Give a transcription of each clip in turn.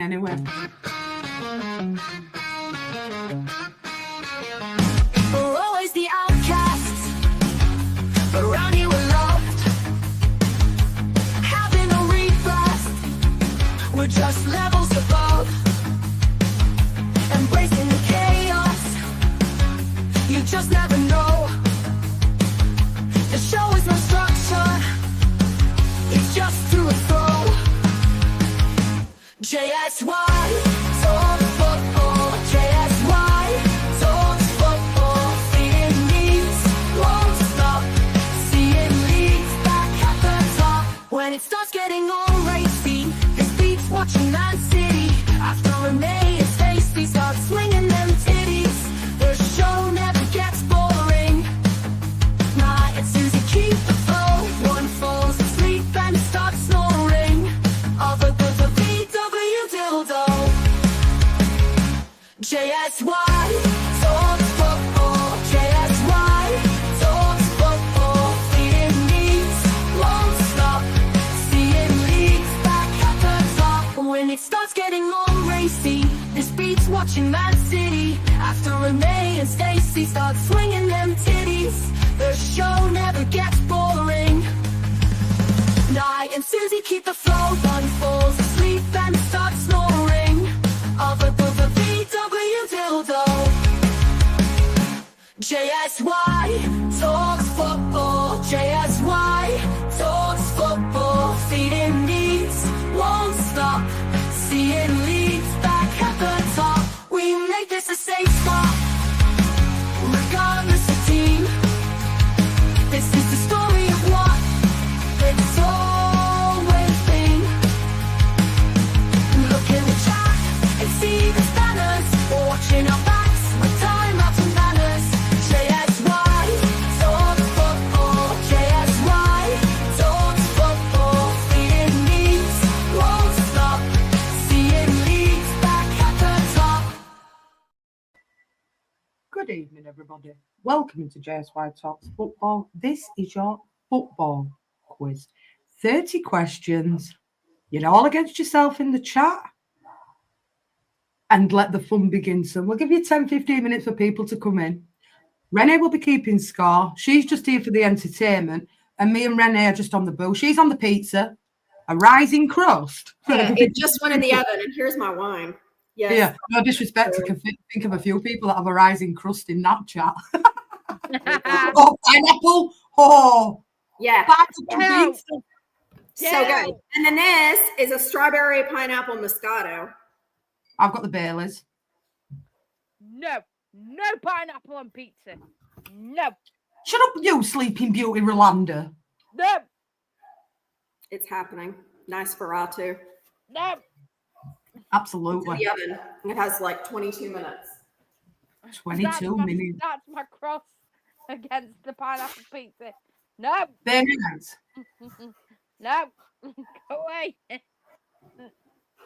Anyway. We're always the outcasts, but around here we're loved. Having a reblast, we're just levels above. Embracing the chaos, you just never know. The show is no structure, it's just to and fro. JSY, talk football. JSY, talks football. Feeding needs, won't stop. Seeing leads back at the top. When it starts getting all racy, this beats watching Man City. After a May, it's tasty, start swinging them titties. The show never gets boring. Nah, it's Susie, keep the flow. One falls asleep and starts snoring. All the VW dildo. JSY, talks football. JSY, talks football. Feeding needs, won't stop. Seeing leads back at the top. When it starts getting all racy, this beats watching Man City. After Renee and Stacy start swinging them titties, the show never gets boring. Nye and Susie keep the flow. One falls asleep and starts snoring. All the VW dildo. JSY, talks football. JSY, talks football. Feeding needs, won't stop. Seeing leads back at the top. We make this a safe spot, regardless of team. This is the story of what it's always been. Look in the chat and see the banners. We're watching our backs with timeouts and banners. JSY, talks football. JSY, talks football. Feeding needs, won't stop. Seeing leads back at the top. Good evening, everybody. Welcome to JSY Talks Football. This is your football quiz. 30 questions. You're all against yourself in the chat. And let the fun begin. So we'll give you 10-15 minutes for people to come in. Renee will be keeping score. She's just here for the entertainment. And me and Renee are just on the bill. She's on the pizza. A rising crust. Yeah, it just went in the oven, and here's my wine. Yes. Yeah, no disrespect. I can think of a few people that have a rising crust in that chat. Oh, pineapple. Oh, Yeah. pineapple pizza. So good. And then this is a strawberry pineapple Moscato. I've got the Baileys. No pineapple on pizza. No. Shut up, you Sleeping Beauty, Rolanda. No. It's happening. Nice Ferratu. No. Absolutely. The oven. It has like 22 minutes. 22 minutes. That's my cross against the pineapple pizza. No. Very nice. No. Go away.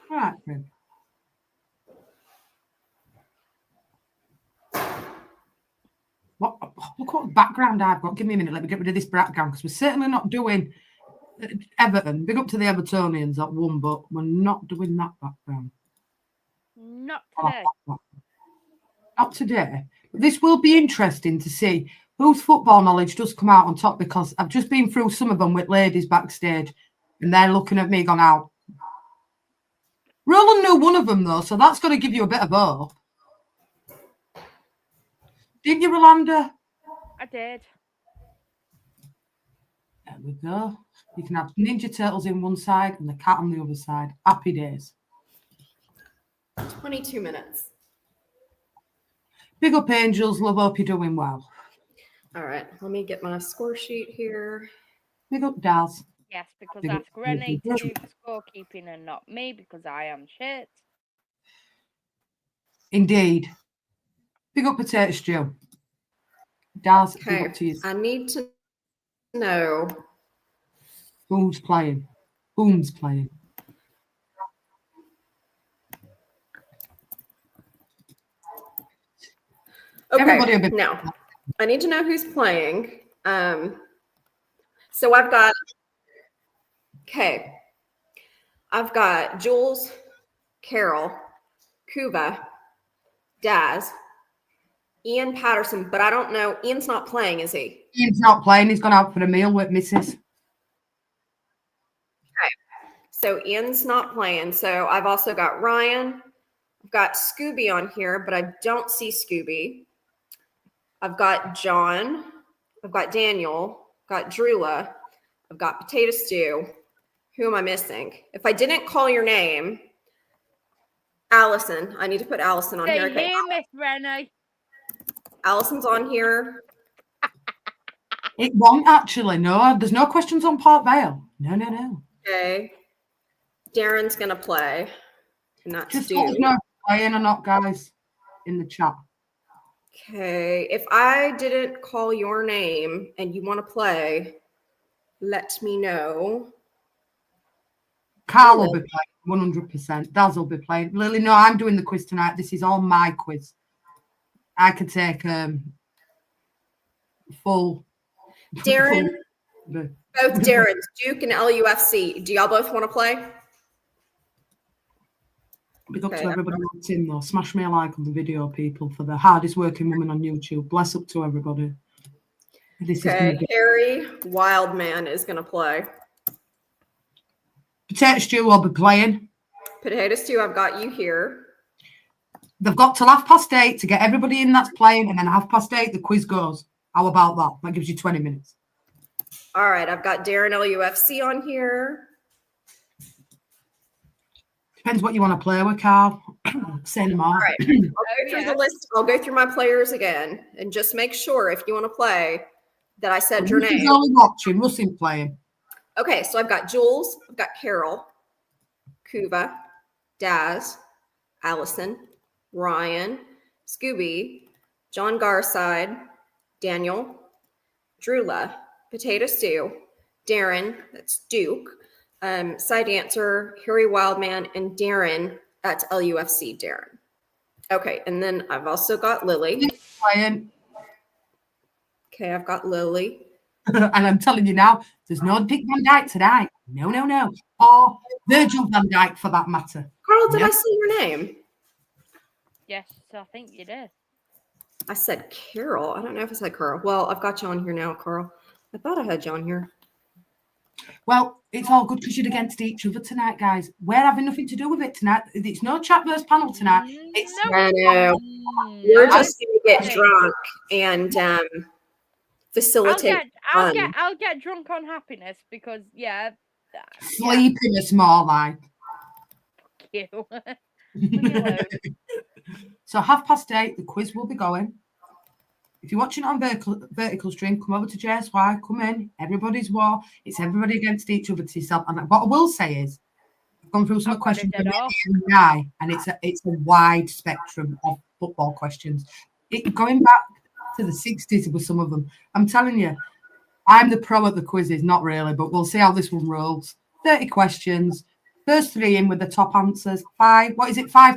Right, then. Look what background I've got. Give me a minute. Let me get rid of this background because we're certainly not doing Everton. Big up to the Evertonians that won, but we're not doing that background. Not today. Not today. But this will be interesting to see whose football knowledge does come out on top, because I've just been through some of them with ladies backstage and they're looking at me going out. Roland knew one of them though, so that's got to give you a bit of hope. Didn't you, Rolanda? I did. There we go. You can have Ninja Turtles in one side and the cat on the other side. Happy days. 22 minutes. Big up, Angels. Love, hope you're doing well. All right. Let me get my score sheet here. Big up, Daz. Yes, because Big ask up. Renee to do the scorekeeping and not me because I am shit. Indeed. Big up, Potato Stew. Daz, big Okay. up to you. I need to know. Who's playing? Who's playing? Everybody a Okay. bit- Now, I need to know who's playing. So I've got Jules, Carol, Kuva, Daz, Ian Patterson, but I don't know. Ian's not playing, is he? Ian's not playing. He's gone out for a meal with Mrs. So Ian's not playing. So I've also got Ryan. I've got Scooby on here, but I don't see Scooby. I've got John. I've got Daniel. I've got Drula. I've got Potato Stew. Who am I missing? If I didn't call your name, Allison. I need to put Allison on here. Stay here, Miss Renee. Allison's on here. It won't actually. No, there's no questions on Port Vale. No. Okay. Darren's going to play. And that's Just Stu. let us know if you're playing or not, guys, in the chat. Okay. If I didn't call your name and you want to play, let me know. Carl will be playing 100%. Daz will be playing. Lily, no, I'm doing the quiz tonight. This is all my quiz. I could take full. Darren, full, both Darrens, Duke and LUFC. Do y'all both want to play? Big up Okay. to everybody that's in though. Smash me a like on the video, people, for the hardest working woman on YouTube. Bless up to everybody. This is going Okay. to be Harry Wildman is going to play. Potato Stew will be playing. Potato Stew, I've got you here. They've got till 8:30 to get everybody in that's playing, and then 8:30 the quiz goes. How about that? That gives you 20 minutes. All right. I've got Darren LUFC on here. Depends what you want to play with, Carl. Say no more. All right. I'll go through the list. I'll go through my players again and just make sure if you want to play that I said your Russ name. is only watching. Russ ain't playing. Okay, so I've got Jules, I've got Carol, Kuva, Daz, Allison, Ryan, Scooby, John Garside, Daniel, Drula, Potato Stew, Darren, that's Duke, Side Answer, Harry Wildman, and Darren at LUFC Darren. Okay, and then I've also got Lily. Playing. Okay, I've got Lily. And I'm telling you now, there's no Dick Van Dyke tonight. No. Or Virgil Van Dyke for that matter. Carl, did No. I say your name? Yes, I think you did. I said Carol. I don't know if I said Carl. Well, I've got you on here now, Carl. I thought I had you on here. Well, it's all good because you're against each other tonight, guys. We're having nothing to do with it tonight. It's no chat versus panel tonight. It's I know. We're just going to get drunk and facilitate. I'll get drunk on happiness because sleepiness more like. you. Leave me alone. So 8:30, the quiz will be going. If you're watching it on vertical stream, come over to JSY, come in. Everybody's war. It's everybody against each other to yourself. And what I will say is, I've gone through some I've got questions it from dead off. guy, and it's a wide spectrum of football questions. Going back to the 60s with some of them. I'm telling you, I'm the pro at the quizzes, not really, but we'll see how this one rolls. 30 questions. First 3 in with the top answers. 5, what is it? 5,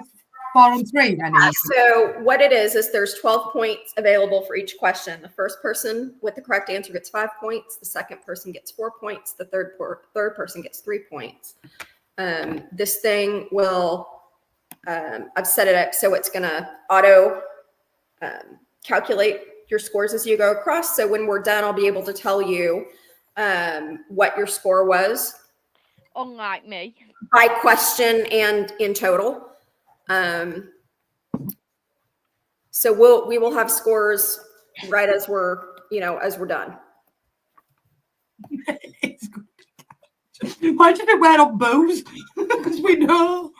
4, and 3, Rennie? So what it is there's 12 points available for each question. The first person with the correct answer gets 5 points. The second person gets 4 points. The third person gets 3 points. This thing will, I've set it up so it's going to auto calculate your scores as you go across. So when we're done, I'll be able to tell you what your score was. Unlike me. By question and in total. So we will have scores right as we're done. It's good. Why did it wear up booze? Because we know.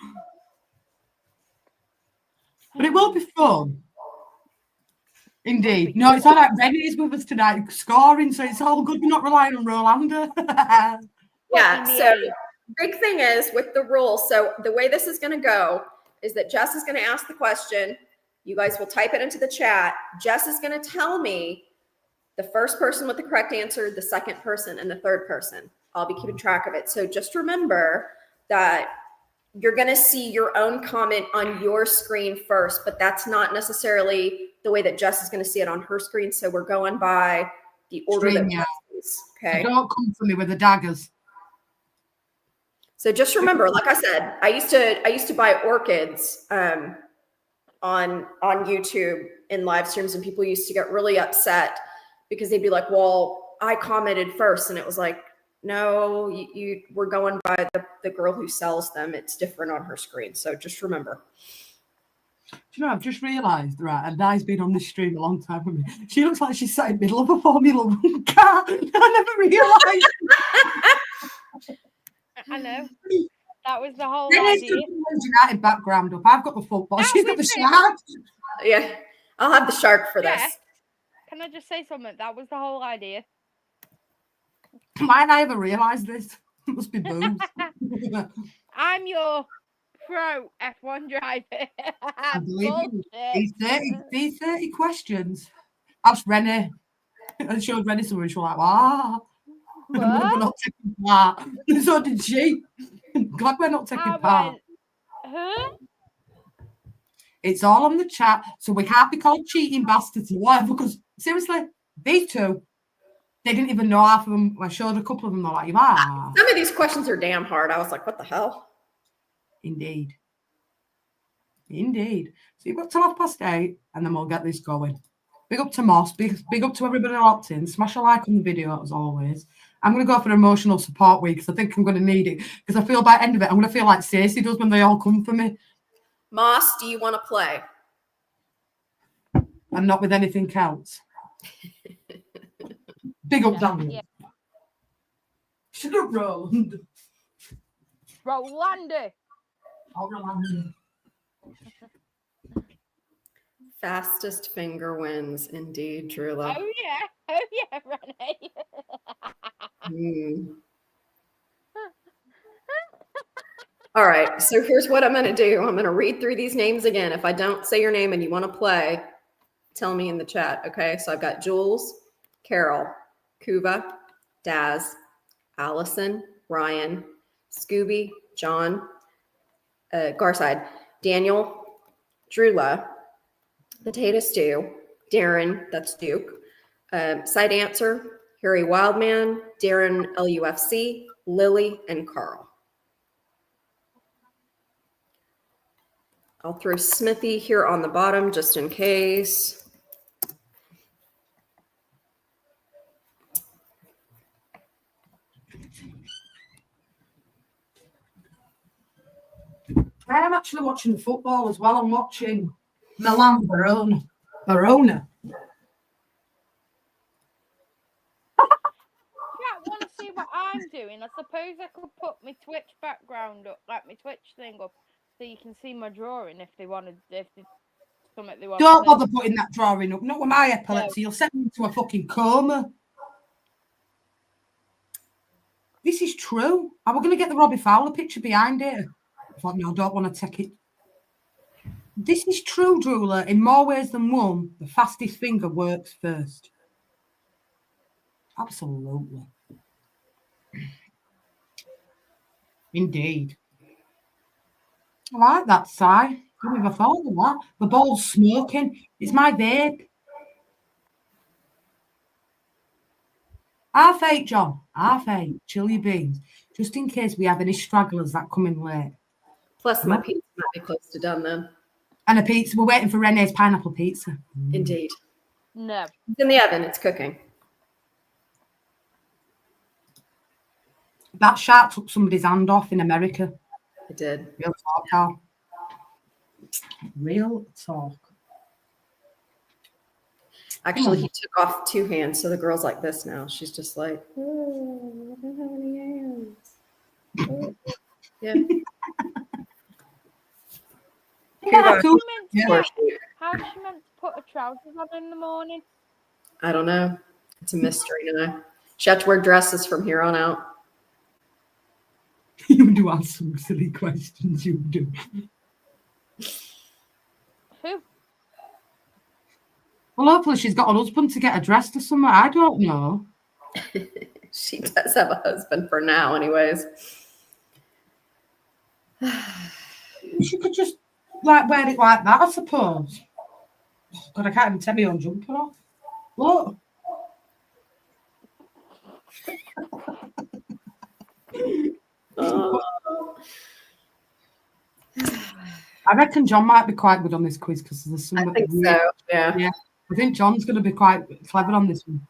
But it will be fun. Indeed. No, it's all right. Rennie is with us tonight scoring, so it's all good. We're not relying on Rolanda. Yeah, so big thing is with the rules. So the way this is going to go is that Jess is going to ask the question. You guys will type it into the chat. Jess is going to tell me the first person with the correct answer, the second person, and the third person. I'll be keeping track of it. So just remember that you're going to see your own comment on your screen first, but that's not necessarily the way that Jess is going to see it on her screen. So we're going by the order that Jess sees. Okay. Don't come for me with the daggers. So just remember, like I said, I used to buy orchids on YouTube in live streams, and people used to get really upset because they'd be like, well, I commented first, and it was like, no, you we're going by the girl who sells them. It's different on her screen. So just remember. Do you know, I've just realised, right, and Di's been on this stream a long time with me. She looks like she's sat in the middle of a Formula 1 car. I never realised. I know. That was the whole Renee's idea. got the United background up. I've got the football. That She's got the was it. shark. Yeah, I'll have the shark for Yeah. this. Can I just say something? That was the whole idea. Why did I ever realise this? It must be boobs. I'm your pro F1 driver. I believe you. Bullshit. These 30 questions. Asked Renee. And showed Renee some, and she was like, ah. And we're not taking part. And so did she. Glad we're not taking I part. went, huh? It's all on the chat, so we can't be called cheating bastards or whatever, because seriously, these two, they didn't even know half of them. I showed a couple of them, they're like, ah. Some of these questions are damn hard. I was like, what the hell? Indeed. Indeed. So you've got till 8:30, and then we'll get this going. Big up to Moss, big up to everybody locked in. Smash a like on the video, as always. I'm going to go for an emotional support week, because I think I'm going to need it, because I feel by the end of it, I'm going to feel like Stacey does when they all come for me. Moss, do you want to play? And not with anything else. Big up, Daniel. Yeah. Should have Roland. Rolando. Oh, Roland. Fastest finger wins, indeed, Drula. Oh yeah, Renee. All right, so here's what I'm going to do. I'm going to read through these names again. If I don't say your name and you want to play, tell me in the chat, okay? So I've got Jules, Carol, Kuva, Daz, Allison, Ryan, Scooby, John, Garside, Daniel, Drula, Potato Stew, Darren, that's Duke, Side Answer, Harry Wildman, Darren LUFC, Lily, and Carl. I'll throw Smithy here on the bottom just in case. I am actually watching the football as well. I'm watching Milan Verona. Yeah, want to see what I'm doing? I suppose I could put my Twitch background up, like my Twitch thing up, so you can see my drawing if they wanted, if it's something they want. Don't bother putting that drawing up. Not with my epilepsy. You'll send me into a fucking coma. This is true. I was going to get the Robbie Fowler picture behind it. I thought, no, I don't want to take it. This is true, Drula. In more ways than one, the fastest finger works first. Absolutely. Indeed. I like that, Si. I never thought of that. The ball's smoking. It's my vape. Half 8, John. Half 8. Chill your beans. Just in case we have any stragglers that come in late. Plus, my pizza might be close to done then. And a pizza. We're waiting for Renee's pineapple pizza. Indeed. No. It's in the oven. It's cooking. That shark took somebody's hand off in America. It did. Real talk, Carl. Real talk. Actually, he took off 2 hands, so the girl's like this now. She's just like, oh, I don't have any hands. Oh. Yeah. Yeah, cool. How's she meant to put her trousers on in the morning? I don't know. It's a mystery now. She had to wear dresses from here on out. You do ask some silly questions, you do. Who? Well, hopefully she's got a husband to get her dressed or something. I don't know. She does have a husband for now, anyways. She could just like wear it like that, I suppose. God, I can't even take my own jumper off. Look. I reckon John might be quite good on this quiz because there's some. I think so. Yeah. Yeah, I think John's going to be quite clever on this one.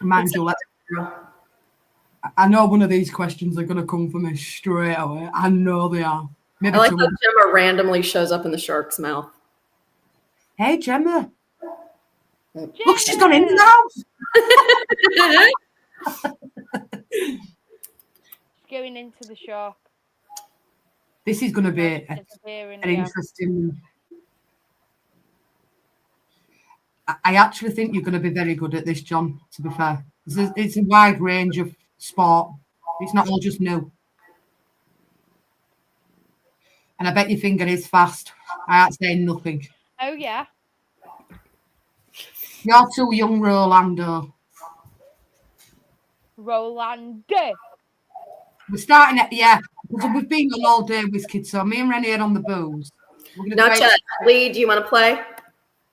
Mind you, I know one of these questions are going to come for me straight away. I know they are. Maybe I like two. how Gemma randomly shows up in the shark's mouth. Hey, Gemma. Look, she's gone in the house. She's going into the shark. This is going to be an interesting. I actually think you're going to be very good at this, John, to be fair. It's a wide range of sport. It's not all just new. And I bet your finger is fast. I ain't saying nothing. Oh, yeah. You're too young, Rolando. Rolando. We're starting at, because we've been on all day with kids, so me and Rennie are on the booze. Not yet. Lee, do you want to play? Are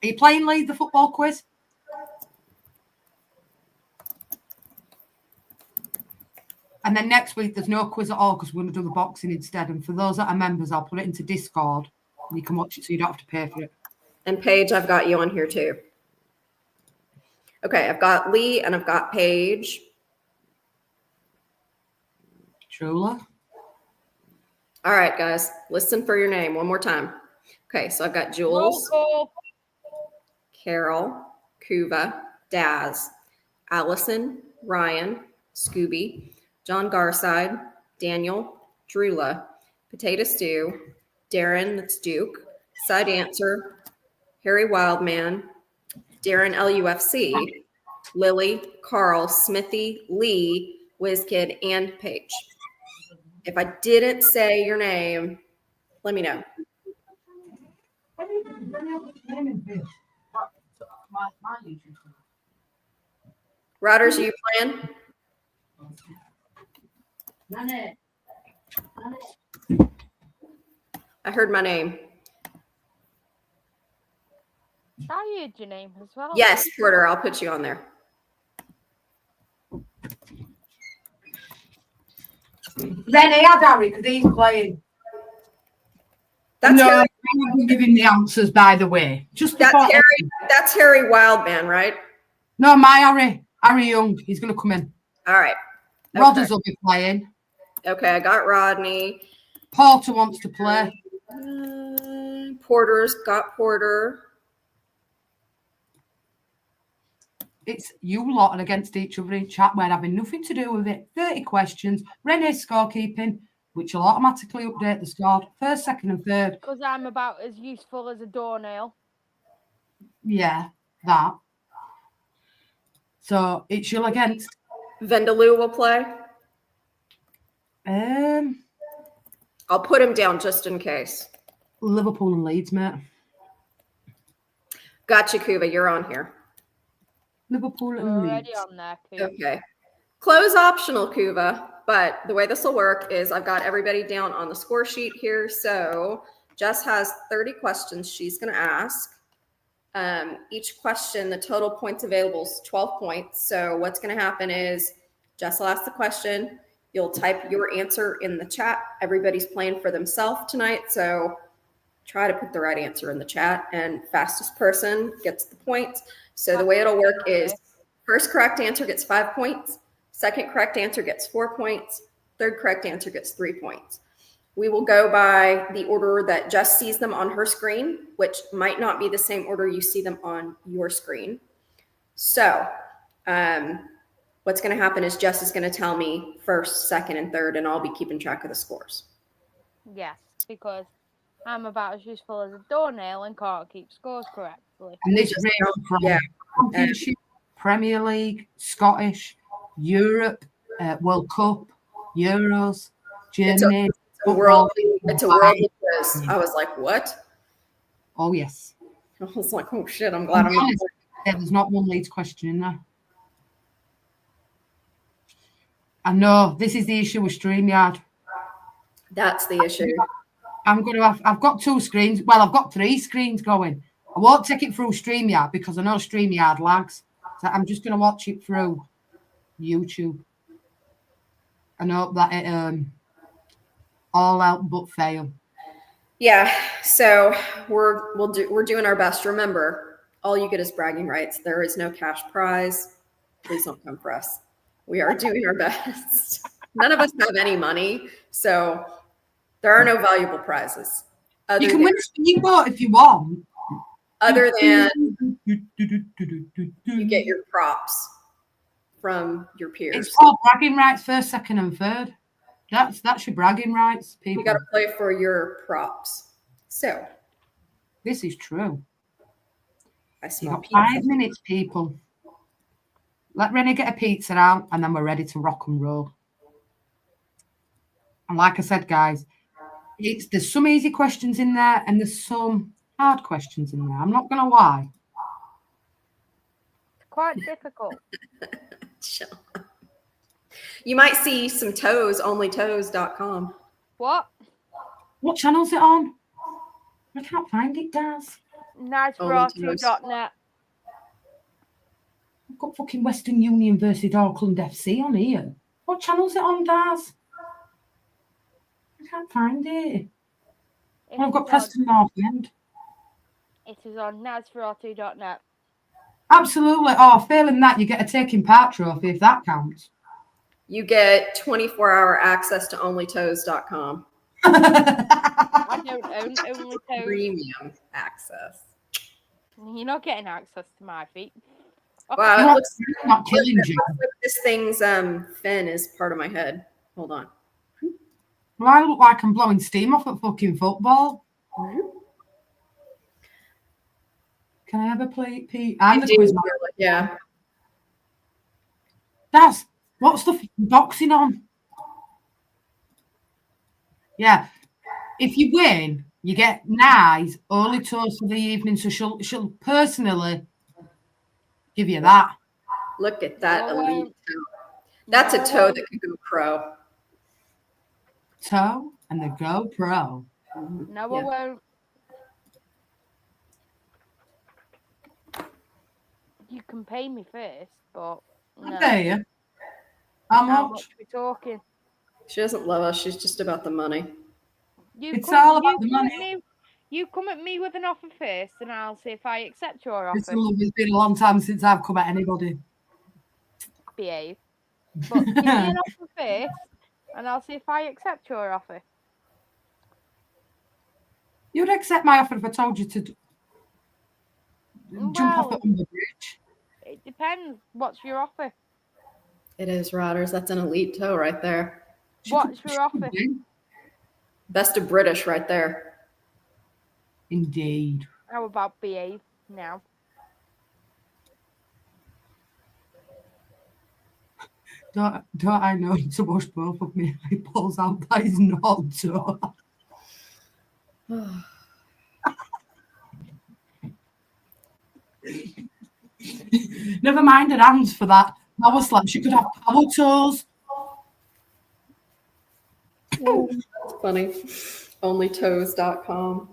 you playing, Lee, the football quiz? And then next week, there's no quiz at all because we're going to do the boxing instead. And for those that are members, I'll put it into Discord. And you can watch it so you don't have to pay for it. And Paige, I've got you on here too. Okay, I've got Lee and I've got Paige. Truly. All right, guys, listen for your name one more time. Okay, so I've got Jules, Carol, Kuva, Daz, Allison, Ryan, Scooby, John Garside, Daniel, Drula, Potato Stew, Darren, that's Duke, Side Answer, Harry Wildman, Darren LUFC, Lily, Carl, Smithy, Lee, WizKid, and Paige. If I didn't say your name, let me know. Routers, are you playing? I heard my name. I heard your name as well. Yes, Porter, I'll put you on there. Rennie, add Harry because he's playing. That's Harry. I'm giving the answers, by the way. Just that's Harry Wildman, right? No, my Harry Young. He's going to come in. All right. Okay. Rodders will be playing. Okay, I got Rodney. Porter wants to play. Porter's got Porter. It's you lot and against each other in chat. We're having nothing to do with it. 30 questions. Renee's scorekeeping, which will automatically update the score. First, second, and third. Because I'm about as useful as a doornail. Yeah, that. So it's you against. Vendaloo will play. I'll put him down just in case. Liverpool and Leeds, mate. Gotcha, Kuva. You're on here. Liverpool and already Leeds. On there, Kuva. Okay. Close optional, Kuva. But the way this will work is I've got everybody down on the score sheet here. So Jess has 30 questions she's going to ask. Each question, the total points available is 12 points. So what's going to happen is Jess will ask the question. You'll type your answer in the chat. Everybody's playing for themselves tonight. So try to put the right answer in the chat. And fastest person gets the points. So the way it'll work is first correct answer gets 5 points. Second correct answer gets 4 points. Third correct answer gets 3 points. We will go by the order that Jess sees them on her screen, which might not be the same order you see them on your screen. So what's going to happen is Jess is going to tell me first, second, and third, and I'll be keeping track of the scores. Yes, because I'm about as useful as a doornail and can't keep scores correctly. And this range from Championship, Premier League, Scottish, Europe, World Cup, Euros, Germany. It's a worldly quiz. I was like, what? Oh, yes. I was like, oh, shit, I'm glad I'm not. There's not one Leeds question in there. I know this is the issue with StreamYard. That's the issue. I've got 2 screens. Well, I've got 3 screens going. I won't take it through StreamYard because I know StreamYard lags. So I'm just going to watch it through YouTube. and hope that it all out but fail. Yeah, so we're doing our best. Remember, all you get is bragging rights. There is no cash prize. Please don't come for us. We are doing our best. None of us have any money, so there are no valuable prizes. You can win a speedboat if you want. Other than you get your props from your peers. It's called bragging rights, first, second, and third. That's your bragging rights, people. You got to play for your props. So this is true. You got 5 minutes, people. Let Renee get a pizza out, and then we're ready to rock and roll. And like I said, guys, there's some easy questions in there, and there's some hard questions in there. I'm not going to lie. It's quite difficult. You might see some toes, onlytoes.com. What channel's it on? I can't find it, Daz. Niceroto.net. I've got fucking Western Union versus Auckland FC on here. What channel's it on, Daz? I can't find it. I've got Preston North End. It is on niceroto.net. Absolutely. Oh, failing that, you get a taking part trophy if that counts. You get 24-hour access to onlytoes.com. I don't own OnlyToes. Premium access. You're not getting access to my feet. Wow, it looks not killing you. like this thing's fin is part of my head. Hold on. Well, I look like I'm blowing steam off at fucking football. Can I have a plate, Pete? I'm the quiz master. Yeah. Daz, what's the boxing on? Yeah. If you win, you get Nye's only toast for the evening. So she'll personally give you that. Look at that elite toe. That's a toe that could go pro. Toe and the GoPro. No, I won't. You can pay me first, but no. There you. How How much? much we talking? She doesn't love us. She's just about the money. It's all about the money. You come at me with an offer first, and I'll see if I accept your offer. It's been a long time since I've come at anybody. Behave. But give me an offer first, and I'll see if I accept your offer. You'd accept my offer if I told you to jump off the bridge. It depends. What's your offer? It is, Rodders. That's an elite toe right there. What's your offer? Best of British right there. Indeed. How about behave now? Don't I know to wash both of me eyeballs out? That is not so. Never mind her hands for that. Power slap. She could have power toes. That's funny. Onlytoes.com.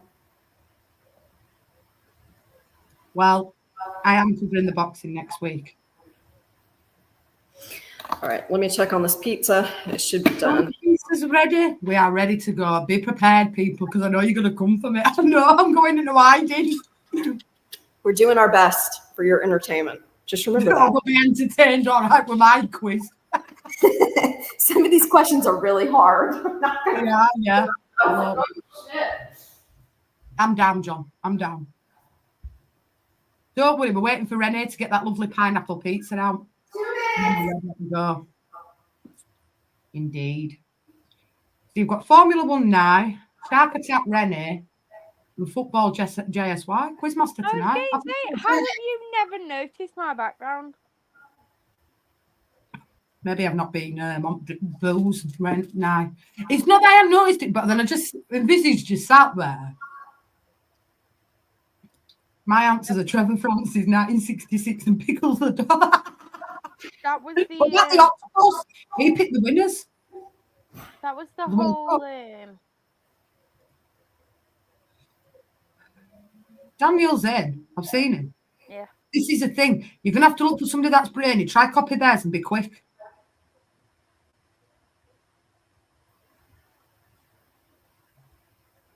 Well, I am covering the boxing next week. All right, let me check on this pizza. It should be done. Pizza's ready. We are ready to go. Be prepared, people, because I know you're going to come for me. I know I'm going into hiding. We're doing our best for your entertainment. Just remember that. I'll be entertained, all right, with my quiz. Some of these questions are really hard. Yeah. I'm down, John. I'm down. Don't worry, we're waiting for Renee to get that lovely pineapple pizza out. Go. Indeed. So you've got Formula One now, Shark Attack Renee, and football JSY. Quizmaster tonight. Haven't you never noticed my background? Maybe I've not been on booze now. It's not that I haven't noticed it, but then I just envisaged you sat there. My answers are Trevor Francis, 1966, and Pickles the Dog. That was the. But that's the octopus. He picked the winners. That was the whole. Daniel's in. I've seen him. Yeah. This is the thing. You're going to have to look for somebody that's brainy. Try copy theirs and be quick.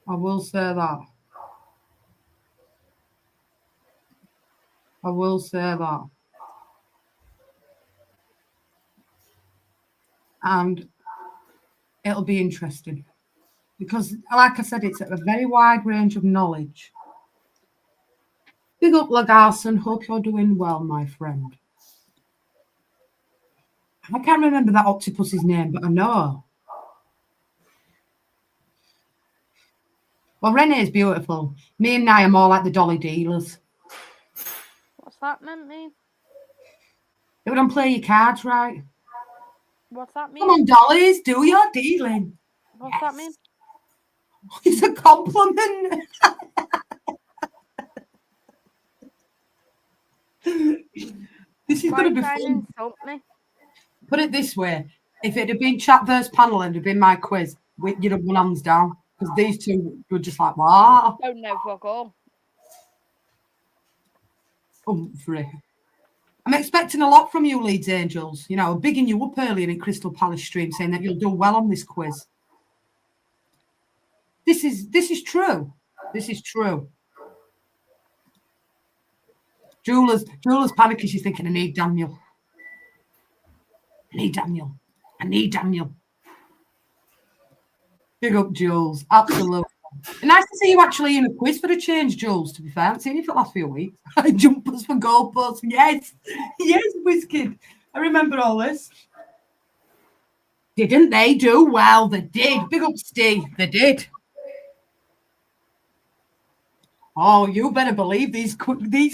I will say that. I will say that. And it'll be interesting because, like I said, it's a very wide range of knowledge. Big up, Lagarson. Hope you're doing well, my friend. I can't remember that octopus's name, but I know. Well, Renee's beautiful. Me and Nye are more like the dolly dealers. What's that mean? They don't play your cards right. What's that mean? Come on, dollies, do your dealing. What's that mean? It's a compliment. This is going to be fun. Insult me? Put it this way. If it had been chat versus panel and it had been my quiz, you'd have won hands down. Because these two were just like, wow. Don't know fuck all. Humphrey. I'm expecting a lot from you, Leeds Angels. You know, bigging you up earlier in Crystal Palace stream, saying that you'll do well on this quiz. This is true. This is true. Jula's panicking. She's thinking, I need Daniel. I need Daniel. Big up, Jules. Absolutely. Nice to see you actually in a quiz for a change, Jules, to be fair. I haven't seen you for the last few weeks. Jumpers for goalposts. Yes. Yes, WizKid. I remember all this. Didn't they do well? They did. Big up, Steve. They did. Oh, you better believe these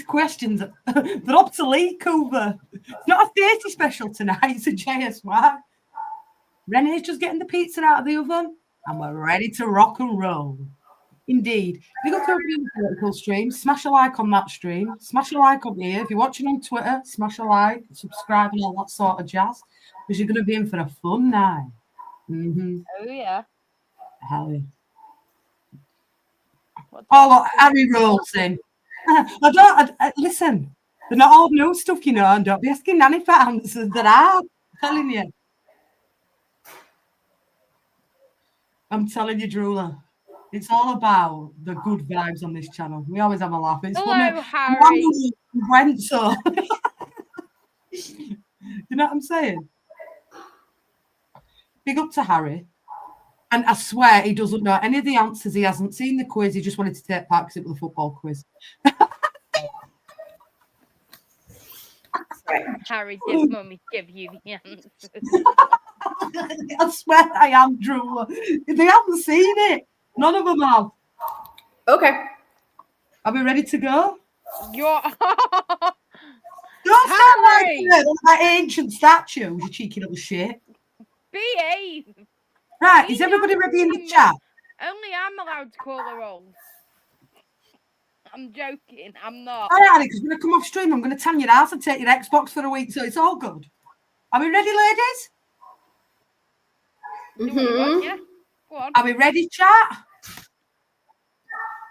questions. They're obsolete, Coover. It's not a 30 special tonight. It's a JSY. Renee's just getting the pizza out of the oven. And we're ready to rock and roll. Indeed. Big up to everybody on the political stream. Smash a like on that stream. Smash a like up here. If you're watching on Twitter, smash a like, subscribe, and all that sort of jazz. Because you're going to be in for a fun night. Mm-hmm. Oh, yeah. Hell yeah. Oh, look, Harry rolls in. Listen, they're not all new stuff, you know, and don't be asking Nanny for answers. There are. I'm telling you. I'm telling you, Drula. It's all about the good vibes on this channel. We always have a laugh. It's Hello, funny. Harry. Went so. You know what I'm saying? Big up to Harry. And I swear he doesn't know any of the answers. He hasn't seen the quiz. He just wanted to take part because it was a football quiz. Harry, did Mummy give you the answers? I swear I am, Drew. They haven't seen it. None of them have. Okay. Are we ready to go? You're... Don't stand like that ancient statue, you cheeky little shit. Behave. Right, is everybody ready in the chat? Only I'm allowed to call her old. I'm joking. I'm not. All right, because we're going to come off stream. I'm going to tan your ass and take your Xbox for a week, so it's all good. Are we ready, ladies? Mm-hmm. Yeah. Go on. Are we ready, chat?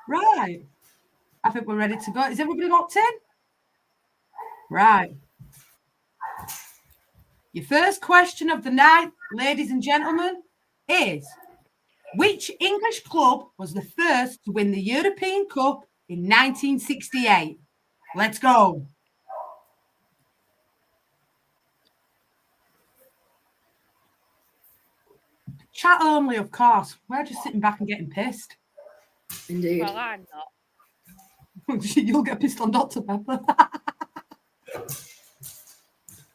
Right. I think we're ready to go. Is everybody locked in? Right. Your first question of the night, ladies and gentlemen, is which English club was the first to win the European Cup in 1968? Let's go. Chat only, of course. We're just sitting back and getting pissed. Indeed. Well, I'm not. You'll get pissed on Dr. Pepper.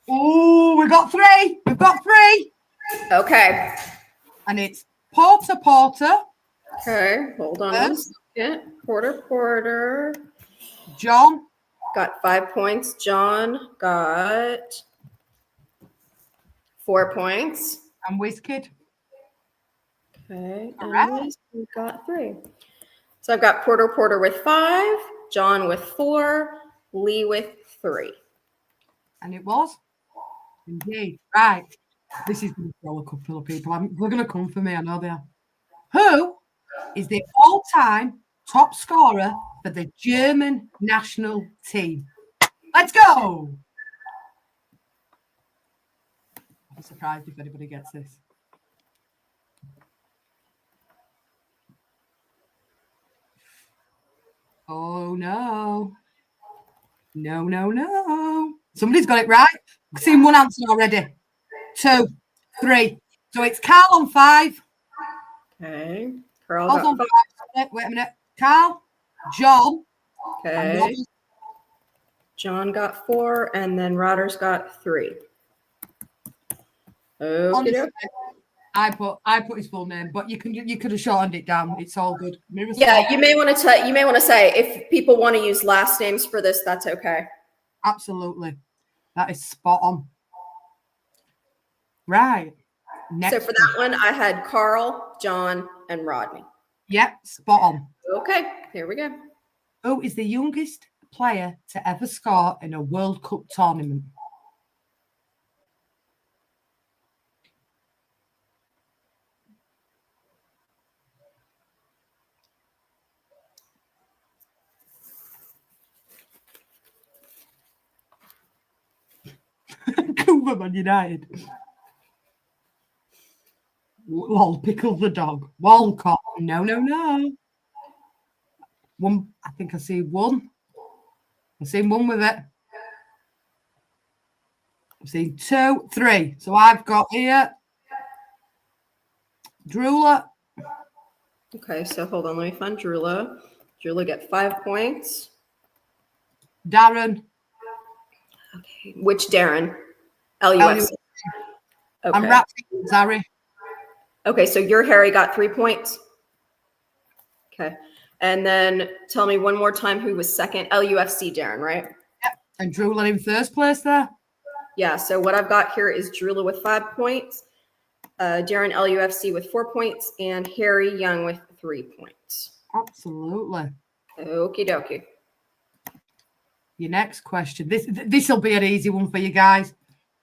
Oh, we've got three. We've got three. Okay. And it's Porter. Okay. Hold on a second. Porter. John. Got 5 points. John got 4 points. And WizKid. Okay. All And right. we got 3. So I've got Porter with 5, John with 4, Lee with 3. And it was. Indeed. Right. This is going to throw a couple of people. They're going to come for me. I know they are. Who is the all-time top scorer for the German national team? Let's go. I'm surprised if anybody gets this. Oh, no. No. Somebody's got it right. I've seen one answer already. 2, 3. So it's Carl on 5. Okay. Carl Carl's got on 5. 5. Wait a minute. Carl, John, and Okay. Robbie. John got 4, and then Rodder's got 3. Honestly, Okay. I put his full name, but you could have shortened it down. It's all good. Yeah, you may want to say if people want to use last names for this, that's okay. Absolutely. That is spot on. Right. Next So for that one, I had Carl, John, and Rodney. Yep, spot on. Okay, here we go. Who is the youngest player to ever score in a World Cup tournament? Cooperman United. Lol, Pickle the dog. Walcott. No. One. I think I see one. I've seen one with it. I've seen 2, 3. So I've got here Drula. Okay, so hold on, let me find Drula. Drula get 5 points. Darren. Okay, which Darren? LUFC. Okay. I'm Rapsy. Zari. Okay, so your Harry got 3 points. Okay, and then tell me one more time who was second. LUFC Darren, right? Yep. And Drula in first place there. Yeah. So what I've got here is Drula with 5 points, Darren LUFC with 4 points, and Harry Young with 3 points. Absolutely. Okie dokie. Your next question. This will be an easy one for you guys.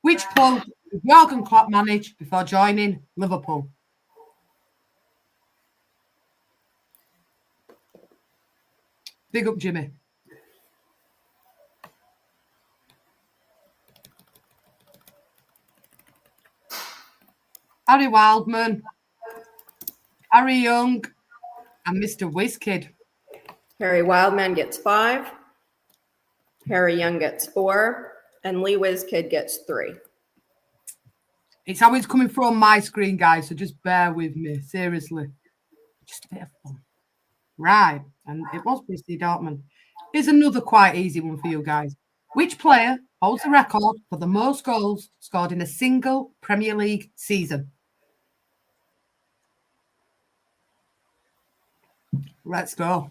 Which club did Jurgen Klopp manage before joining Liverpool? Big up, Jimmy. Harry Wildman, Harry Young, and Mr. Whizkid. Harry Wildman gets 5. Harry Young gets 4. And Lee Whizkid gets 3. It's how it's coming through on my screen, guys, so just bear with me. Seriously. Just a bit of fun. Right. And it was Borussia Dortmund. Here's another quite easy one for you guys. Which player holds the record for the most goals scored in a single Premier League season? Let's go.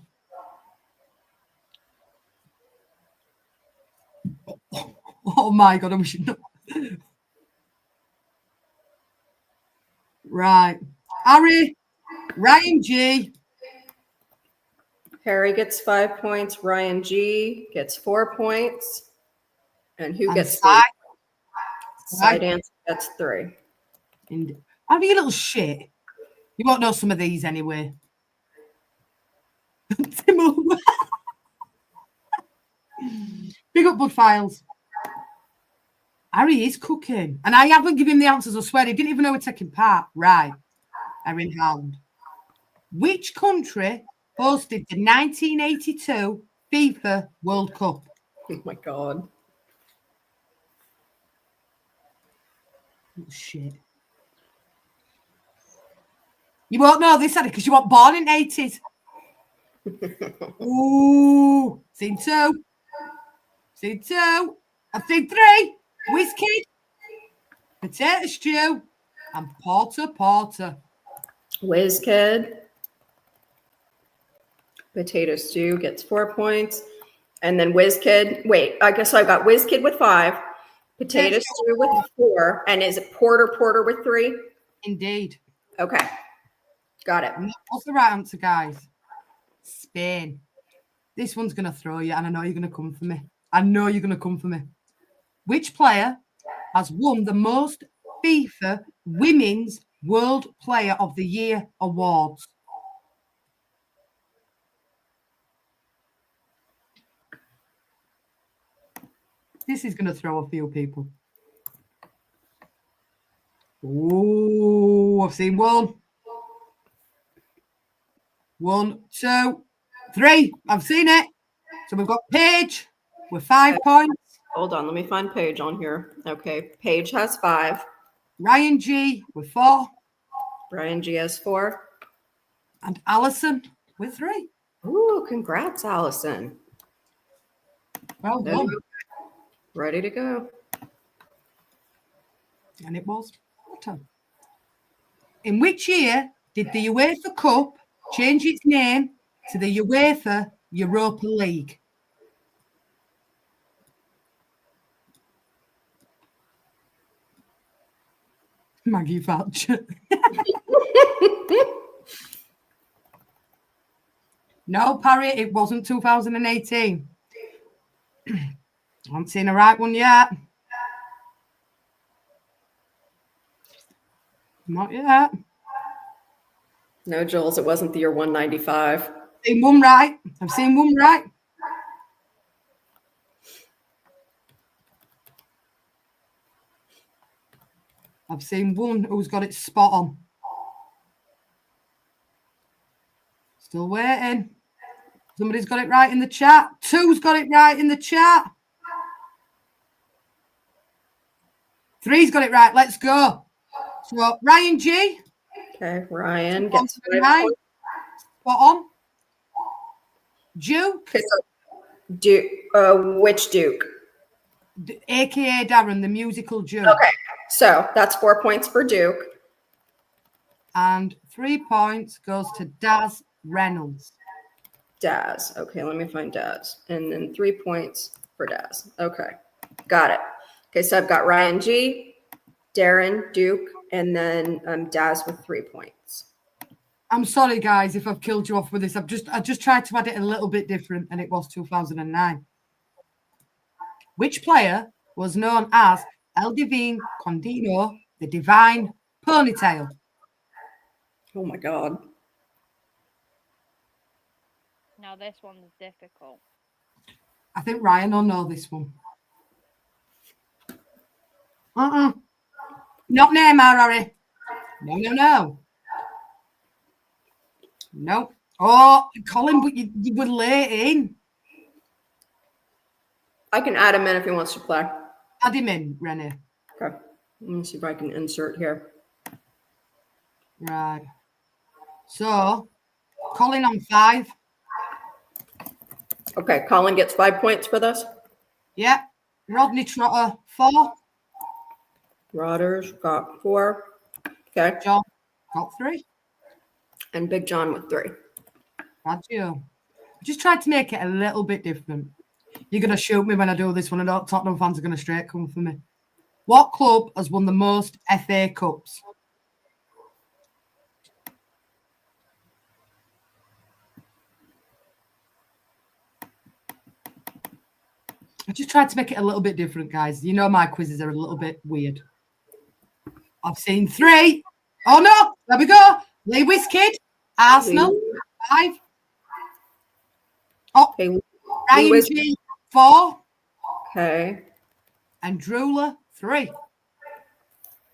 Oh my God, I wish you'd not. Right. Harry, Ryan G. Harry gets 5 points. Ryan G gets 4 points. And who gets 3? Side answer gets 3. And have you little shit? You won't know some of these anyway. Timo. Big up Bud Files. Harry is cooking. And I haven't given him the answers, I swear. He didn't even know we're taking part. Right. Erin Howland. Which country hosted the 1982 FIFA World Cup? Oh my God. Oh, shit. You won't know this, Eddie, because you weren't born in the 80s. Ooh. Seen 2. Seen 2. I've seen 3. Whiskey. Potato stew. And porter. Whizkid. Potato stew gets 4 points. And then Whizkid. Wait, I guess I've got Whizkid with 5. Potato stew with 4. And is it Porter with 3? Indeed. Okay. Got it. What's the right answer, guys? Spain. This one's going to throw you, and I know you're going to come for me. Which player has won the most FIFA Women's World Player of the Year awards? This is going to throw a few people. Oh, I've seen 1. 1, 2, 3. I've seen it. So we've got Paige with 5 points. Hold on, let me find Paige on here. Okay, Paige has 5. Ryan G with 4. Brian G has 4. And Alison with 3. Ooh, congrats, Allison. Well done. Ready to go. And it was water. In which year did the UEFA Cup change its name to the UEFA Europa League? Maggie Thatcher. No, Parry, it wasn't 2018. I haven't seen a right one yet. Not yet. No, Jules, it wasn't the year 195. Seen one right. I've seen one right. I've seen one who's got it spot on. Still waiting. Somebody's got it right in the chat. 2's got it right in the chat. 3's got it right. Let's go. So Ryan G. Okay, Ryan gets 5 right. points. Spot on. Duke. Okay, so Duke, which Duke? AKA Darren, the musical Duke. Okay, so that's 4 points for Duke. And 3 points goes to Daz Reynolds. Daz. Okay, let me find Daz. And then 3 points for Daz. Okay, got it. Okay, so I've got Ryan G, Darren, Duke, and then Daz with 3 points. I'm sorry, guys, if I've killed you off with this. I just tried to add it a little bit different, and it was 2009. Which player was known as El Divine Condino, the Divine Ponytail? Oh my God. Now this one's difficult. I think Ryan will know this one. Not Neymar, Harry. No. No. Oh, Colin, but you were late in. I can add him in if he wants to play. Add him in, Rennie. Okay. Let me see if I can insert here. Right. So, Colin on 5. Okay, Colin gets 5 points for this. Yep. Rodney Trotter, 4. Rodders got 4. Okay. John got 3. And Big John with 3. Had you. I just tried to make it a little bit different. You're going to shoot me when I do this one. I know Tottenham fans are going to straight come for me. What club has won the most FA Cups? I just tried to make it a little bit different, guys. You know my quizzes are a little bit weird. I've seen 3. Oh, no. There we go. Lewis Kidd, Arsenal, 5. Oh, Okay. Ryan Lewis- G, 4. Okay. And Drula, 3.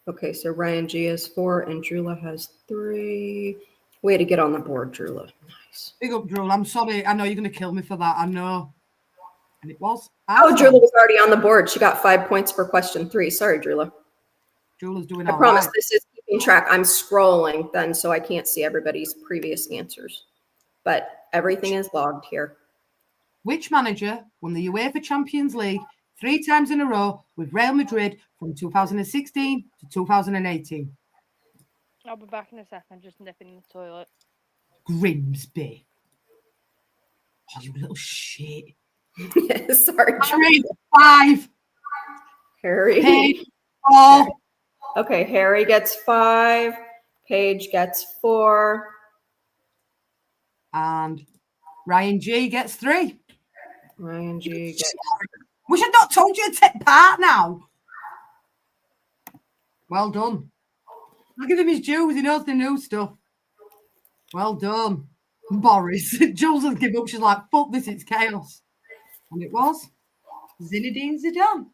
Okay, so Ryan G has 4 and Drula has 3. Way to get on the board, Drula. Nice. Big up, Drula. I'm sorry. I know you're going to kill me for that. I know. And it was. Oh, Drula was already on the board. She got 5 points for question 3. Sorry, Drula. Drula's doing I all promise right. this is keeping track. I'm scrolling then, so I can't see everybody's previous answers. But everything is logged here. Which manager won the UEFA Champions League 3 times in a row with Real Madrid from 2016 to 2018? I'll be back in a second, just nipping in the toilet. Grimsby. Oh, you little shit. Sorry, Harry, 5. Harry. Paige, 4. Okay, Harry gets 5. Paige gets 4. And Ryan G gets 3. Ryan G gets. Wish I'd not told you to take part now. Well done. I'll give him his dues. He knows the new stuff. Well done. Boris. Jules has given up. She's like, fuck this, it's chaos. And it was Zinedine Zidane.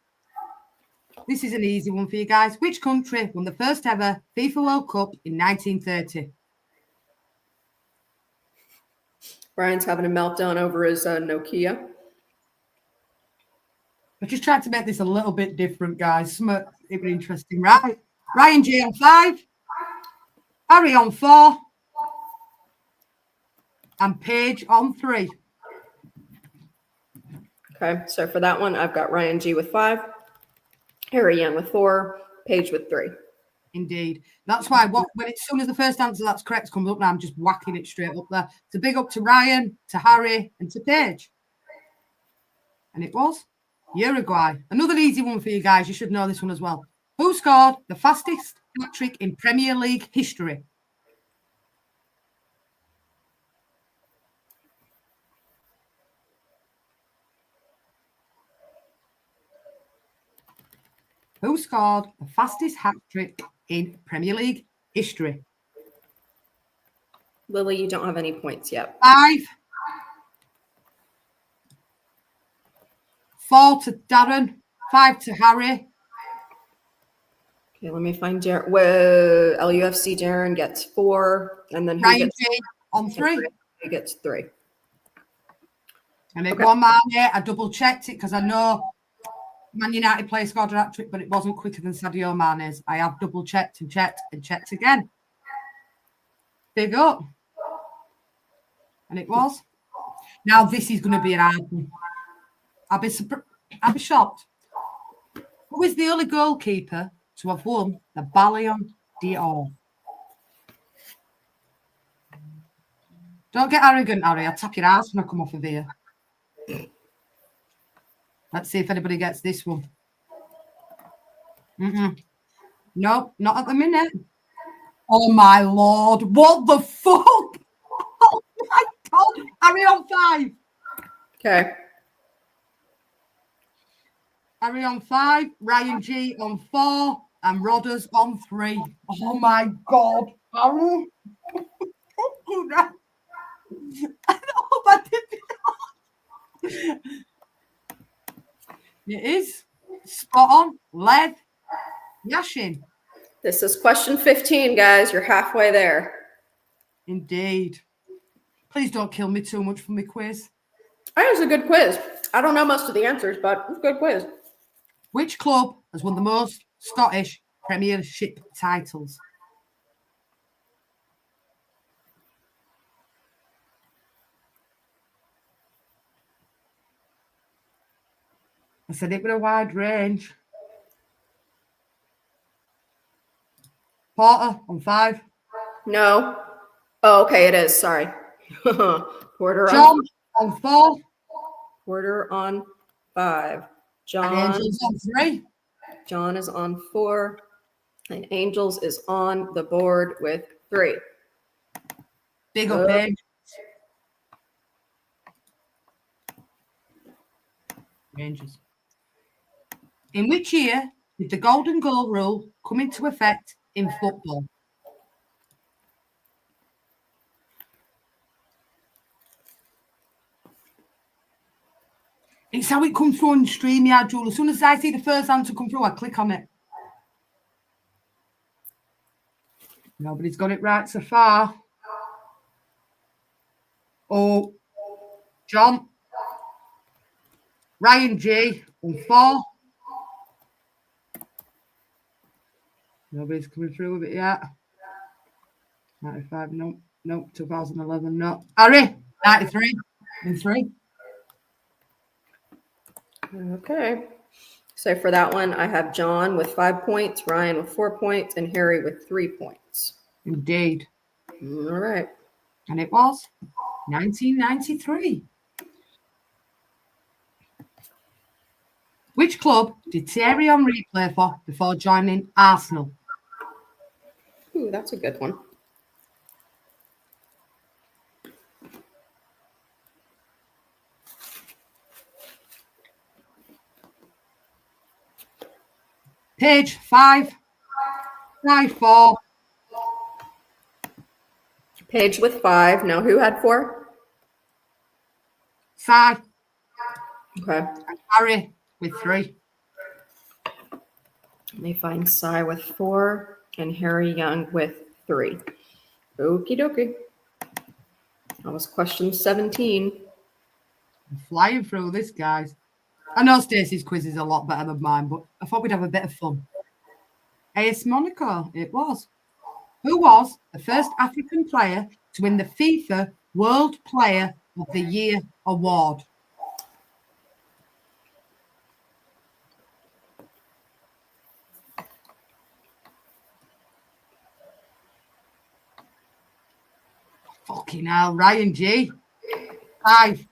This is an easy one for you guys. Which country won the first ever FIFA World Cup in 1930? Brian's having a meltdown over his Nokia. I just tried to make this a little bit different, guys. It was interesting, right? Ryan G on 5, Harry on 4, and Paige on 3. Okay, so for that one, I've got Ryan G with 5, Harry Young with 4, Paige with 3. Indeed. That's why when as soon as the first answer that's correct comes up now, I'm just whacking it straight up there. It's a big up to Ryan, to Harry, and to Paige. And it was Uruguay. Another easy one for you guys. You should know this one as well. Who scored the fastest hat trick in Premier League history? Who scored the fastest hat trick in Premier League history? Lily, you don't have any points yet. 5. 4 to Darren. 5 to Harry. Okay, let me find Darren. Well, LUFC Darren gets 4, and then Ryan G on 3. He gets 3. And it won my name. I double checked it because I know Man United player scored a hat trick, but it wasn't quicker than Sadio Mane's. I have double checked and checked and checked again. Big up. And it was. Now this is going to be an hard one. I'll be shocked. Who is the only goalkeeper to have won the Ballon d'Or? Don't get arrogant, Harry. I'll tap your ass when I come off of here. Let's see if anybody gets this one. No, not at the minute. Oh, my Lord. What the fuck? Oh, my God. Harry on 5. Okay. Harry on 5, Ryan G on 4, and Rodders on 3. Oh, my God. Harry. I hope I did. It is spot on. Lev Yashin. This is question 15, guys. You're halfway there. Indeed. Please don't kill me too much for my quiz. It was a good quiz. I don't know most of the answers, but it was a good quiz. Which club has won the most Scottish premiership titles? I said it with a wide range. Porter on 5. No. Oh, okay, it is. Sorry. Porter John on 4. Porter on 5. John. And Angels on 3. John is on 4. And Angels is on the board with 3. Big up, Angels. Rangers. In which year did the golden goal rule come into effect in football? It's how it comes through on StreamYard, Jewel. As soon as I see the first answer come through, I click on it. Nobody's got it right so far. Oh, John. Ryan G on 4. Nobody's coming through with it yet. 95, nope. 2011, no. Harry, 93 in 3. Okay. So for that one, I have John with 5 points, Ryan with 4 points, and Harry with 3 points. Indeed. All right. And it was 1993. Which club did Thierry Henry play for before joining Arsenal? Ooh, that's a good one. Page 5. 4. Page with 5. Now, who had 4? Si. Okay. And Harry with 3. Let me find Cy with 4 and Harry Young with 3. Okie dokie. That was question 17. I'm flying through this, guys. I know Stacey's quiz is a lot better than mine, but I thought we'd have a bit of fun. AS Monaco, it was. Who was the first African player to win the FIFA World Player of the Year award? Fucking hell, Ryan G. 5.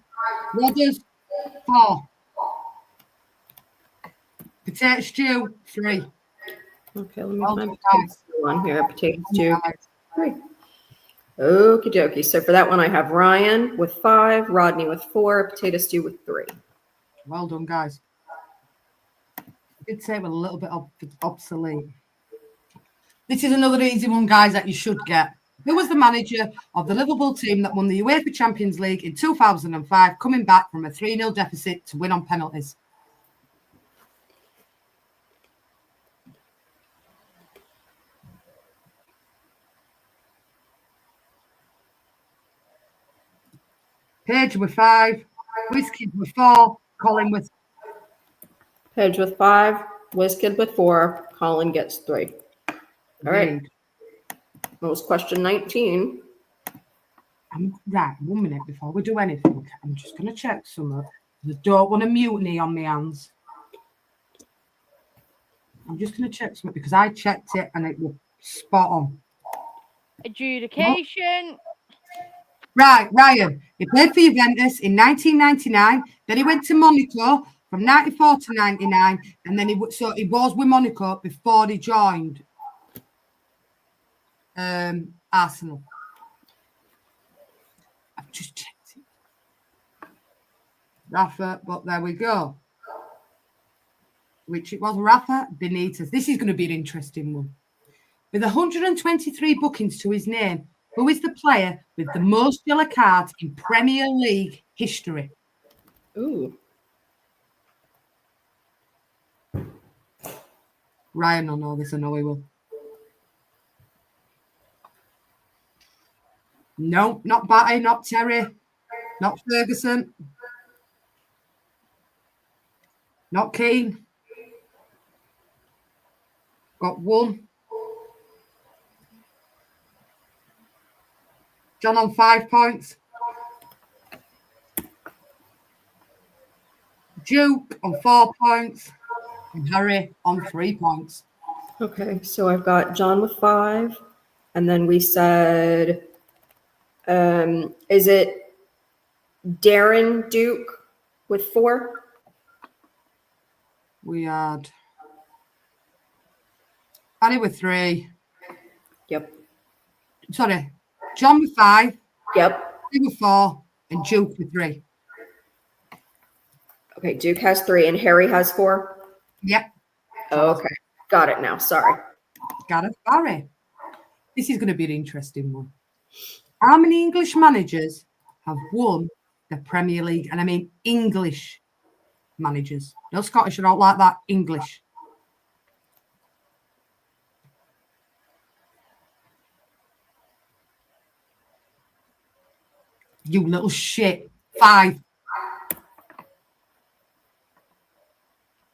Rodders, 4. Potato stew, 3. Okay, let me Well find done, potato guys. stew on here. Potato stew. Guys. 3. Okie dokie. So for that one, I have Ryan with 5, Rodney with 4, potato stew with 3. Well done, guys. I did say it was a little bit obsolete. This is another easy one, guys, that you should get. Who was the manager of the Liverpool team that won the UEFA Champions League in 2005, coming back from a 3-0 deficit to win on penalties? Paige with 5, Whiskey with 4, Colin with... Paige with 5, WizKid with 4, Colin gets 3. All right. That was question 19. Right, 1 minute before we do anything. I'm just going to check something. I don't want a mutiny on my hands. I'm just going to check something because I checked it and it was spot on. Adjudication. Right, Ryan. He played for Juventus in 1999. Then he went to Monaco from 94 to 99. And then he was with Monaco before he joined Arsenal. I've just checked it. Rafa, but there we go. Which it was Rafa Benitez. This is going to be an interesting one. With 123 bookings to his name, who is the player with the most yellow cards in Premier League history? Ooh. Ryan will know this. I know he will. No, not Batty, not Terry, not Ferguson, not Keane. Got 1. John on 5 points. Duke on 4 points. And Harry on 3 points. Okay, so I've got John with 5, and then we said, is it Darren Duke with 4? We had Harry with 3. Yep. Sorry, John with 5. Yep. Harry with 4. And Duke with 3. Okay, Duke has 3 and Harry has 4? Yep. Okay, got it now. Sorry. Got it, Harry. This is going to be an interesting one. How many English managers have won the Premier League? And I mean English managers. No Scottish, I don't like that. English. You little shit. 5.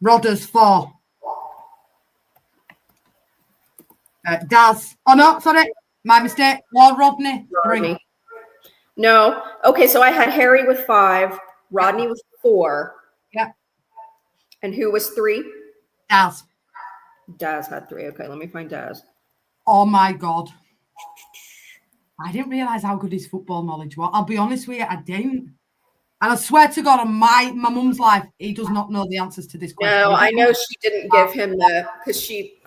Rodders 4. Daz. Oh no, sorry. My mistake. Lord Rodney 3. Rodney. No. Okay, so I had Harry with 5, Rodney with 4. Yeah. And who was 3? Daz. Daz had 3. Okay, let me find Daz. Oh my God. I didn't realise how good his football knowledge was. I'll be honest with you, I didn't. And I swear to God, on my mum's life, he does not know the answers to this question. No, I know she didn't give him because she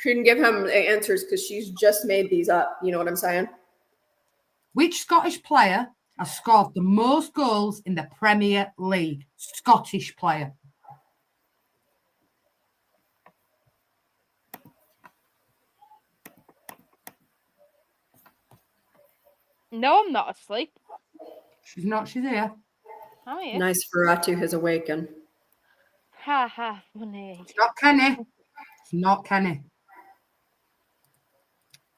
didn't give him the answers because she's just made these up. You know what I'm saying? Which Scottish player has scored the most goals in the Premier League? Scottish player. No, I'm not asleep. She's not. She's here. How are you? Nice Ferratu has awakened. Ha ha, funny. It's not Kenny. It's not Kenny.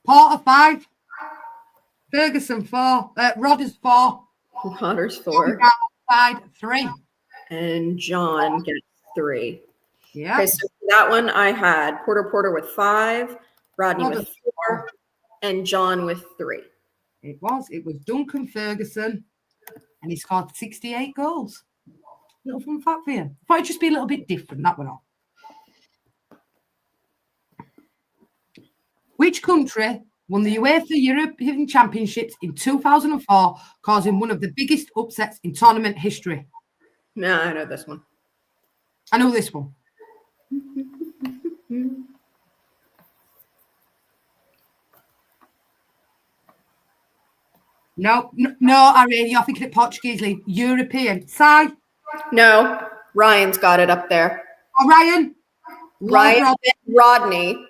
Porter 5. Ferguson 4. Rodders 4. Rodder's 4. Side 3. And John gets 3. Yeah. Okay, so for that one I had Porter with 5, Rodney with 4, and John with 3. It was Duncan Ferguson, and he scored 68 goals. Little fun fact for you. Thought it'd just be a little bit different, that one all. Which country won the UEFA European Championships in 2004, causing one of the biggest upsets in tournament history? No, I know this one. I know this one. No, Irene, you're thinking of Portuguese league. European. Si? No, Ryan's got it up there. Oh, Ryan? Ryan, Rodney.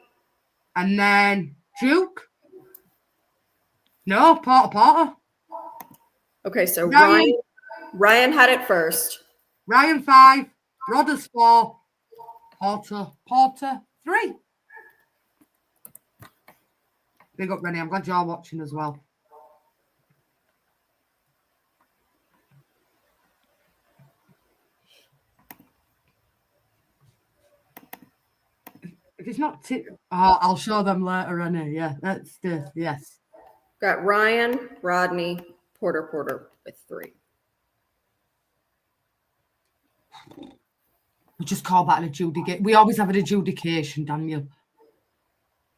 And then Duke? No, Porter. Okay, so Ryan had it first. Ryan 5, Rodders 4, Porter 3. Big up, Rennie. I'm glad you're watching as well. If it's not I'll show them later, Rennie. Yeah, that's the yes. Got Ryan, Rodney, Porter with 3. We just call that an adjudication. We always have an adjudication, Daniel.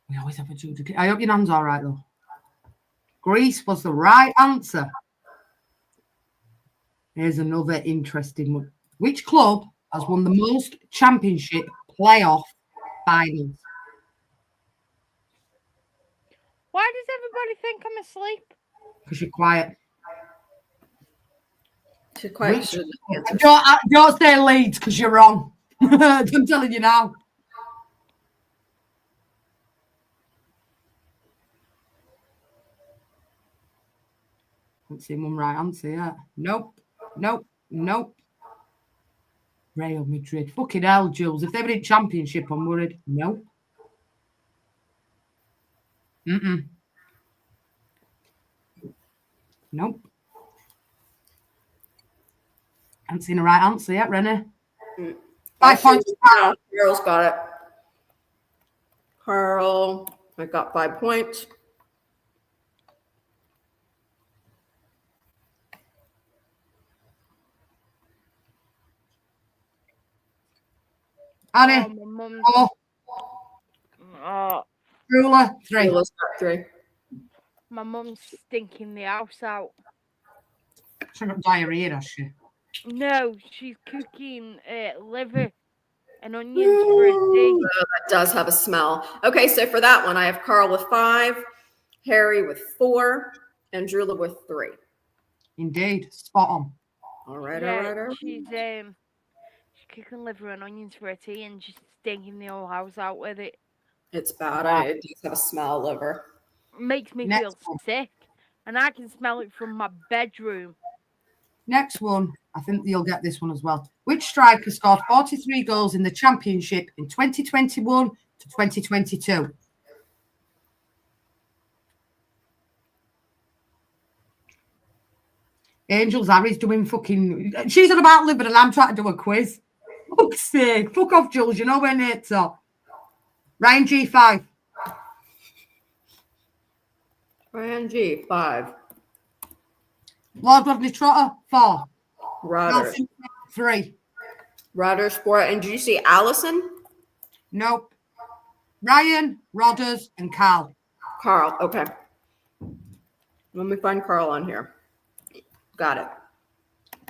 We always have adjudication. I hope your nan's all right, though. Greece was the right answer. Here's another interesting one. Which club has won the most championship playoff finals? Why does everybody think I'm asleep? Because you're quiet. Too quiet. Don't say Leeds because you're wrong. I'm telling you now. Haven't seen one right answer yet. Nope. Real Madrid. Fucking hell, Jules. If they were in championship, I'm worried. Nope. Nope. Haven't seen a right answer yet, Rennie. 5 points. Carl's got it. Carl, I got 5 points. Annie. Ruler 3. Rula's got 3. My mum's stinking the house out. She's got diarrhea, has she? No, she's cooking liver and onions for a tea. Oh, that does have a smell. Okay, so for that one, I have Carl with 5, Harry with 4, and Drula with 3. Indeed, spot on. All right. She's cooking liver and onions for a tea, and she's stinking the whole house out with it. It's bad. It does have a smell, liver. Makes me feel sick, and I can smell it from my bedroom. Next one, I think you'll get this one as well. Which striker scored 43 goals in the championship in 2021 to 2022? Angels Harry's doing fucking... She's on about liver and I'm trying to do a quiz. Fuck's sake. Fuck off, Jules. You know where Nate's up. Ryan G5. Ryan G5. Lord Rodney Trotter, 4. Rodder. 3. Rodder Sport. And did you see Allison? Nope. Ryan, Rodders, and Carl. Carl. Okay. Let me find Carl on here. Got it.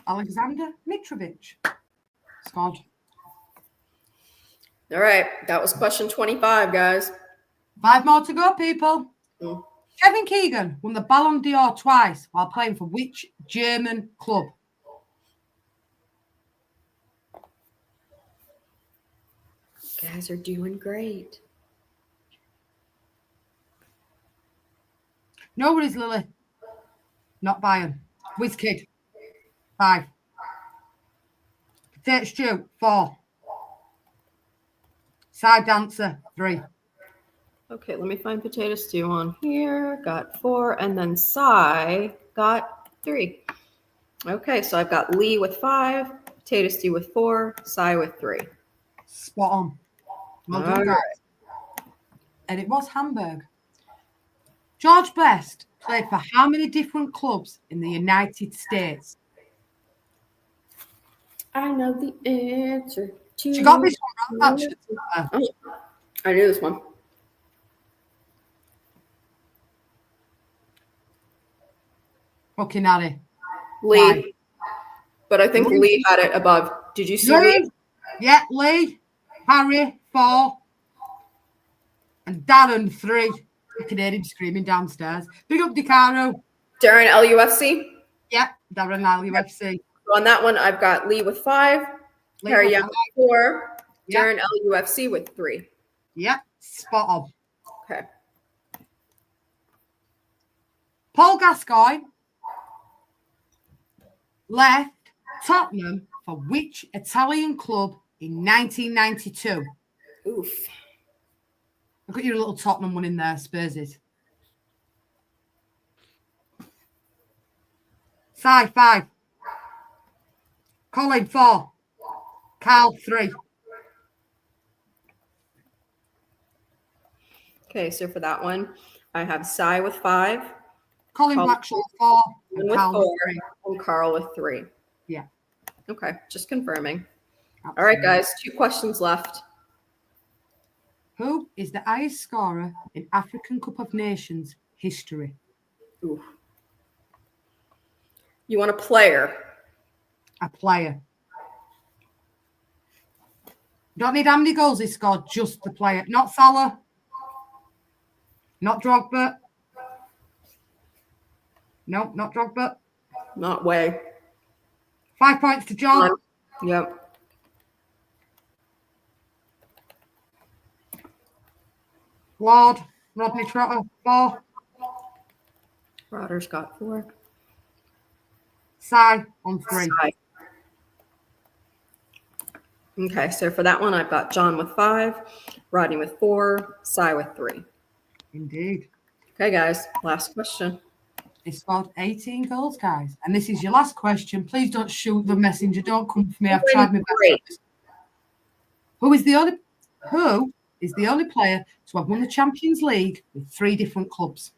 Alexander Mitrovic. Scored. All right. That was question 25, guys. 5 more to go, people. Kevin Keegan won the Ballon d'Or twice while playing for which German club? You guys are doing great. No worries, Lily. Not Bayern. WizKid. 5. Potato Stew. 4. Side Dancer. 3. Okay, let me find potato stew on here. Got 4, and then Cy got 3. Okay, so I've got Lee with 5, potato stew with 4, Cy with 3. Spot on. Well done, All guys. And it was Hamburg. George Best played for how many different clubs in the United States? I know the answer to. She got this one right, actually. I knew this one. Fucking Harry. Lee. Right. But I think Lee had it above. Did you see Lee? Yeah, Lee, Harry, 4, and Darren, 3. I can hear him screaming downstairs. Big up DiCaro. Darren LUFC? Yeah, Darren LUFC. So on that one, I've got Lee with 5, Lee Harry with Young with 4, Yeah. Darren LUFC with 3. Yeah, spot on. Okay. Paul Gascoigne left Tottenham for which Italian club in 1992? Oof. I've got your little Tottenham one in there, Spursies. Cy, 5. Colin, 4. Carl, 3. Okay, so for that one, I have Cy with 5, Colin Blackshaw, 4. And with Carl 4, with 3. and Carl with 3. Yeah. Okay, just confirming. Absolutely. All right, guys, 2 questions left. Who is the highest scorer in African Cup of Nations history? Ooh. You want a player? A player. Don't need how many goals he scored, just the player. Not Salah. Not Drogba. No, not Drogba. Not way. 5 points to John. Yep. Ward. Rodney Trotter, 4. Rodder's got 4. Cy on 3. Cy. Okay, so for that one, I've got John with 5, Rodney with 4, Cy with 3. Indeed. Okay, guys, last question. He scored 18 goals, guys. And this is your last question. Please don't shoot the messenger. Don't come for me. I've tried my best. Who is the only player to have won the Champions League with 3 different clubs?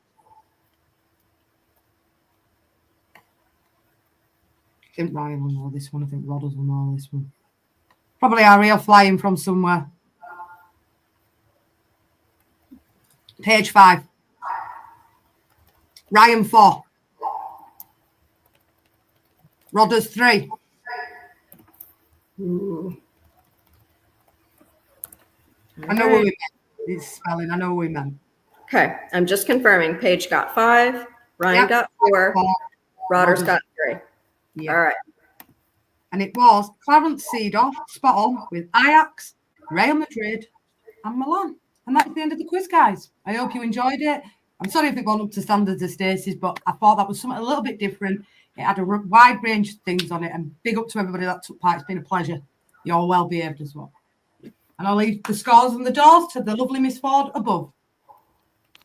I think Ryan will know this one. I think Rodders will know this one. Probably Ariel flying from somewhere. Page 5. Ryan 4. Rodders 3. Ooh. I know what we meant. It's spelling. I know what we meant. Okay, I'm just confirming. Paige got 5, Ryan got 4, Rodder's got 3. Yeah. All right. And it was Clarence Seedorf, spot on, with Ajax, Real Madrid, and Milan. And that's the end of the quiz, guys. I hope you enjoyed it. I'm sorry if it wasn't up to standards of Stacey's, but I thought that was something a little bit different. It had a wide range of things on it, and big up to everybody that took part. It's been a pleasure. You're all well behaved as well. And I'll leave the scores and the doors to the lovely Miss Ford above.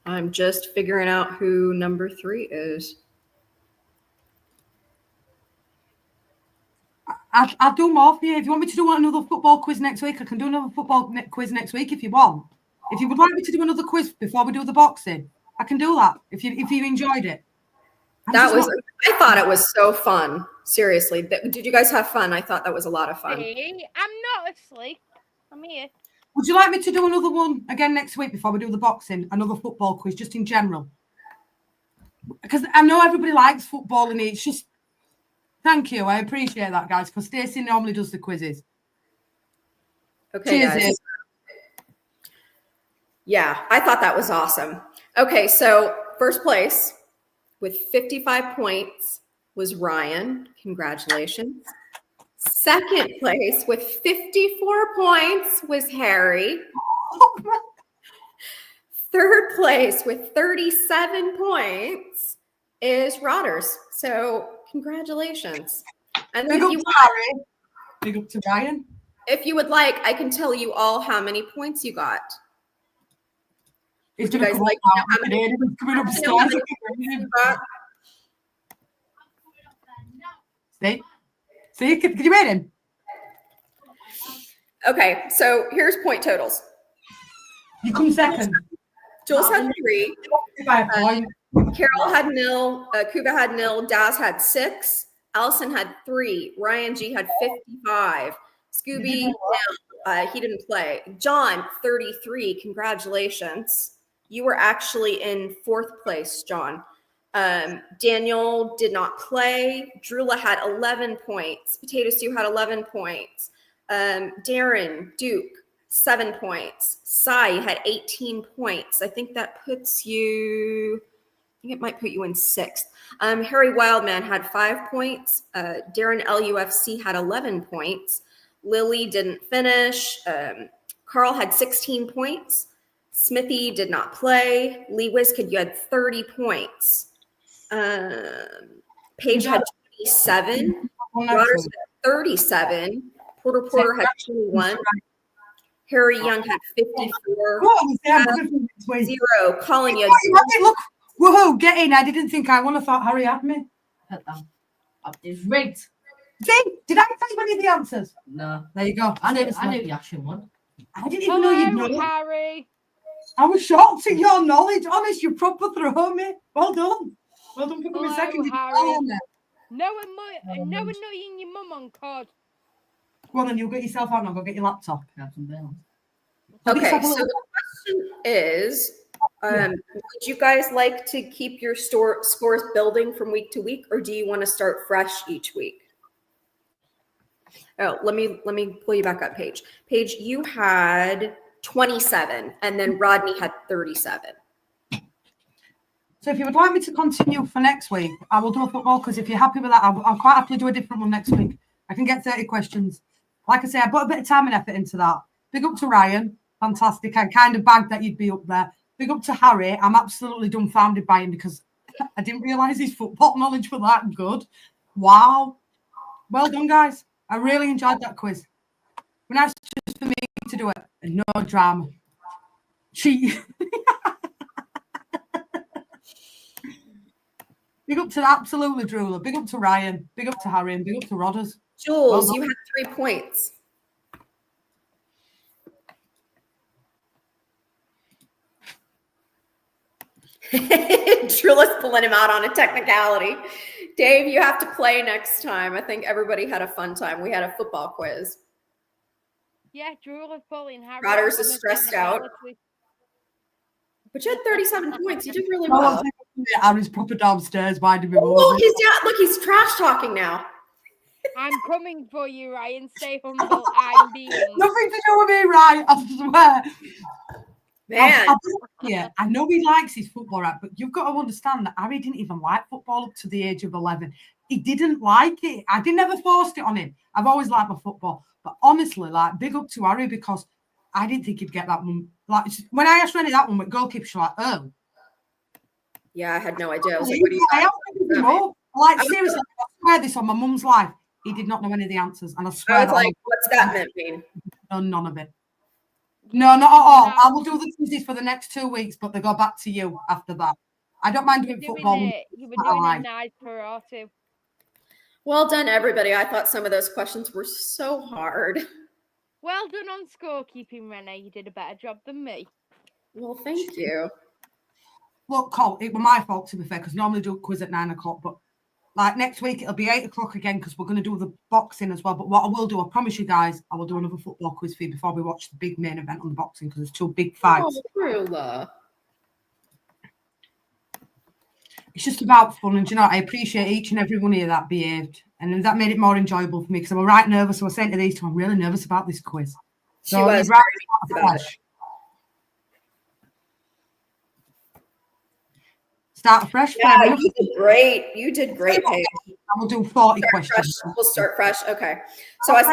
I'm just figuring out who number 3 is. I'll do more for you. If you want me to do another football quiz next week, I can do another football quiz next week if you want. If you would like me to do another quiz before we do the boxing, I can do that if you enjoyed it. I thought it was so fun. Seriously. Did you guys have fun? I thought that was a lot of fun. Hey, I'm not asleep. I'm here. Would you like me to do another one again next week before we do the boxing? Another football quiz, just in general? Because I know everybody likes football and it's just... Thank you. I appreciate that, guys, because Stacey normally does the quizzes. Okay, cheers, guys. Yeah, I thought that was awesome. Okay, so first place with 55 points was Ryan. Congratulations. Second place with 54 points was Harry. Third place with 37 points is Rodders. So congratulations. And then big up to Ryan. If you would like, I can tell you all how many points you got. He's you going to guys come like up to know how many? He's coming know how upstairs. many got? See, can you read him? Okay, so here's point totals. You come second. Jules had 3. By a point. Carol had 0. Kuba had 0. Daz had 6. Allison had 3. Ryan G had 55. Scooby, he didn't play. John, 33. Congratulations. You were actually in 4th place, John. Daniel did not play. Drula had 11 points. Potato Stew had 11 points. Darren, Duke, 7 points. Sai had 18 points. I think that puts you, I think it might put you in 6th. Harry Wildman had 5 points. Darren LUFC had 11 points. Lily didn't finish. Carl had 16 points. Smithy did not play. Lee Wizkid, you had 30 points. Paige had 27. Rodgers had 37. Porter had 21. Harry Young had 54. 0. Colin, you had Look, woohoo, get in. I didn't think I would have thought Harry had me. It's rigged. See, did I tell you any of the answers? No. There you go. I knew the action one. I didn't even know you'd know it. Harry. I was shocked at your knowledge. Honest, you proper throw me. Well done. Well done for coming Hello, second. Harry. No annoying your mum on COD. Go on then, you'll get yourself out and I'll go get your laptop. Okay, so the question is, would you guys like to keep your scores building from week to week, or do you want to start fresh each week? Oh, let me pull you back up, Paige. Paige, you had 27, and then Rodney had 37. So if you would like me to continue for next week, I will do a football quiz. If you're happy with that, I'll quite happily do a different one next week. I can get 30 questions. Like I say, I put a bit of time and effort into that. Big up to Ryan. Fantastic. I kind of bagged that you'd be up there. Big up to Harry. I'm absolutely dumbfounded by him because I didn't realise his football knowledge was that good. Wow. Well done, guys. I really enjoyed that quiz. When nice just for me to do it and no drama. Cheat. Big up to absolutely Drula. Big up to Ryan. Big up to Harry. And big up to Rodders. Jules, you had 3 points. Drula's pulling him out on a technicality. Dave, you have to play next time. I think everybody had a fun time. We had a football quiz. Yeah, Drula's pulling Harry. Rodders is stressed out. But you had 37 points. You did really well. Harry's proper downstairs minding me. Look, he's down. Look, he's trash talking now. I'm coming for you, Ryan. Stay humble. I'm being. Nothing to do with me, right? I swear. Man. I know he likes his football, right? But you've got to understand that Harry didn't even like football up to the age of 11. He didn't like it. I never forced it on him. I've always liked my football. But honestly, like, big up to Harry because I didn't think he'd get that one. Like, when I asked Rennie that one with goalkeeper, she's like, oh. Yeah, I had no idea. I was like, what do you Like, seriously, I swear this on my mum's life. He did not know any of the answers. And I swear I was like, what's that mean? No, none of it. No, not at all. I will do the quizzes for the next 2 weeks, but they go back to you after that. I don't mind doing football. You were doing it nice for us too. Well done, everybody. I thought some of those questions were so hard. Well done on scorekeeping, Renee. You did a better job than me. Well, thank you. Look, Cole, it was my fault, to be fair, because normally do a quiz at 9 o'clock, but like next week, it'll be 8 o'clock again because we're going to do the boxing as well. But what I will do, I promise you guys, I will do another football quiz for you before we watch the big main event on the boxing because there's 2 big fights. Oh, Drula. It's just about fun, and you know, I appreciate each and every one of you that behaved, and that made it more enjoyable for me because I was right nervous. So I was saying to these two, I'm really nervous about this quiz. She was very nervous about it. Start fresh. Yeah, you did great. You did great, Paige. I will do 40 questions. We'll start fresh. Okay. So I'll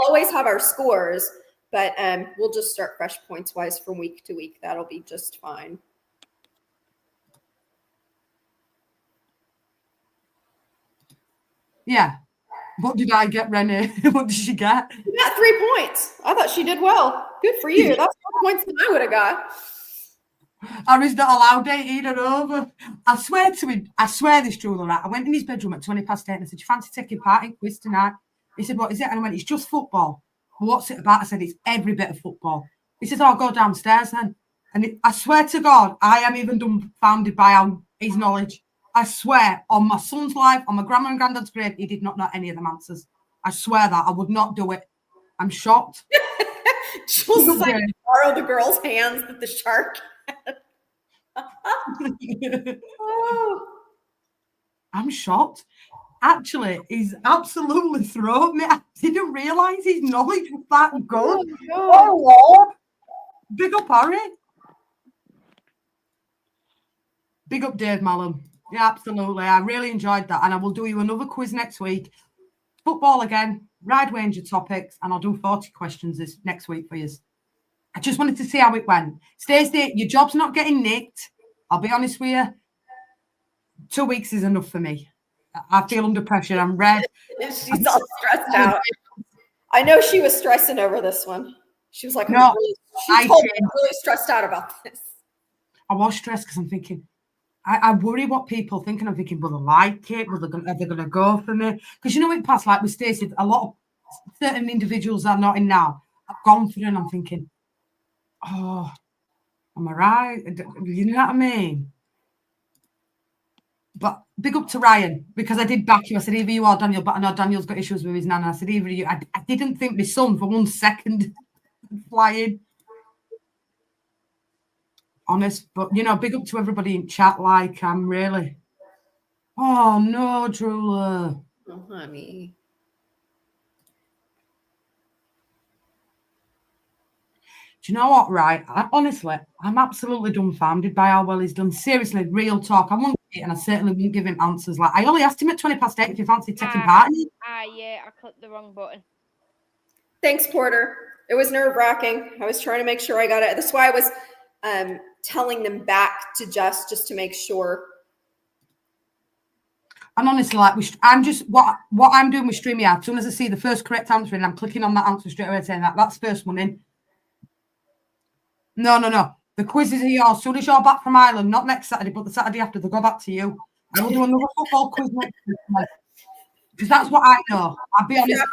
always have our scores, but we'll just start fresh points wise from week to week. That'll be just fine. Yeah. What did I get, Renee? What did she get? You got 3 points. I thought she did well. Good for you. That's more points than I would have got. Harry's not allowed 18 and over. I swear to him, I swear this, Julia, right? I went in his bedroom at 20 past 8 and I said, "You fancy taking part in quiz tonight?" He said, "What is it?" And I went, "It's just football." "Well, what's it about?" I said, "It's every bit of football." He says, "Oh, go downstairs then." And I swear to God, I am even dumbfounded by his knowledge. I swear on my son's life, on my grandma and granddad's grave, he did not know any of them answers. I swear that I would not do it. I'm shocked. Jules said, borrow the girl's hands that the shark had. Oh. I'm shocked. Actually, he's absolutely thrown me. I didn't realise his knowledge was that good. Oh, Lord. Big up, Harry. Big up, Dave Mallam. Yeah, absolutely. I really enjoyed that. And I will do you another quiz next week. Football again, wide range of topics, and I'll do 40 questions this next week for you. I just wanted to see how it went. Stacey, your job's not getting nicked. I'll be honest with you. 2 weeks is enough for me. I feel under pressure. I'm red. She's all stressed out. I know she was stressing over this one. She was like, No, she told me I'm really stressed out about this. I was stressed because I'm thinking, I worry what people think, and I'm thinking, will they like it? Are they going to go for me? Because you know, in past, like with Stacey, a lot of certain individuals are not in now. I've gone for it, and I'm thinking, oh, am I right? You know what I mean? But big up to Ryan, because I did back you. I said, either you or Daniel, but I know Daniel's got issues with his nana. I said, either you. I didn't think my son for 1 second flying. Honest, but you know, big up to everybody in chat. Like, I'm really. Oh no, Drula. Oh, honey. Do you know what? Right, honestly, I'm absolutely dumbfounded by how well he's done. Seriously, real talk. I wouldn't it, and I certainly wouldn't give him answers. Like, I only asked him at 20 past 8 if he fancied taking part in it. Yeah, I clicked the wrong button. Thanks, Porter. It was nerve-wracking. I was trying to make sure I got it. That's why I was telling them back to just to make sure. And honestly, like, I'm just what I'm doing with StreamYard. As soon as I see the first correct answer, and I'm clicking on that answer straight away, saying that's first one in. No. The quizzes are yours. As soon as you're back from Ireland, not next Saturday, but the Saturday after, they'll go back to you. I will do another football quiz next week, because that's what I know. I'll be honest.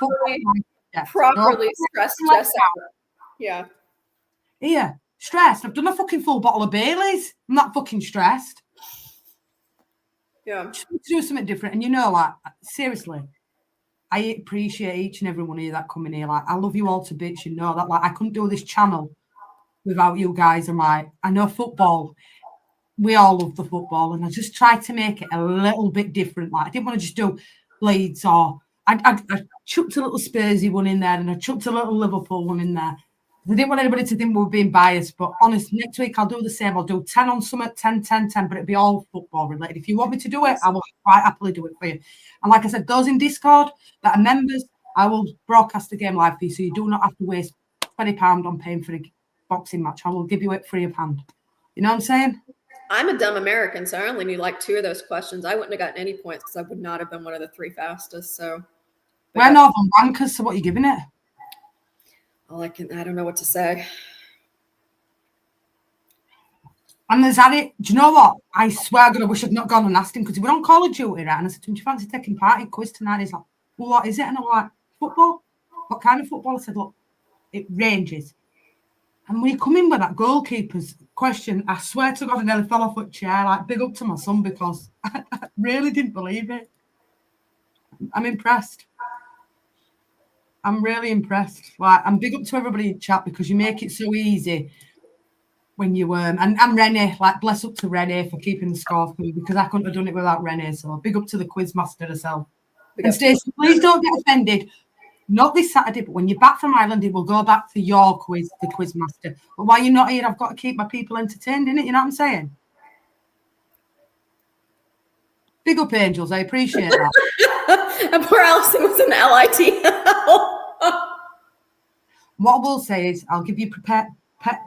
Properly stressed Jess out. Yeah. Here, stressed. I've done a fucking full bottle of Baileys. I'm not fucking stressed. Yeah. Just to do something different. And you know, like, seriously, I appreciate each and every one of you that come in here. Like, I love you all to bits. You know that. Like, I couldn't do this channel without you guys. And like, I know football. We all love the football, and I just tried to make it a little bit different. Like, I didn't want to just do Leeds, or I chucked a little Spursy one in there, and I chucked a little Liverpool one in there. I didn't want anybody to think we were being biased, but honestly, next week I'll do the same. I'll do 10 on Summit, 10, 10, 10, but it'll be all football related. If you want me to do it, I will quite happily do it for you. And like I said, those in Discord that are members, I will broadcast the game live for you, so you do not have to waste £20 on paying for a boxing match. I will give you it free of hand. You know what I'm saying? I'm a dumb American, so I only knew like 2 of those questions. I wouldn't have gotten any points because I would not have been one of the 3 fastest. So we're Northern Wankers, so what are you giving it? I don't know what to say. And there's Harry. Do you know what? I swear I wish I'd not gone and asked him, because he went on Call of Duty, right? And I said to him, "Do you fancy taking part in quiz tonight?" He's like, "Well, what is it?" And I'm like, "Football." "What kind of football?" I said, "Look, it ranges." And when he come in with that goalkeeper's question, I swear to God, I nearly fell off a chair. Like, big up to my son, because I really didn't believe it. I'm impressed. I'm really impressed. Like, I'm big up to everybody in chat, because you make it so easy when you and Renee, like, bless up to Renee for keeping the score for me, because I couldn't have done it without Renee. So big up to the quiz master herself. And Stacey, please don't get offended. Not this Saturday, but when you're back from Ireland, it will go back to your quiz, the quiz master. But while you're not here, I've got to keep my people entertained, innit? You know what I'm saying? Big up, Angels. I appreciate that. And poor Alison was in LITL. What I will say is, I'll give you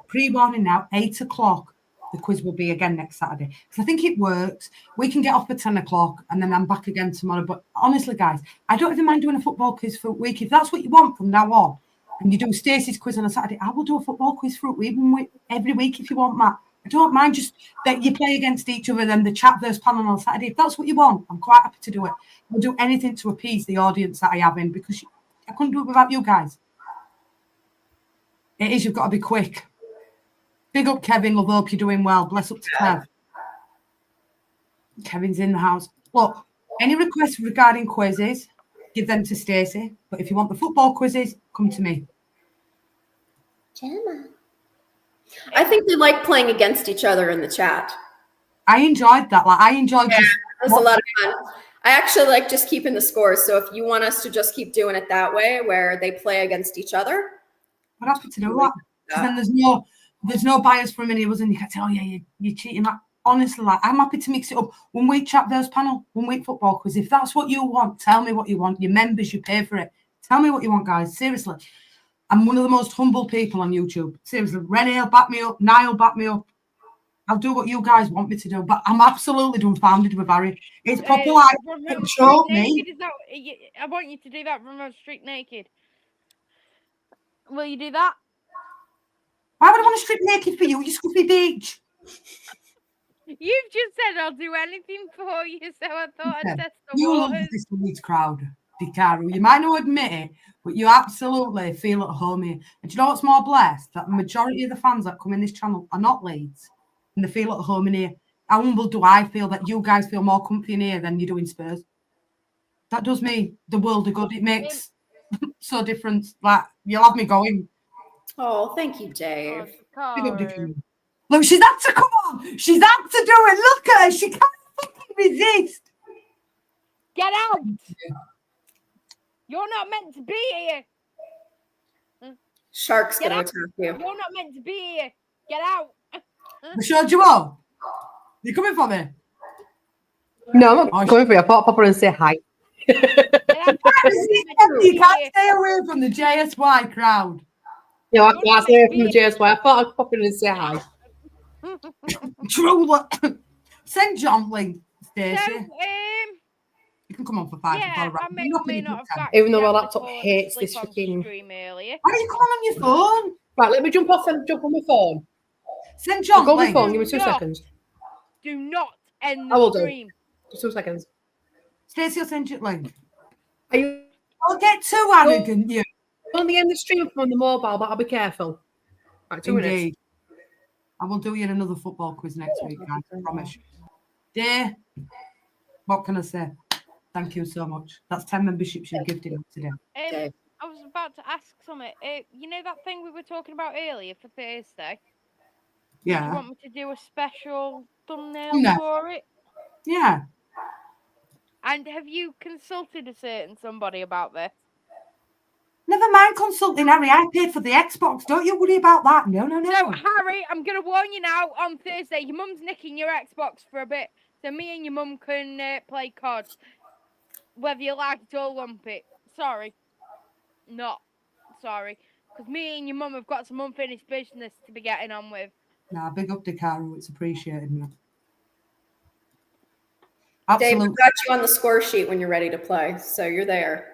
pre-warning now, 8 o'clock. The quiz will be again next Saturday. Because I think it works. We can get off at 10 o'clock, and then I'm back again tomorrow. But honestly, guys, I don't even mind doing a football quiz for a week. If that's what you want from now on, and you do Stacey's quiz on a Saturday, I will do a football quiz for a week, every week if you want, Matt. I don't mind just that you play against each other, then the chat versus panel on Saturday. If that's what you want, I'm quite happy to do it. I'll do anything to appease the audience that I have in because I couldn't do it without you guys. It is, you've got to be quick. Big up, Kevin. Love, hope you're doing well. Bless up to Kev. Kevin's in the house. Look, any requests regarding quizzes, give them to Stacey. But if you want the football quizzes, come to me. Gemma. I think they like playing against each other in the chat. I enjoyed that. Like, I enjoyed just. It was a lot of fun. I actually like just keeping the scores. So if you want us to just keep doing it that way, where they play against each other, I'm happy to do that. Because then there's no bias from any of us, and you can't say, "Oh yeah, you're cheating." Like, honestly, like, I'm happy to mix it up. 1 week chat versus panel, 1 week football quiz. If that's what you want, tell me what you want. Your members, you pay for it. Tell me what you want, guys. Seriously, I'm one of the most humble people on YouTube. Seriously, Renee will back me up. Niall back me up. I'll do what you guys want me to do, but I'm absolutely dumbfounded with Harry. It's proper like, show me. I want you to do that from street naked. Will you do that? Why would I want to strip naked for you? You scruffy beach. You've just said I'll do anything for you, so I thought I'd test the You waters. love this Leeds crowd, DiCaro. You might not admit it, but you absolutely feel at home here. And do you know what's more blessed? That the majority of the fans that come in this channel are not Leeds, and they feel at home in here. How humble do I feel that you guys feel more comfy in here than you do in Spurs? That does me the world of good. It makes so different. Like, you'll have me going. Oh, thank you, Dave. Look, she's had to come on. She's had to do it. Look at her. She can't fucking resist. Get out. You're not meant to be here. Shark's going to attack you. You're not meant to be here. Get out. I showed you all. You coming for me? No, I'm not coming for you. I thought I'd pop her and say hi. You can't stay away from the JSY crowd. No, I can't stay away from the JSY. I thought I'd pop in and say hi. True. Send John link, Stacey. So, you can come on for 5 yeah, I may not have got even though my laptop hates this freaking. Earlier. Why don't you come on your phone? Right, let me jump off and jump on my phone. Send John. Go on my phone. Give me 2 seconds. Do not end I will the do. stream. Just 2 seconds. Stacey will send you a link. Are you I'll get too arrogant, you. on the end of the stream from the mobile, but I'll be careful. Right, 2 minutes. Indeed. I will do you another football quiz next week, guys. I promise. Dear, what can I say? Thank you so much. That's 10 memberships you've gifted up today. I was about to ask something. You know that thing we were talking about earlier for Thursday? Yeah. Do you want me to do a special thumbnail for it? Yeah. And have you consulted a certain somebody about this? Never mind consulting, Harry. I paid for the Xbox. Don't you worry about that. No. So, Harry, I'm going to warn you now. On Thursday, your mum's nicking your Xbox for a bit. So me and your mum can play COD. Whether you like it or lump it. Sorry. Not sorry. Because me and your mum have got some unfinished business to be getting on with. Nah, big up DiCaro. It's appreciated, man. Dave, Absolutely. we've got you on the score sheet when you're ready to play. So you're there.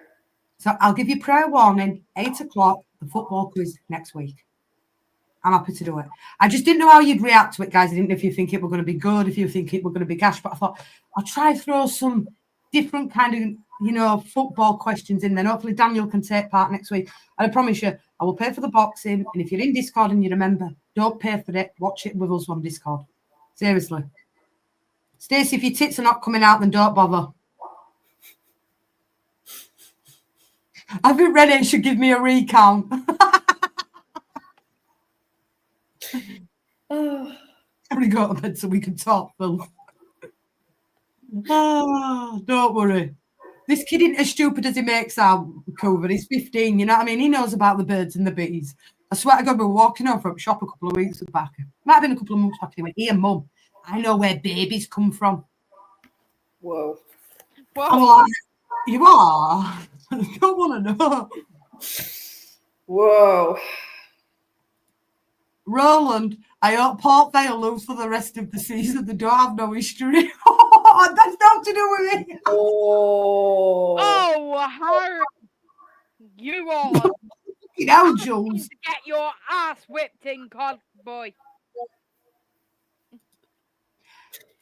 So I'll give you prior warning, 8 o'clock, the football quiz next week. I'm happy to do it. I just didn't know how you'd react to it, guys. I didn't know if you think it were going to be good, if you think it were going to be gash, but I thought I'll try throw some different kind of, football questions in there. Hopefully Daniel can take part next week. And I promise you, I will pay for the boxing. And if you're in Discord and you remember, don't pay for it. Watch it with us on Discord. Seriously. Stacey, if your tits are not coming out, then don't bother. I think Reddit should give me a recount. I'm going to go to bed so we can talk, Phil. Don't worry. This kid isn't as stupid as he makes out, Coover. He's 15, you know what I mean? He knows about the birds and the bees. I swear to God, we were walking over from shop a couple of weeks back. Might have been a couple of months back. He went, "Here, Mum, I know where babies come from." Whoa. I'm like, you are? I don't want to know. Whoa. Roland, I hope Port Vale lose for the rest of the season. They don't have no history. That's not to do with it. Oh. Harry, you are. You know, Jules. To get your ass whipped in COD, boy.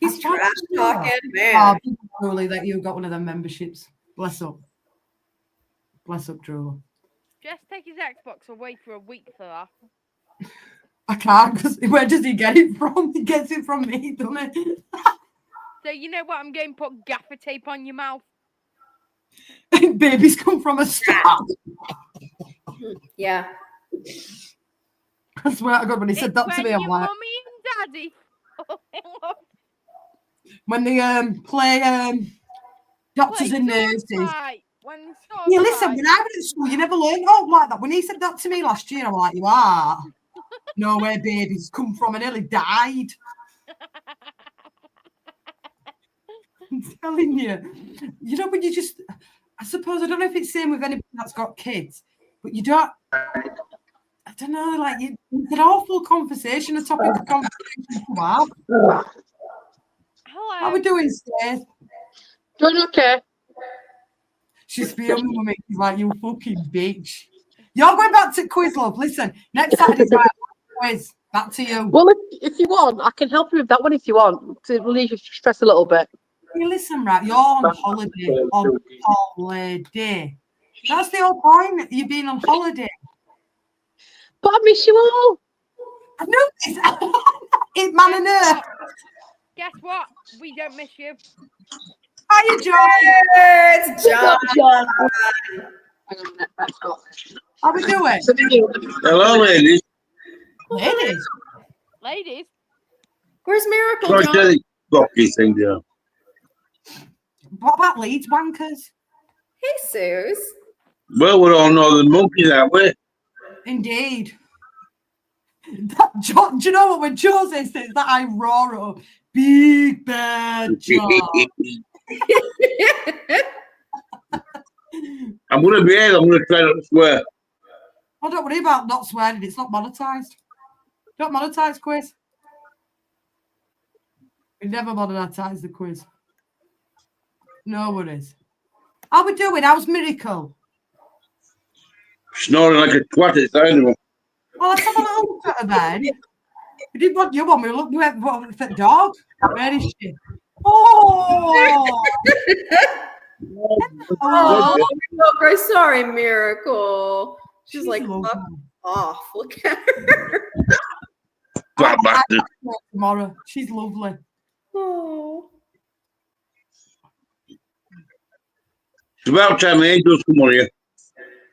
He's I tried trash to do that. talking, Oh, man. Julie, that you got one of them memberships. Bless up. Bless up, Julie. Just take his Xbox away for a week for that. I can't, because where does he get it from? He gets it from me, doesn't he? So you know what? I'm going to put gaffer tape on your mouth. Babies come from a start. Yeah. I swear to God, when he said It's that to when me, I'm your like, mummy and daddy fall in love. when they play doctors and nurses. When Yeah, listen, when I was at school, you never learned like that. When he said that to me last year, I'm like, you are. No where babies come from. I nearly died. I'm telling you. You know, when you just, I suppose, I don't know if it's the same with anybody that's got kids, but you don't, I don't know, like, it's an awful conversation, a topic of conversation to have. Hello. How are we doing, Stacey? Doing okay. She's filming with me. She's like, you fucking bitch. You're going back to quiz, love. Listen, next Saturday's right. Quiz. Back to you. Well, if you want, I can help you with that one if you want to relieve your stress a little bit. You listen, right? You're on holiday. On holiday. That's the whole point. You've been on holiday. But I miss you all. I know this. It's man and earth. Guess what? We don't miss you. Hiya, John. It's John. Hang on a minute, let's go. How we doing? Hello, ladies. Ladies. Ladies. Where's Miracle, Sorry, John? Teddy. Rocky thing there. What about Leeds wankers? Hey, Suze. Well, we're all northern monkeys, aren't we? Indeed. That John, do you know what? When Jose says that, I roar up. Big bad John. I'm going to behave. I'm going to try not to swear. Oh, don't worry about not swearing. It's not monetized. Don't monetize quiz. We never monetize the quiz. No worries. How we doing? How's Miracle? Snoring like a twat inside of him. Well, let's have a little look at her then. We didn't want you one. We looked at the dog. Where is she? Oh! Oh, we're sorry, Miracle. She's like, lovely. fuck off. Look at her. Fat bastard. Tomorrow. She's lovely. Oh. It's about time the angels come on here.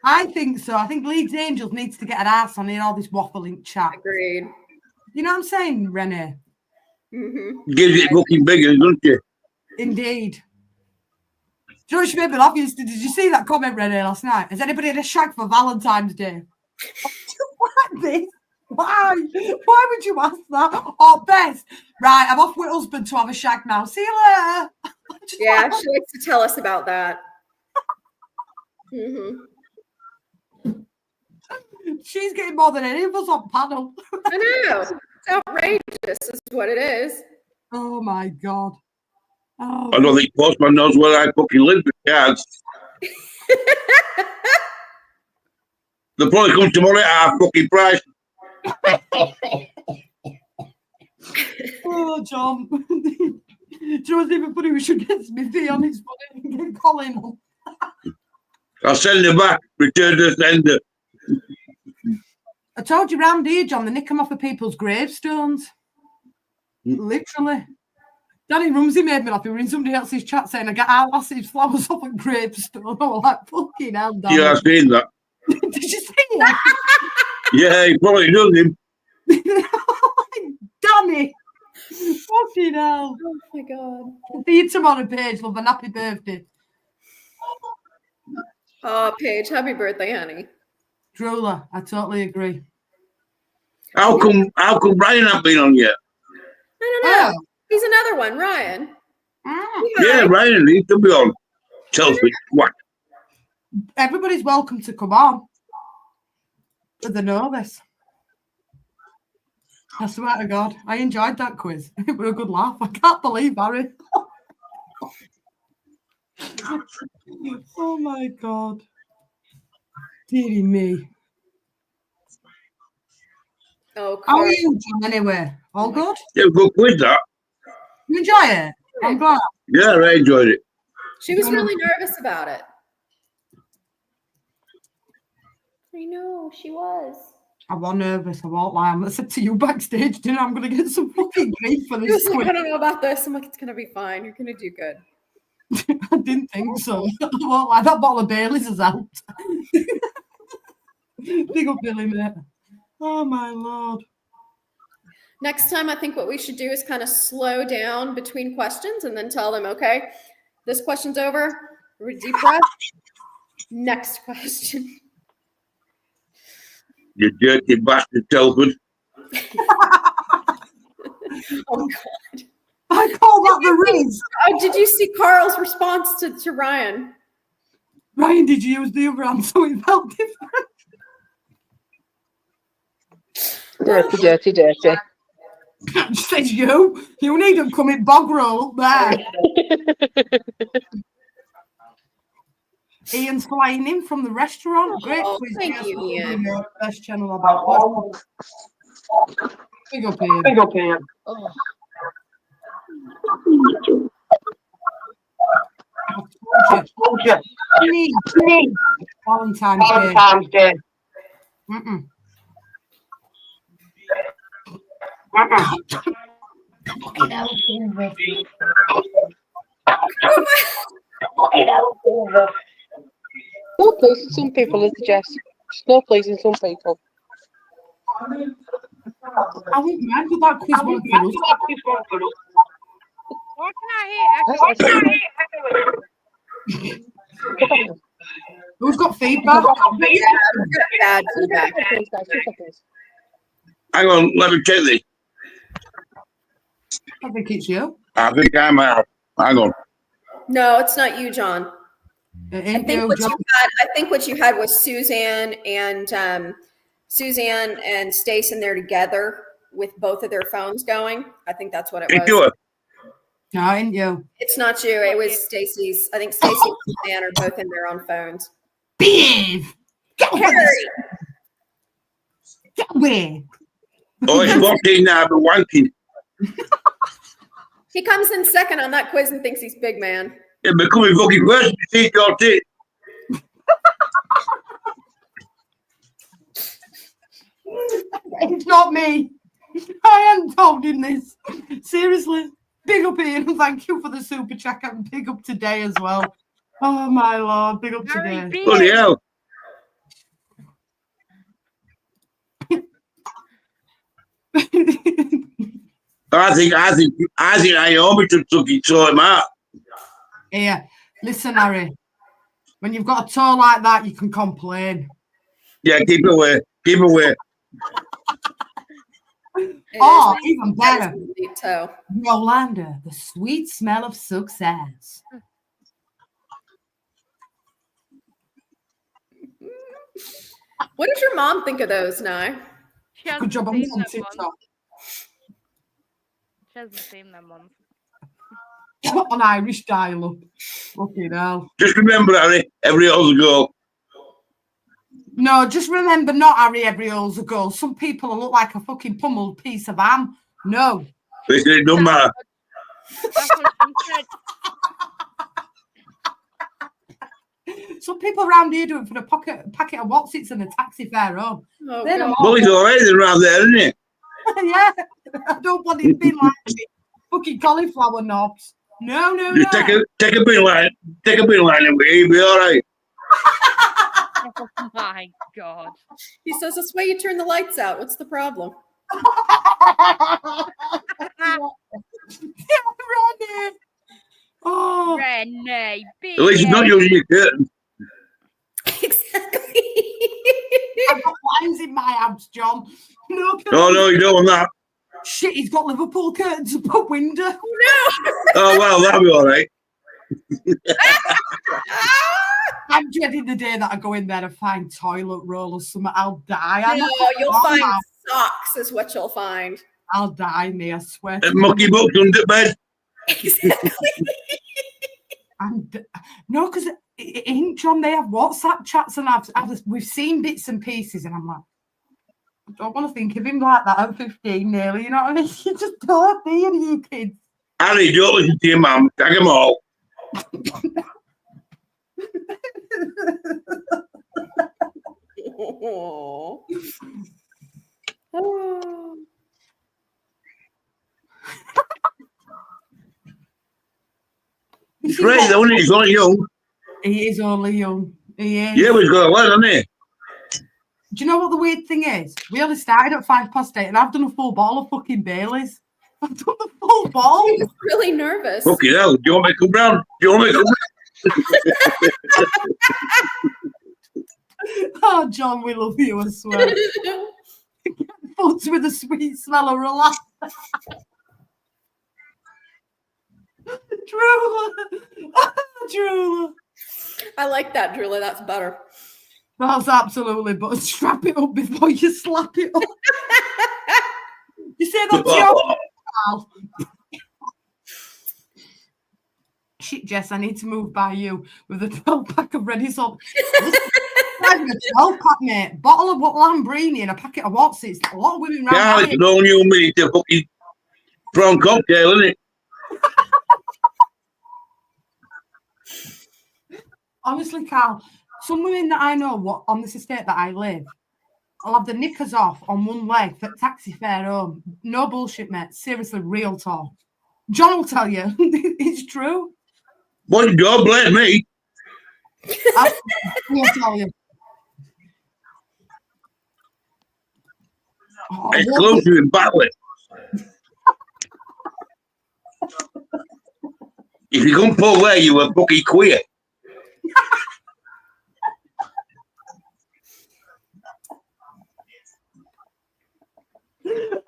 I think so. I think Leeds Angels needs to get an ass on in all this waffling chat. Agreed. You know what I'm saying, Renee? Mm-hmm. Gives it looking bigger, doesn't it? Indeed. Do you know what she made me laugh? Did you see that comment, Renee, last night? Has anybody had a shag for Valentine's Day? Like this? Why? Why would you ask that? Or best, right, I'm off with husband to have a shag now. See you later. Yeah, she likes to tell us about that. Mm-hmm. She's getting more than any of us on panel. I know. It's outrageous, is what it is. Oh my God. Oh, I don't think Postman knows where I fucking live with cards. They'll probably come tomorrow at half fucking price. oh John. Do you know what's even funny? We should get Smithy on his phone and get Colin on. I'll send her back. Return to sender. I told you round here, John, they nick them off of people's gravestones. Literally. Danny Rumsey made me laugh. He was in somebody else's chat saying, I get our lass's flowers off a gravestone. I was like, fucking hell, Danny. Yeah, I've seen that. Did you see that? Yeah, he probably does him. Danny. Fucking hell. Oh my God. See you tomorrow, Paige, love, and happy birthday. Oh, Paige, happy birthday, honey. Drooler, I totally agree. How come Brian hasn't been on yet? I don't know. He's another one, Ryan. Yeah, Ryan, he should be on. Selfish what? Everybody's welcome to come on. But they know this. I swear to God, I enjoyed that quiz. It was a good laugh. I can't believe Harry. Oh my God. Deary me. Oh, How are Carl. you, John, anyway? All good? Yeah, good quiz that. You enjoy it? I'm glad. Yeah, I enjoyed it. She was really nervous about it. I know, she was. I was nervous. I won't lie. I said to you backstage, didn't I? I'm going to get some fucking grief for She this was like, quiz. I don't know about this. I'm like, it's going to be fine. You're going to do good. I didn't think so. I won't lie. That bottle of Baileys has helped. Big up Billy, mate. Oh, my Lord. Next time, I think what we should do is kind of slow down between questions and then tell them, okay, this question's over. Deep breath. Next question. You dirty bastard, Telford. Oh, God. I call that the Riz. Oh, did you see Carl's response to Ryan? Ryan, did you use the other hand so it felt different? Dirty. Says you. You need them coming bog roll up there. Ian's flying in from the restaurant. Great quiz. Thank you, Ian. Best channel about. Big up, Ian. Oh. Valentine's Day. Mm-mm. No pleasing some people, is Jess. It's no pleasing some people. I wouldn't mind with that quiz one for us. What can I hear? Who's got feedback? Bad feedback. Hang on, let me check this. I think it's you. I think I'm out. Hang on. No, it's not you, John. It I ain't think you, what John. you had. I think what you had was Suzanne and Stace in there together with both of their phones going. I think that's what it It's was. you. No, it ain't you. It's not you. It was Stacy's. I think Stacy and Suzanne are both in there on phones. Behave. Get over Harry. this. Get away. Oh, it's walking now, but wanking. He comes in second on that quiz and thinks he's big man. Yeah, becoming fucking first. You see, got it. It's not me. I hadn't told him this. Seriously. Big up Ian and thank you for the super chat and big up today as well. Oh my Lord, big up Harry, today. Bloody hell. I think Naomi should took it, saw him out. Here, listen, Harry. When you've got a toe like that, you can complain. Yeah, keep away. Keep away. Oh, even better. Deep toe. Yolanda, the sweet smell of success. What does your mom think of those now? She hasn't Good job, I'm seen on them TikTok. once. She hasn't seen them once. On Irish dial-up. Fucking hell. Just remember, Harry, every other girl. No, just remember, not Harry every hole's a goal. Some people look like a fucking pummeled piece of ham. No. Listen, it don't matter. That's what she said. Some people around here do it for the packet of Watsits and a taxi fare home. Oh, They're God. the Well, it's all right around there, isn't it? yeah. I don't want it being like fucking cauliflower knobs. No, no, Just no. take a bin line. Take a bin line away. You'll be all right. Oh my God. He says that's why you turn the lights out. What's the problem? Renee. Oh, Renee, At least you're not using your curtain. Exactly. I've got lines in my house, John. No, No, you don't want that. shit, he's got Liverpool curtains up a window. Oh, well, that'll be all right. I'm dreading the day that I go in there and find toilet roll or something. I'll die. I'm No, not- you'll Oh, find no. socks is what you'll find. I'll die, me, I swear. And mucky books under bed. Exactly. No, because in John, they have WhatsApp chats and we've seen bits and pieces, and I'm like, I don't want to think of him like that at 15 nearly, you know what I mean? You just don't, do you kids? Ali, don't listen to your mum. Tag them all. Oh. Oh. It's great, though, isn't it? He's only young. He is only young. He is. Yeah, but he's got a learn, hasn't he? Do you know what the weird thing is? We only started at 8:05, and I've done a full bottle of fucking Baileys. I've done a full bottle. He was really nervous. Fucking hell. Do you want me to come round? Do you want me to come Oh, John, we love you, I swear. Foots with a sweet smell of relax. Drooler. Drooler. I like that, Drula. That's better. That's absolutely, but strap it up before you slap it up. You say that to your pal. Shit, Jess, I need to move by you with a 12-pack of ready salt. A 12-pack, mate. Bottle of Lambrini and a packet of Watts. It's a lot of women round Yeah, here. it's all you and me to fucking prawn cocktail, isn't it? Honestly, Carl, some women that I know what on this estate that I live, I'll have the knickers off on one leg for taxi fare home. No bullshit, mate. Seriously, real talk. John will tell you. It's true. Boy, don't blame me. He'll tell you. Oh, Exclusive in Batley. If you come pull there, you were fucking queer.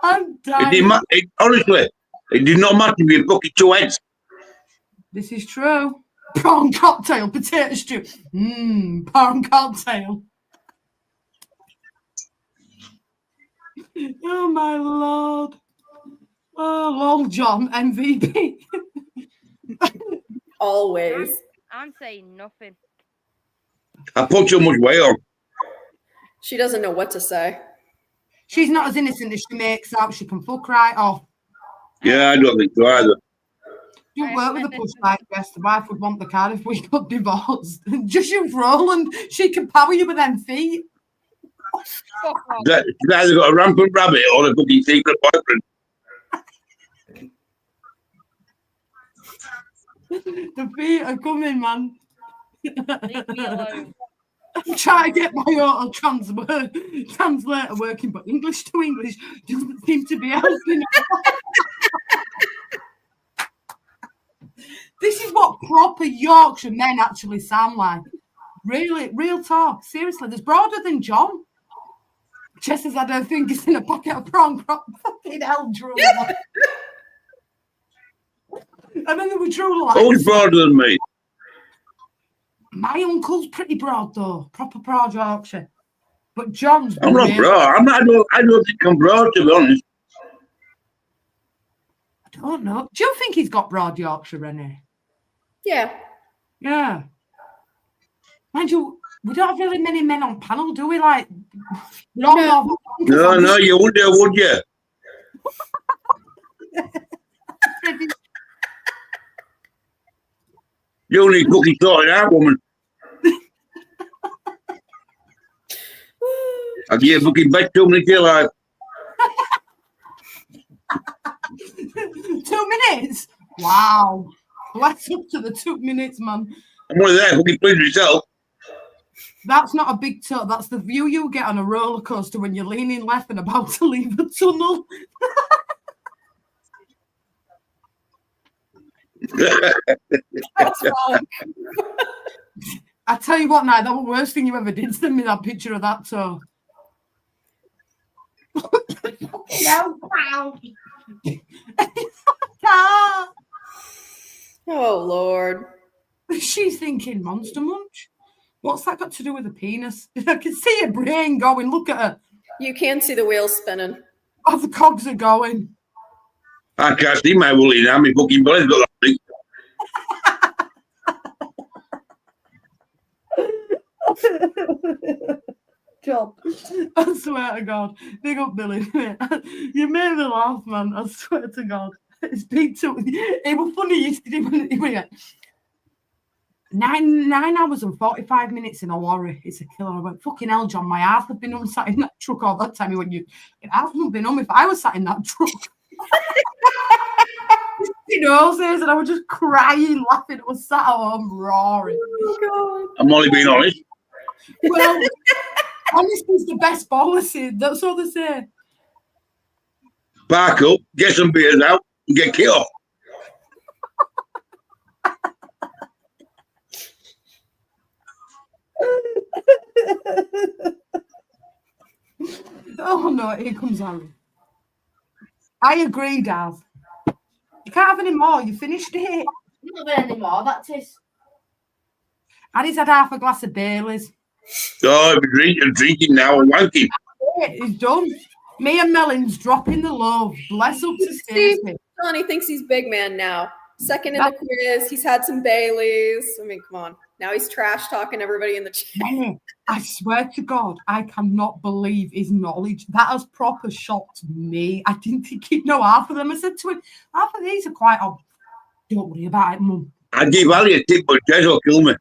I'm It dying. didn't matter. Honestly, it did not matter if you fucking two heads. This is true. Prawn cocktail, potato stew. Prawn cocktail. Oh my lord. Oh, lol, John, MVP. Always. I'm saying nothing. I put too much weight on. She doesn't know what to say. She's not as innocent as she makes out. She can fuck right off. Yeah, I don't think so either. You work with a push like Jess. The wife would want the car if we got divorced. Just use Roland. She can power you with them feet. Fuck off. She's either got a rampant rabbit or a fucking secret boyfriend. The feet are coming, man. Leave me alone. I'm trying to get my auto translator working, but English to English doesn't seem to be helping. This is what proper Yorkshire men actually sound like. Really, real talk. Seriously, there's broader than John. Jess has had her fingers in a packet of prawn crop. Fucking hell, drool. And then there were drool like. Who's broader than me? My uncle's pretty broad though, proper broad Yorkshire. But John's. I'm not broad. I don't think I'm broad, to be honest. I don't know. Do you think he's got broad Yorkshire, Renee? Yeah. Yeah. Mind you, we don't have really many men on panel, do we? Like, we all know. No, you wouldn't, would you? You need fucking sorting out, woman. I'll give you a fucking bed 2 minutes of your life. 2 minutes? Wow. Let's up to the 2 minutes, man. I'm one of there, fucking please yourself. That's not a big toe. That's the view you get on a roller coaster when you're leaning left and about to leave the tunnel. What's wrong? I tell you what, now that was the worst thing you ever did. Send me that picture of that toe. Oh, Lord. She's thinking Monster Munch. What's that got to do with a penis? I can see her brain going. Look at her. You can see the wheels spinning. Oh, the cogs are going. I can't see my woolly now. My fucking belly's got that thing. Job. I swear to God. Big up, Billy. You made me laugh, man. I swear to God. It's been too. It was funny yesterday when he went 9 hours and 45 minutes in a lorry. It's a killer. I went, fucking hell, John. My ass had been on sat in that truck all that time. He went, your ass wouldn't have been on if I was sat in that truck. You know, says, and I was just crying, laughing. I was sat at home roaring. Oh I'm only being honest. Well, honesty is the best policy. That's all they say. Park up, get some beers out, and get killed off. Oh no, here comes Harry. I agree, Daz. You can't have any more. You finished it. Not having any more. That's it. And he's had half a glass of Baileys. Oh, if you're drinking now and wanking. He's done. Me and Melon's dropping the love. Bless up to Stacey. John, he thinks he's big man now. Second in the quiz. He's had some Baileys. I mean, come on. Now he's trash talking everybody in the chat. Melon, I swear to God, I cannot believe his knowledge. That has proper shocked me. I didn't think he'd know half of them. I said to him, half of these are quite odd. Don't worry about it, Mum. I'd give Ali a tip, but Jez will kill me.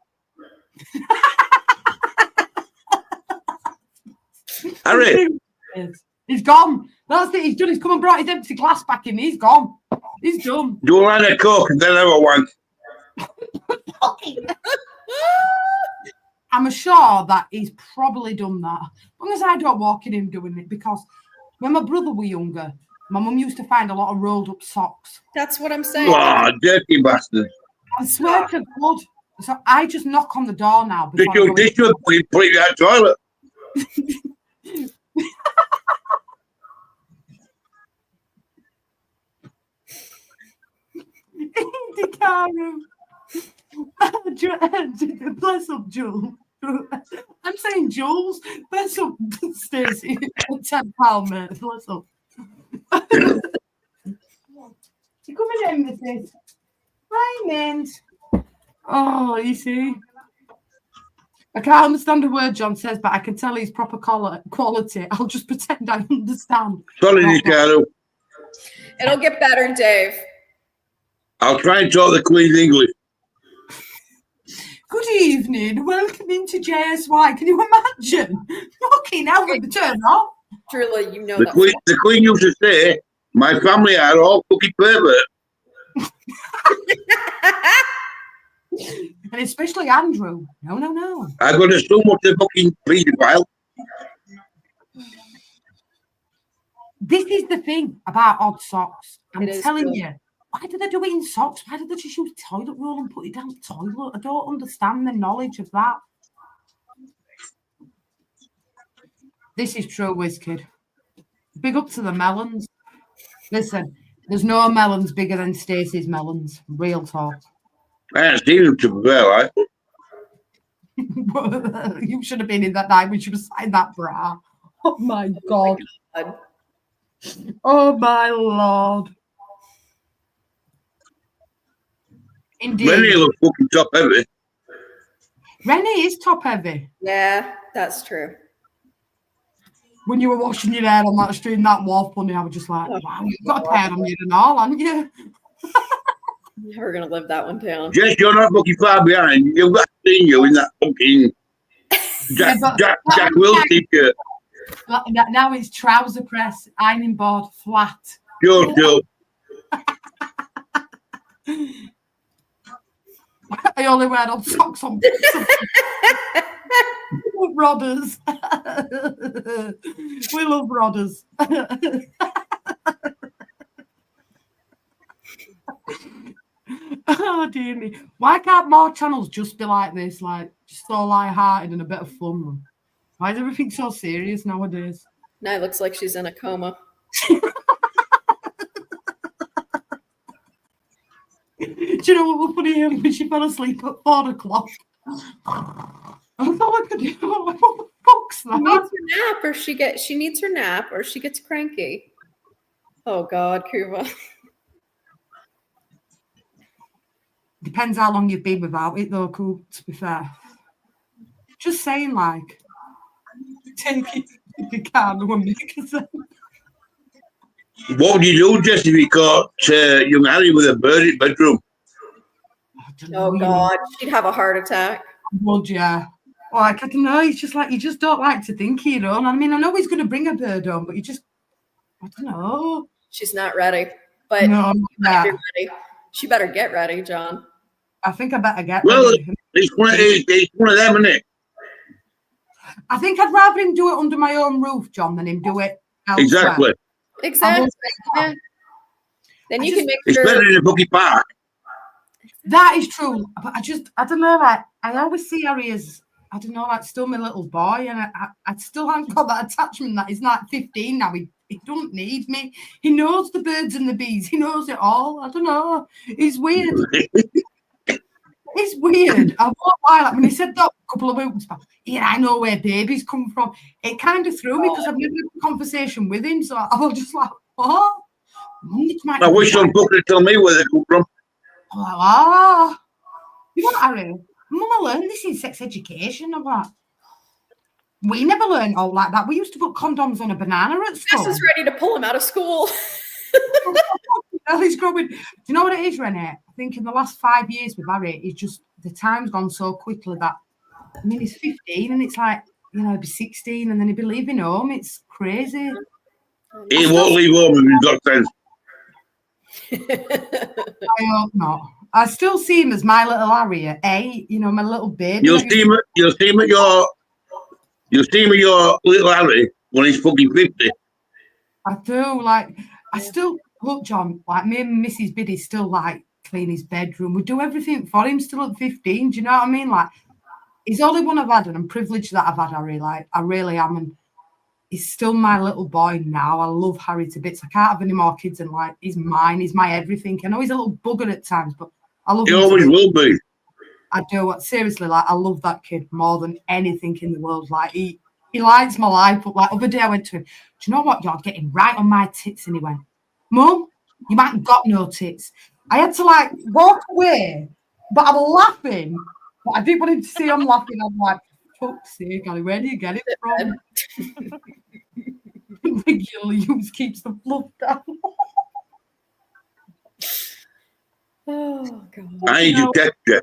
Harry, He's gone. That's it. He's done. He's come and brought his empty glass back in. He's gone. He's done. do a line of coke and then have a wank. I'm sure that he's probably done that. As long as I don't walk in him doing it, because when my brother were younger, my mum used to find a lot of rolled up socks. That's what I'm saying. Oh, dirty bastard. I swear to God. So I just knock on the door now. Did before I go in. you put it in that toilet? Dicaro. Bless up, Jules. I'm saying Jules. Bless up, Stacey. £10, mate. Bless up. You coming in with this? Raymond. Oh, you see. I can't understand a word John says, but I can tell he's proper quality. I'll just pretend I understand. Sorry, Ricardo. It'll get better, Dave. I'll try and talk the Queen's English. Good evening. Welcome into JSY. Can you imagine? Fucking hell, with the turn off. Drilla, you know The that. Queen used to say, my family are all fucking pervert. And especially Andrew. No. I got so much of fucking pedophile. This is the thing about odd socks. I'm It is telling true. you. Why do they do it in socks? Why do they just use toilet roll and put it down the toilet? I don't understand the knowledge of that. This is true, WizKid. Big up to the melons. Listen, there's no melons bigger than Stacey's melons. Real talk. I haven't seen him to prevail, right? You should have been in that night when she was in that bra. Oh my God. God. Oh my Lord. Indeed. Lenny looks fucking top heavy. Rennie is top heavy. Yeah, that's true. When you were washing your hair on that stream, that wall funny, I was just like, wow, you've got a pair on you and all, haven't you? Never gonna live that one down. Jess, you're not fucking far behind. You've got to see you in that fucking Jack Wills t-shirt. Now it's trouser press, ironing board, flat. Sure. I only wear old socks on Rodders. We love Rodders. Oh dear me. Why can't more channels just be like this? Like just so light-hearted and a bit of fun. Why is everything so serious nowadays? Now it looks like she's in a coma. Do you know what was funny when she fell asleep at 4 o'clock? I thought I could do what the fuck's She that? needs her nap, or she needs her nap, or she gets cranky. Oh God, Kuba. Depends how long you've been without it, though, cool, to be fair. Just saying, like, take it if you can and make it. What would you do, Jess, if you caught young Harry with a bird in bedroom? Oh God, she'd have a heart attack. Would yeah. Like, I don't know, it's just like you just don't like to think you know. I mean, I know he's gonna bring a bird home, but you just I don't know. She's not ready. But No, might be ready. She better get ready, John. I think I better get Well, ready. it's one of them, isn't it? I think I'd rather him do it under my own roof, John, than him do it elsewhere. Exactly. Yeah. Then you can make It's sure. better in a bookie park. That is true, but I don't know, like, I always see Harry as, I don't know, like, still my little boy, and I still haven't got that attachment that he's like 15 now. He doesn't need me. He knows the birds and the bees. He knows it all. I don't know. It's weird. It's weird. I won't lie. Like, when he said that a couple of weeks back, yeah, I know where babies come from. It kind of threw me because I've never had a conversation with him. So I was just like, what? I wish some book would tell me where they come from. I'm like, ah, you know what, Harry? Mum, I learned this in sex education. I'm like, we never learned all like that. We used to put condoms on a banana at school. Jess is ready to pull him out of school. He's growing. Do you know what it is, Renee? I think in the last 5 years with Harry, it's just the time's gone so quickly that I mean he's 15 and it's like, you know, he'd be 16 and then he'd be leaving home. It's crazy. He won't leave home if he's got sense. I hope not. I still see him as my little Harry at 8, you know, my little baby. You'll see him at your little Harry when he's fucking 50. I do, like, I still look, John, like me and Mrs. Biddy still like clean his bedroom. We do everything for him still at 15. Do you know what I mean? Like, he's the only one I've had, and I'm privileged that I've had Harry. Like, I really am. And he's still my little boy now. I love Harry to bits. I can't have any more kids, and like, he's mine. He's my everything. I know he's a little bugger at times, but I love him. He always will be. I do. Seriously, like, I love that kid more than anything in the world. Like, he lights my life up. Like, other day I went to him, do you know what? You're getting right on my tits. And he went, Mum, you might have got no tits. I had to like walk away, but I'm laughing. But I didn't want him to see I'm laughing. I'm like, fuck's sake, Harry, where do you get it from? Regular use keeps the fluff down. Oh God. I need to text you.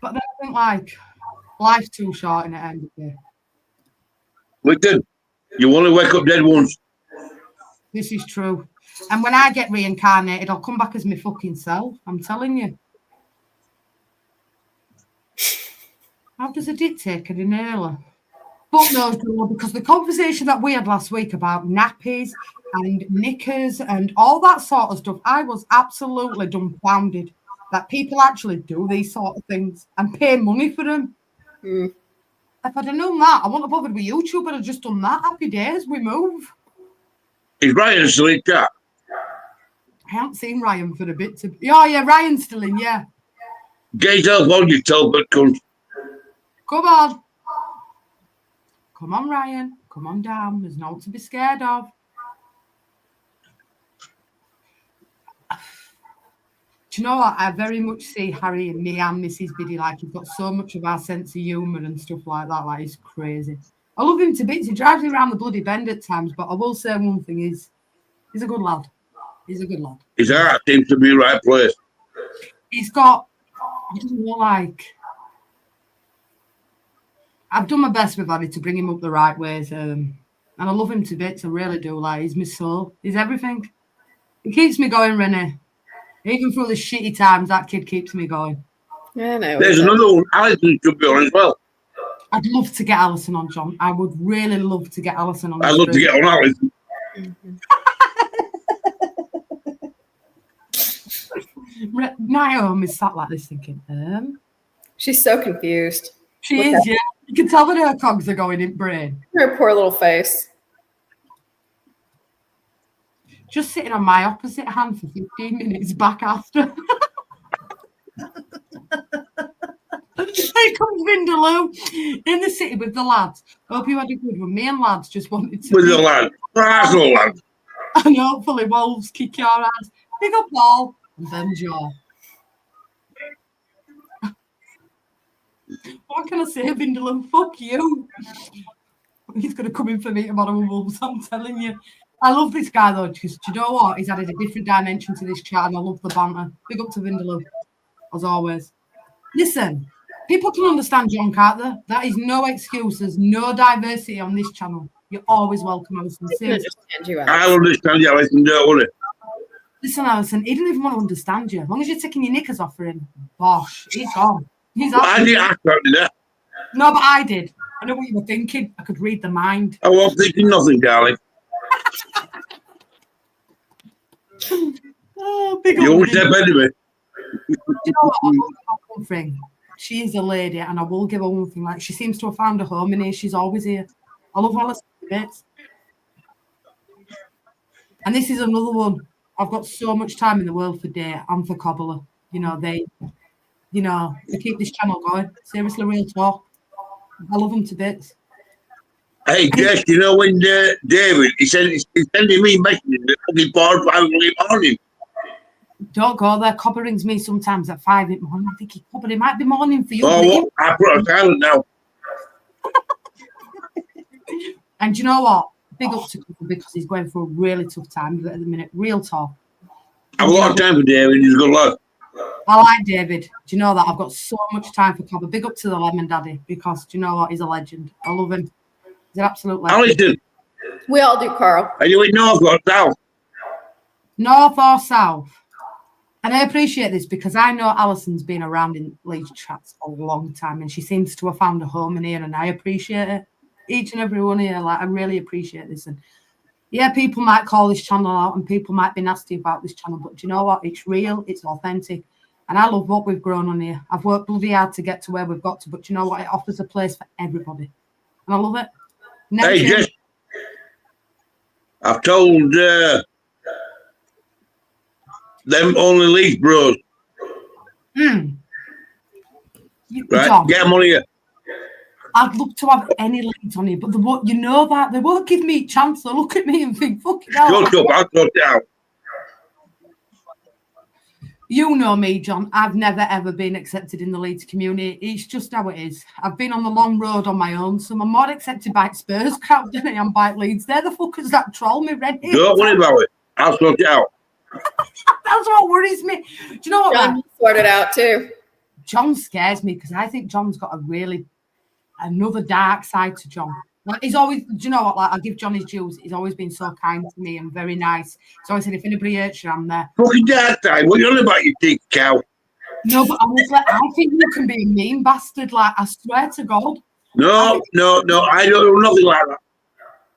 But then I think like life's too short in the end of the day. Listen, you only wake up dead once. This is true. And when I get reincarnated, I'll come back as my fucking self. I'm telling you. How does a dick take an inhaler? But no, because the conversation that we had last week about nappies and knickers and all that sort of stuff, I was absolutely dumbfounded that people actually do these sort of things and pay money for them. Mm. If I'd have known that, I wouldn't have bothered with YouTube. I'd have just done that. Happy days, we move. Is Ryan still in chat? I haven't seen Ryan for a bit. Oh, yeah, Ryan's still in, yeah. Get yourself on, you Telford cunt. Come on. Come on, Ryan. Come on down. There's no one to be scared of. Do you know what? I very much see Harry and me and Mrs. Biddy, like, he's got so much of our sense of humour and stuff like that. Like, he's crazy. I love him to bits. He drives me around the bloody bend at times, but I will say one thing, he's a good lad. He's a good lad. His heart seems to be in the right place. He's got, I don't know, like, I've done my best with Harry to bring him up the right ways, and I love him to bits. I really do. Like, he's my soul. He's everything. He keeps me going, Renee. Even through the shitty times, that kid keeps me going. Yeah, I know. There's another one. Alison should be on as well. I'd love to get Alison on, John. I would really love to get Alison on. I'd love to get on Alison. Naomi sat like this thinking, She's so confused. She is, yeah. You can tell that her cogs are going in brain. Her poor little face. Just sitting on my opposite hand for 15 minutes back after. Here comes Vindaloo in the city with the lads. Hope you had a good one. Me and lads just wanted to. With the lad. Arsenal lad. And hopefully Wolves kick your ass. Big up Paul and then Joe. What can I say, Vindaloo? Fuck you. He's going to come in for me tomorrow, Wolves. I'm telling you. I love this guy though, because do you know what? He's added a different dimension to this chat, and I love the banter. Big up to Vindaloo, as always. Listen, people can understand John, can't they? That is no excuse. There's no diversity on this channel. You're always welcome, Alison. Seriously. I understand you, Alison, don't worry. Listen, Alison, he didn't even want to understand you. As long as you're taking your knickers off for him, bosh, he's gone. He's I didn't ask that. No, but I did. I know what you were thinking. I could read the mind. I was thinking nothing, darling. Oh, big You won't step anyway. You know what? I will give her one thing. She is a lady, and I will give her one thing. Like, she seems to have found a home in here. She's always here. I love Alison bits. And this is another one. I've got so much time in the world for Day and for Cobbler. You know, they keep this channel going. Seriously, real talk. I love them to bits. Hey, Jess, you know when David, he's sending me messages at fucking 4 or 5 in the morning. Don't go there. Cobber rings me sometimes at 5 in the morning. I think Cobber, it might be morning for you. Oh, what? I put a silent now. And you know what? Big up to Cobber because he's going through a really tough time at the minute. Real talk. I've a lot of time for David. He's a good lad. I like David. Do you know that? I've got so much time for Cobber. Big up to the Lemon Daddy because do you know what? He's a legend. I love him. He's an absolute legend. Alison. We all do, Carl. Are you in North or South? North or South? And I appreciate this because I know Alison's been around in Leeds chats a long time and she seems to have found a home in here and I appreciate it. Each and every one here, like I really appreciate this. And yeah, people might call this channel out and people might be nasty about this channel, but do you know what? It's real, it's authentic. And I love what we've grown on here. I've worked bloody hard to get to where we've got to, but you know what? It offers a place for everybody. And I love it. Never hey, Jess, I've told them only Leeds bros. Right, Right, get them on here. I'd love to have any leads on it, but you know that they won't give me a chance. They'll look at me and think, "Fucking hell." Shut up, I'll sort it out. You know me, John. I've never ever been accepted in the Leeds community. It's just how it is. I've been on the long road on my own, so I'm more accepted by Spurs crowd than I am by Leeds. They're the fuckers that troll me, Red. Don't worry about it. I'll sort it out. That's what worries me. Do you know what? John sorted out too. John scares me because I think John's got another dark side to John. Like he's always, do you know what? Like I'll give John his dues. He's always been so kind to me and very nice. He's always said, if anybody hurts you, I'm there. Fucking dark side. What are you on about, you dick cow? No, but honestly, I think you can be a mean bastard. Like I swear to God. No, I don't do nothing like that.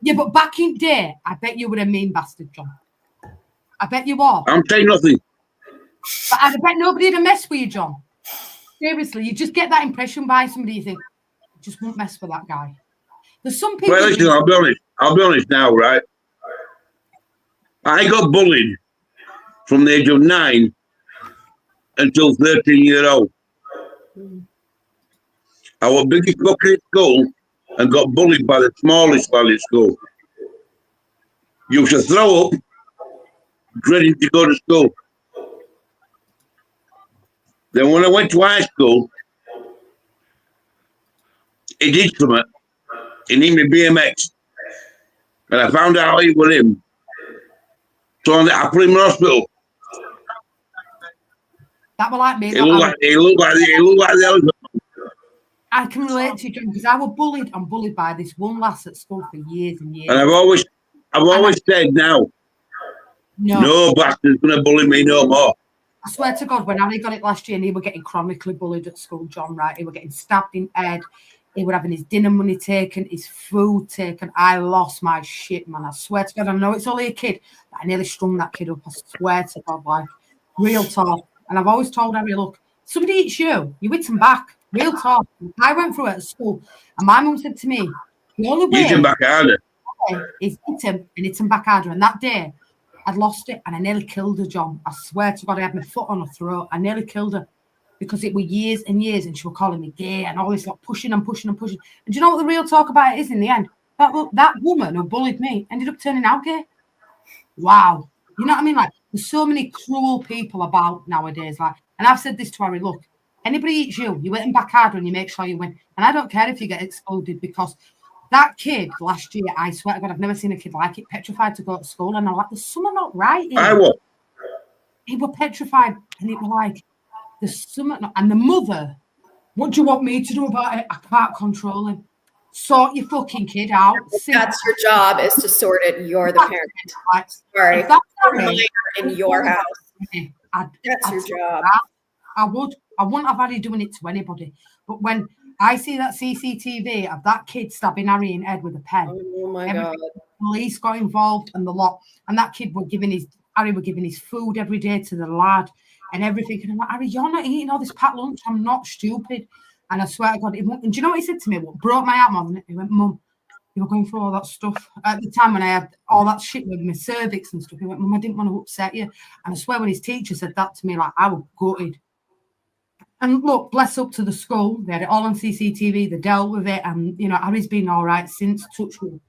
Yeah, but back in day, I bet you were a mean bastard, John. I bet you are. I'm saying nothing. But I bet nobody would mess with you, John. Seriously, you just get that impression by somebody. You think, just won't mess with that guy. There's some people. Well, listen, I'll be honest now, right? I got bullied from the age of 9 until 13 years old. I was biggest fucker at school and got bullied by the smallest lad at school. Used to throw up, dreading to go to school. Then when I went to high school, he did something. He needed me BMX. And I found out it was him. So I put him in hospital. That were like me. He looked like the other. I can relate to you, John, because I was bullied. I'm bullied by this one lass at school for years and years. And I've always said now, no bastard's gonna bully me no more. I swear to God, when Harry got it last year and he was getting chronically bullied at school, John, right? He was getting stabbed in the head. He was having his dinner money taken, his food taken. I lost my shit, man. I swear to God, I know it's only a kid, but I nearly strung that kid up. I swear to God, like, real talk. And I've always told Harry, look, somebody hits you, you hit them back. Real talk. I went through it at school, and my mum said to me, the only way hit him back harder is hit him and hit him back harder. And that day, I'd lost it, and I nearly killed her, John. I swear to God, I had my foot on her throat. I nearly killed her because it were years and years, and she was calling me gay and always like pushing and pushing and pushing. And do you know what the real talk about it is in the end? That woman who bullied me ended up turning out gay. Wow. You know what I mean? Like, there's so many cruel people about nowadays. Like, and I've said this to Harry, look, anybody eats you, you hit them back harder and you make sure you win. And I don't care if you get excluded because That kid last year, I swear to God, I've never seen a kid like it, petrified to go to school. And I'm like, there's something not right here. I was. He was petrified. And it was like, there's something not. And the mother, what do you want me to do about it? I can't control him. Sort your fucking kid out. That's your job, is to sort it. You're the parent. Like, Sorry. if that's You're a minor in your house. That's your job. I wouldn't have had it doing it to anybody. But when I see that CCTV of that kid stabbing Harry in the head with a pen, Oh my God. Police got involved and the lot, and that kid Harry were giving his food every day to the lad and everything. And I'm like, Harry, you're not eating all this packed lunch. I'm not stupid. And I swear to God, and do you know what he said to me? What broke my heart more than it? He went, Mum, you were going through all that stuff at the time when I had all that shit with my cervix and stuff. He went, Mum, I didn't want to upset you. And I swear when his teacher said that to me, like, I was gutted. And look, bless up to the school. They had it all on CCTV. They dealt with it. And, you know, Harry's been all right since, touch wood.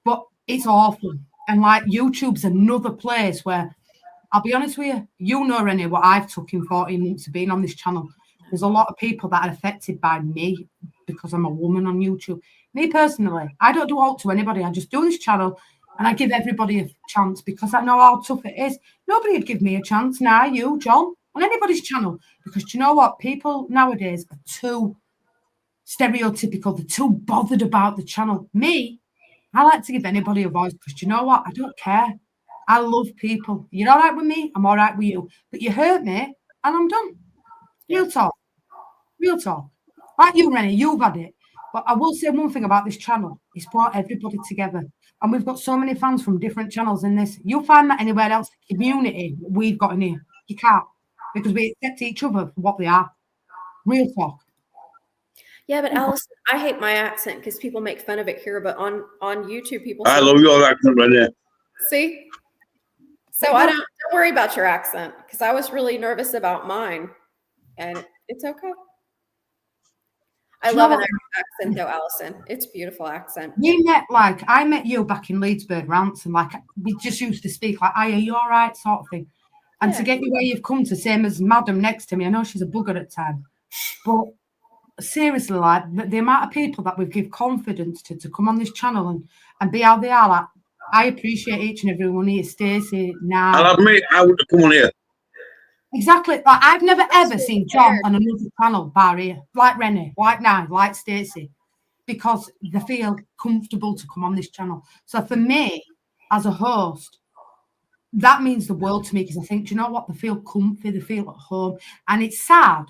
But it's awful. And, like, YouTube's another place where, I'll be honest with you, you know, Renee, what I've took in 14 months of being on this channel. There's a lot of people that are affected by me because I'm a woman on YouTube. Me personally, I don't do alt to anybody. I just do this channel and I give everybody a chance because I know how tough it is. Nobody would give me a chance. Now, you, John, on anybody's channel. Because do you know what? People nowadays are too stereotypical. They're too bothered about the channel. Me, I like to give anybody a voice because do you know what? I don't care. I love people. You're all right with me, I'm all right with you. But you hurt me and I'm done. Real talk. Real talk. Like you, Rennie, you've had it. But I will say one thing about this channel. It's brought everybody together. And we've got so many fans from different channels in this. You'll find that anywhere else, the community we've got in here. You can't. Because we accept each other for what they are. Real talk. Yeah, but Allison, I hate my accent because people make fun of it here. But on YouTube, people I love your accent right there. See? So I don't worry about your accent because I was really nervous about mine. And it's okay. I love an Irish accent though, Allison. It's a beautiful accent. I met you back in Leedsburg rants and like we just used to speak like, are you all right sort of thing. And to get you where you've come to, same as Madam next to me, I know she's a bugger at times, but seriously, like the amount of people that we've give confidence to come on this channel and be how they are, like I appreciate each and every one here. Stacey, now. I'll admit, I would have come on here. Exactly. Like I've never ever seen John on another channel bar here, like Rennie, like Nye, like Stacey, because they feel comfortable to come on this channel. So for me, as a host, that means the world to me because I think, do you know what? They feel comfy, they feel at home. And it's sad,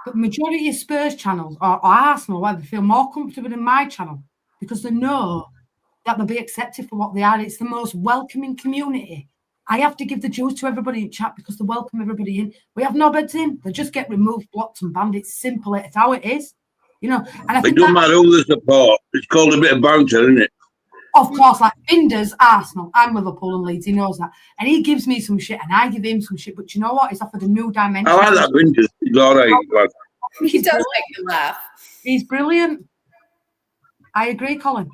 but majority of Spurs channels or Arsenal, whatever, feel more comfortable in my channel because they know that they'll be accepted for what they are. It's the most welcoming community. I have to give the dues to everybody in chat because they welcome everybody in. We have no beds in. They just get removed, blocked and banned. It's simple. It's how it is. You know, and I think it don't matter who they support. It's called a bit of banter, isn't it? Of course, like Binder's Arsenal. I'm Liverpool and Leeds. He knows that. And he gives me some shit and I give him some shit. But you know what? He's offered a new dimension. I like that Binder's. He's all right. He does make me laugh. He's brilliant. I agree, Colin.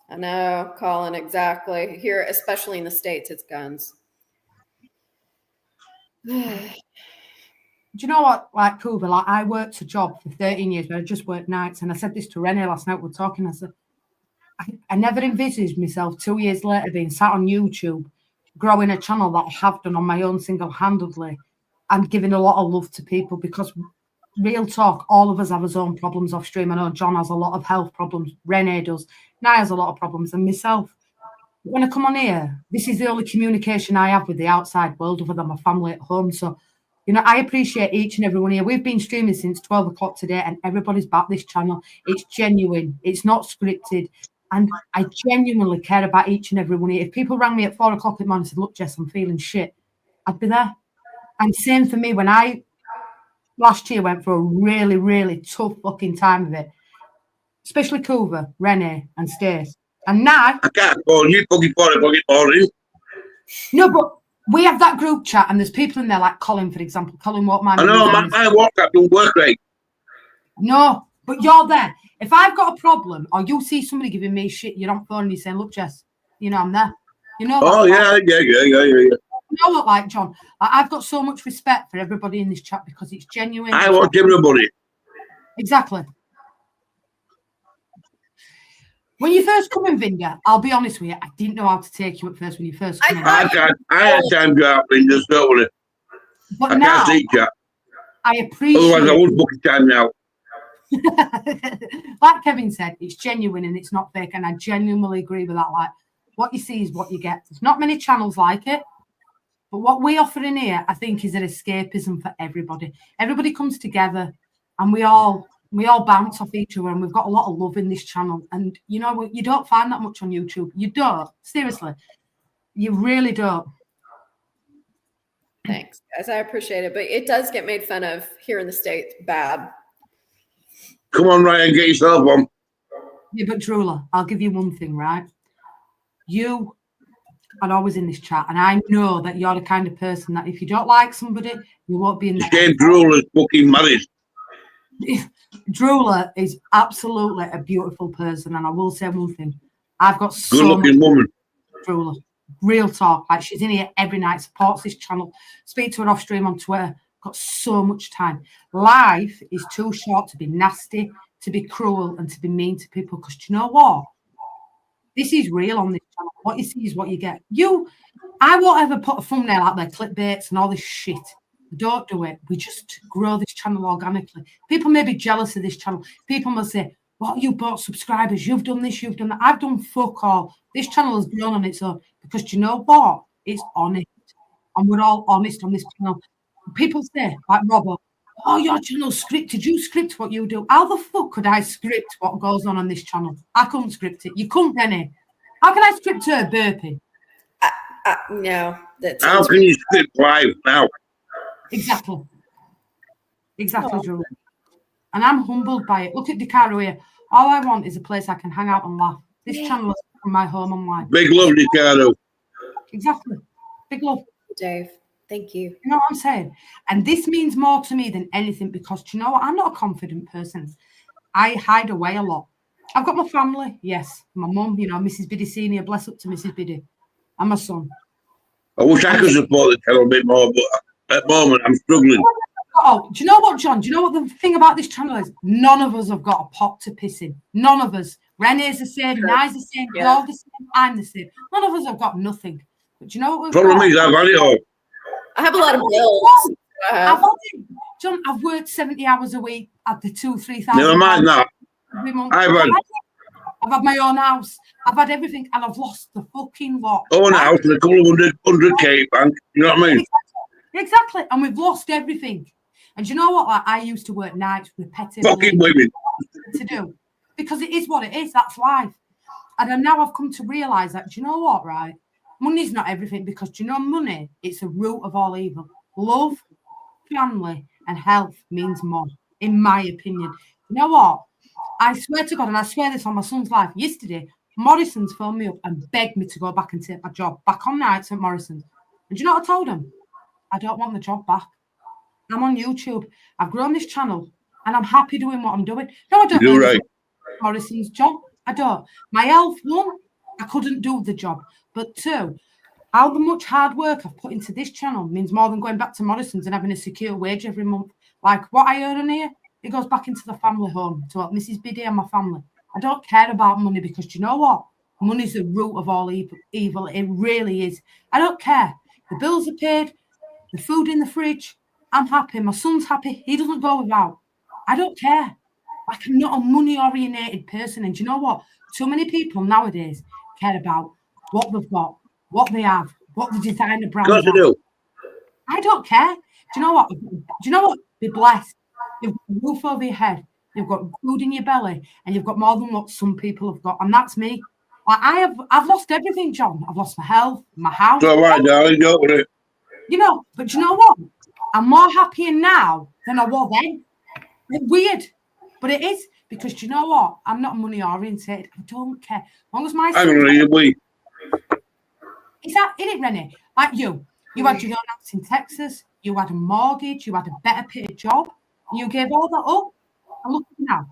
I know, Colin, exactly. Here, especially in the States, it's guns. Do you know what? Like, Coover, like I worked a job for 13 years, but I just worked nights. And I said this to Renee last night. We were talking. I said, I never envisaged myself 2 years later being sat on YouTube, growing a channel that I have done on my own single-handedly and giving a lot of love to people because real talk, all of us have our own problems off stream. I know John has a lot of health problems. Renee does. Nye has a lot of problems and myself. When I come on here, this is the only communication I have with the outside world other than my family at home. So, you know, I appreciate each and everyone here. We've been streaming since 12 o'clock today and everybody's back this channel. It's genuine. It's not scripted. And I genuinely care about each and everyone here. If people rang me at 4 o'clock in the morning and said, look, Jess, I'm feeling shit, I'd be there. And same for me when I last year went through a really, really tough fucking time of it. Especially Coover, Renee, and Stace. And now I can't call you fucking boring. No, but we have that group chat and there's people in there like Colin, for example. Colin won't mind. I know, my WhatsApp don't work right. No, but you're there. If I've got a problem or you see somebody giving me shit, you're on phone and you're saying, look, Jess, you know, I'm there. You know. Oh, yeah. You know what, like, John, I've got so much respect for everybody in this chat because it's genuine. I want everybody. Exactly. When you first come in, Vinga, I'll be honest with you, I didn't know how to take you at first when you first come in. I had time to out in this, don't worry. But I now, can't see chat. I appreciate Otherwise, I would book a time now. Like Kevin said, it's genuine and it's not fake, and I genuinely agree with that. Like, what you see is what you get. There's not many channels like it, but what we offer in here, I think, is an escapism for everybody. Everybody comes together, and we all bounce off each other, and we've got a lot of love in this channel. And you know, you don't find that much on YouTube. You don't, seriously, you really don't. Thanks, guys. I appreciate it, but it does get made fun of here in the States bad. Come on, Ryan, get yourself on. Yeah, but Drula, I'll give you one thing, right? You are always in this chat, and I know that you're the kind of person that if you don't like somebody, you won't be in there. Shane Drula is fucking married. Drula is absolutely a beautiful person, and I will say one thing: I've got so Good-looking woman. Drula, real talk. Like, she's in here every night, supports this channel. Speak to her off stream on Twitter. Got so much time. Life is too short to be nasty, to be cruel, and to be mean to people. Because you know what? This is real on this channel. What you see is what you get. I won't ever put a thumbnail out there, clickbaits and all this shit. Don't do it. We just grow this channel organically. People may be jealous of this channel. People must say, "What, you bought subscribers? You've done this, you've done that." I've done fuck all. This channel has grown on its own because do you know what? It's honest, and we're all honest on this channel. People say, like Robbo, "Oh, your channel's scripted. You script what you do." How the fuck could I script what goes on this channel? I couldn't script it. You couldn't, Benny. How can I script her burping? No. How can you script live now? Exactly, Drew. And I'm humbled by it. Look at DeCaro here. All I want is a place I can hang out and laugh. This channel is from my home and life. Big love, Ricardo. Exactly. Big love. Dave, thank you. You know what I'm saying? And this means more to me than anything because, do you know what? I'm not a confident person. I hide away a lot. I've got my family, yes. My mum, you know, Mrs. Biddy Senior, bless up to Mrs. Biddy. And my son. I wish I could support the channel a bit more, but at the moment I'm struggling. Oh, do you know what, John? Do you know what the thing about this channel is? None of us have got a pot to piss in. None of us. Renee's the same, Nye's the same, you're the same, I'm the same. None of us have got nothing. But do you know what we've Problem got? is I've had it all. I have a lot of bills. John, I've worked 70 hours a week at the 2,000-3,000. Never mind that. Every month. I've had my own house. I've had everything, and I've lost the fucking lot. own a house and a couple of 100K bank. You know what I mean? Exactly. And we've lost everything. And you know what? Like, I used to work nights repetitively. Fucking women. To do. Because it is what it is. That's life. And then now I've come to realise that, do you know what, right? Money's not everything because, do you know, money, it's the root of all evil. Love, family, and health means more, in my opinion. You know what? I swear to God, and I swear this on my son's life, yesterday, Morrison's phoned me up and begged me to go back and take my job back on nights at Morrison's. And do you know what I told him? I don't want the job back. I'm on YouTube. I've grown this channel and I'm happy doing what I'm doing. No, I don't You're right. Morrison's job. I don't. My health, one, I couldn't do the job. But two, how much hard work I've put into this channel means more than going back to Morrison's and having a secure wage every month. Like what I earn in here, it goes back into the family home to help Mrs. Biddy and my family. I don't care about money because do you know what? Money's the root of all evil. It really is. I don't care. The bills are paid, the food in the fridge. I'm happy. My son's happy. He doesn't go without. I don't care. Like, I'm not a money-orientated person. And do you know what? Too many people nowadays care about what they've got, what they have, what the designer brands Got to do. I don't care. Do you know what? Be blessed. You've got a roof over your head. You've got food in your belly, and you've got more than what some people have got, and that's me. Like I've lost everything, John. I've lost my health, my house. So right, darling, don't worry. You know, but you know what? I'm more happier now than I was then. It's weird, but it is because do you know what? I'm not money oriented. I don't care. As long as my I'm going to leave we. Is that in it, Renee? Like you had your own house in Texas. You had a mortgage. You had a better paid job. And you gave all that up. And look at you now.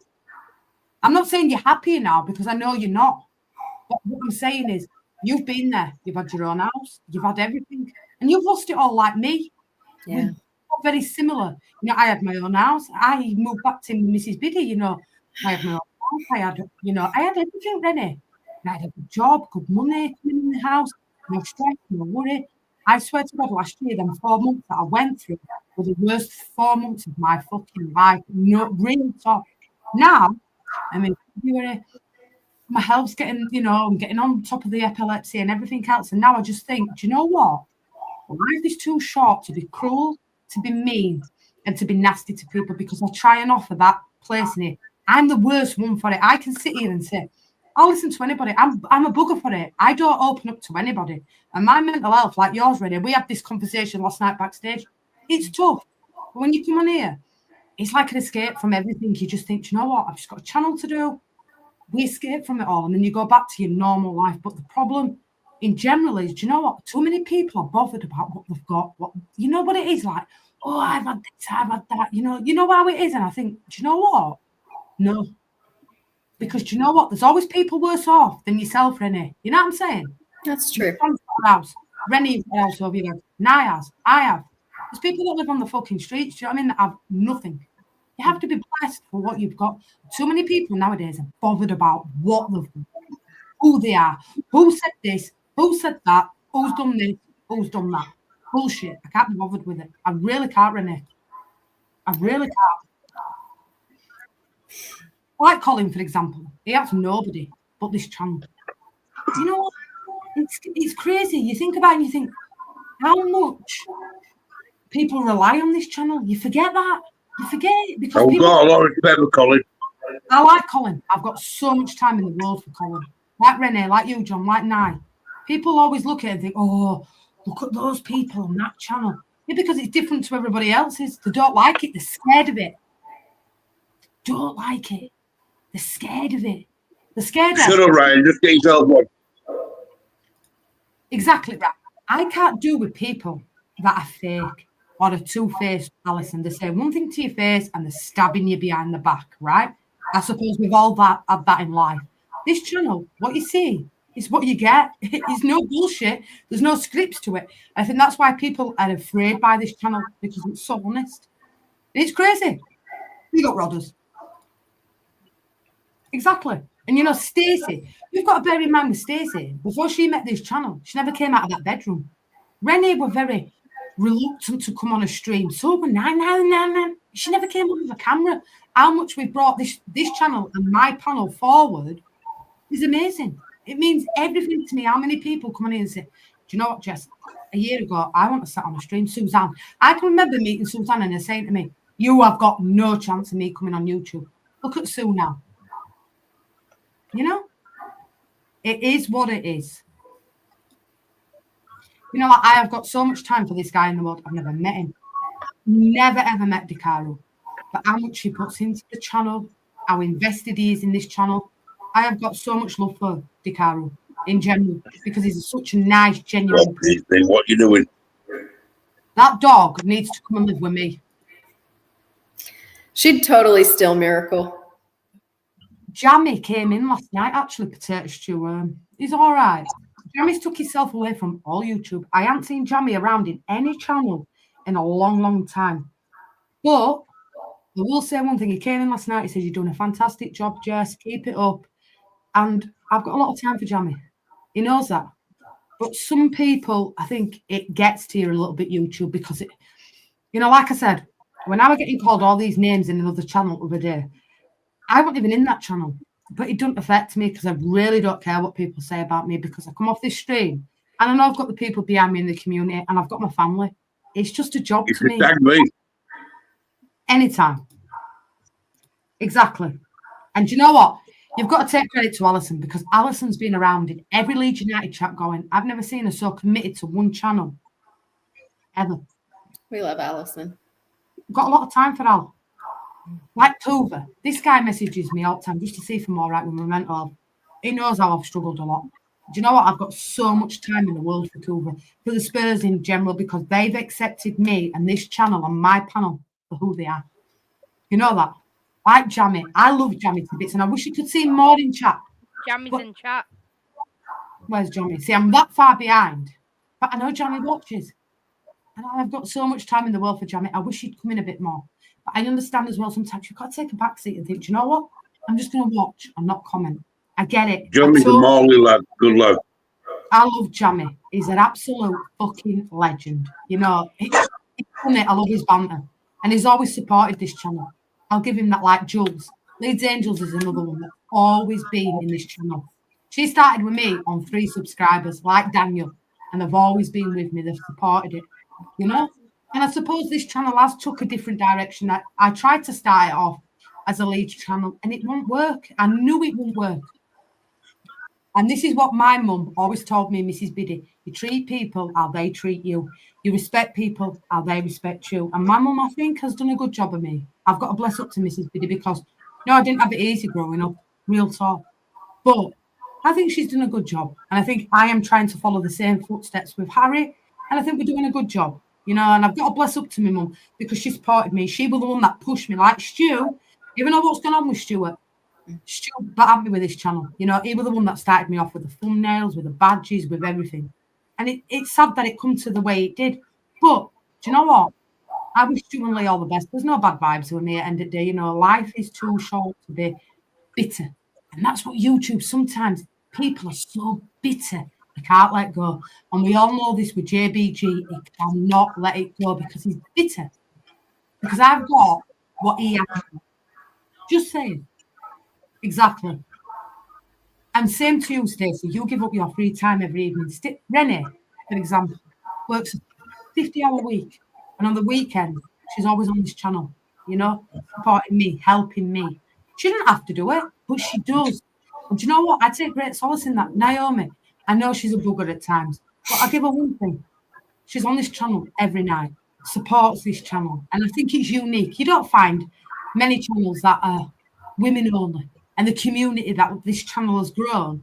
I'm not saying you're happier now because I know you're not. But what I'm saying is you've been there. You've had your own house. You've had everything. And you've lost it all like me. Yeah. Very similar. You know, I had my own house. I moved back to Mrs. Biddy, you know. I had my own life. I had, I had everything, Rennie. I had a good job, good money coming in the house, no stress, no worry. I swear to God, last year, them 4 months that I went through were the worst 4 months of my fucking life. No, real talk. Now, I'm in February. My health's getting, I'm getting on top of the epilepsy and everything else. And now I just think, do you know what? Life is too short to be cruel, to be mean, and to be nasty to people, because I try and offer that place in it. I'm the worst one for it. I can sit here and say, I'll listen to anybody. I'm a bugger for it. I don't open up to anybody. And my mental health, like yours, Rennie, we had this conversation last night backstage. It's tough. But when you come on here, it's like an escape from everything. You just think, do you know what? I've just got a channel to do. We escape from it all, and then you go back to your normal life. But the problem in general is, do you know what? Too many people are bothered about what they've got. What it is like? Oh, I've had this, I've had that. You know how it is. And I think, do you know what? No, because do you know what? There's always people worse off than yourself, Rennie. You know what I'm saying? That's true. House, Rennie's house over here. I have. There's people that live on the fucking streets. Do you know what I mean? That have nothing. You have to be blessed for what you've got. Too many people nowadays are bothered about what they've got, who they are, who said this, who said that, who's done this, who's done that. Bullshit. I can't be bothered with it. I really can't, Rennie. I really can't. Like Colin, for example. He has nobody but this channel. You know what? It's crazy. You think about it and you think, how much people rely on this channel. You forget that. You forget it because I've got a lot of respect for Colin. I like Colin. I've got so much time in the world for Colin. Like Rennie, like you, John, like Nye. People always look at it and think, oh, look at those people on that channel. Yeah, because it's different to everybody else's. They don't like it. They're scared of it. Don't like it. They're scared of it. They're scared of it. Shut up, Ryan. Just get yourself one. Exactly right. I can't do with people that are fake or are two-faced, Alison. They say one thing to your face and they're stabbing you behind the back, right? I suppose we've all had that in life. This channel, what you see is what you get. It's no bullshit. There's no scripts to it. I think that's why people are afraid by this channel, because it's so honest. It's crazy. You got rodders. Exactly. And Stacey, you've got to bear in mind with Stacey, before she met this channel, she never came out of that bedroom. Rennie were very reluctant to come on a stream. So were no. She never came up with a camera. How much we brought this channel and my panel forward is amazing. It means everything to me. How many people come on in and say, do you know what, Jess? A year ago, I want to sit on a stream. Suzanne. I can remember meeting Suzanne and her saying to me, you have got no chance of me coming on YouTube. Look at Sue now. It is what it is. I have got so much time for this guy in the world. I've never met him. Never, ever met DiCaro. But how much he puts into the channel, how invested he is in this channel. I have got so much love for DiCaro in general because he's such a nice, genuine person. What you doing? That dog needs to come and live with me. She'd totally steal Miracle. Jammy came in last night, actually, potato stew. He's all right. Jammy's took himself away from all YouTube. I haven't seen Jammy around in any channel in a long, long time. But I will say one thing. He came in last night. He says, you're doing a fantastic job, Jess. Keep it up. And I've got a lot of time for Jammy. He knows that. But some people, I think it gets to you a little bit, YouTube, because it, like I said, when I was getting called all these names in another channel the other day, I wasn't even in that channel, but it doesn't affect me because I really don't care what people say about me, because I come off this stream and I know I've got the people behind me in the community and I've got my family. It's just a job to me. Tag me. Anytime. Exactly. And you know what? You've got to take credit to Alison, because Alison's been around in every Leeds United chat going. I've never seen her so committed to one channel. Ever. We love Alison. Got a lot of time for Al. Like Tuva, this guy messages me all the time just to see if I'm all right with my mental health. He knows how I've struggled a lot. Do you know what? I've got so much time in the world for Tuva, for the Spurs in general, because they've accepted me and this channel and my panel for who they are. You know that? Like Jammy. I love Jammy to bits, and I wish you could see more in chat. Jammy's in chat. Where's Jammy? See, I'm that far behind, but I know Jammy watches. And I've got so much time in the world for Jammy. I wish he'd come in a bit more. But I understand as well, sometimes you've got to take a back seat and think, do you know what? I'm just going to watch and not comment. I get it. Johnny's a Morley lad, good lad. I love Jamie. He's an absolute fucking legend. You know, he's funny. I love his banter. And he's always supported this channel. I'll give him that, like Jules. Leeds Angels is another one that's always been in this channel. She started with me on 3 subscribers, like Daniel, and they've always been with me. They've supported it, you know? And I suppose this channel has took a different direction. I tried to start it off as a Leeds channel, and it won't work. I knew it wouldn't work. And this is what my mum always told me, Mrs. Biddy. You treat people how they treat you. You respect people how they respect you. And my mum, I think, has done a good job of me. I've got to bless up to Mrs. Biddy because, no, I didn't have it easy growing up, real talk. But I think she's done a good job. And I think I am trying to follow the same footsteps with Harry. And I think we're doing a good job, you know. And I've got to bless up to my mum because she supported me. She was the one that pushed me, like Stu. Even though what's going on with Stuart, Stu battered me with this channel. You know, he was the one that started me off with the thumbnails, with the badges, with everything. And it's sad that it come to the way it did. But do you know what? I wish Stu and Lee all the best. There's no bad vibes with me at the end of the day. You know, life is too short to be bitter. And that's what YouTube, sometimes people are so bitter. They can't let go. And we all know this with JBG. He cannot let it go because he's bitter. Because I've got what he has. Just saying. Exactly. And same to you, Stacey. You give up your free time every evening. Renee, for example, works a 50-hour week. And on the weekend, she's always on this channel, you know, supporting me, helping me. She doesn't have to do it, but she does. And do you know what? I take great solace in that. Naomi, I know she's a bugger at times, but I give her one thing. She's on this channel every night, supports this channel. And I think it's unique. You don't find many channels that are women only. And the community that this channel has grown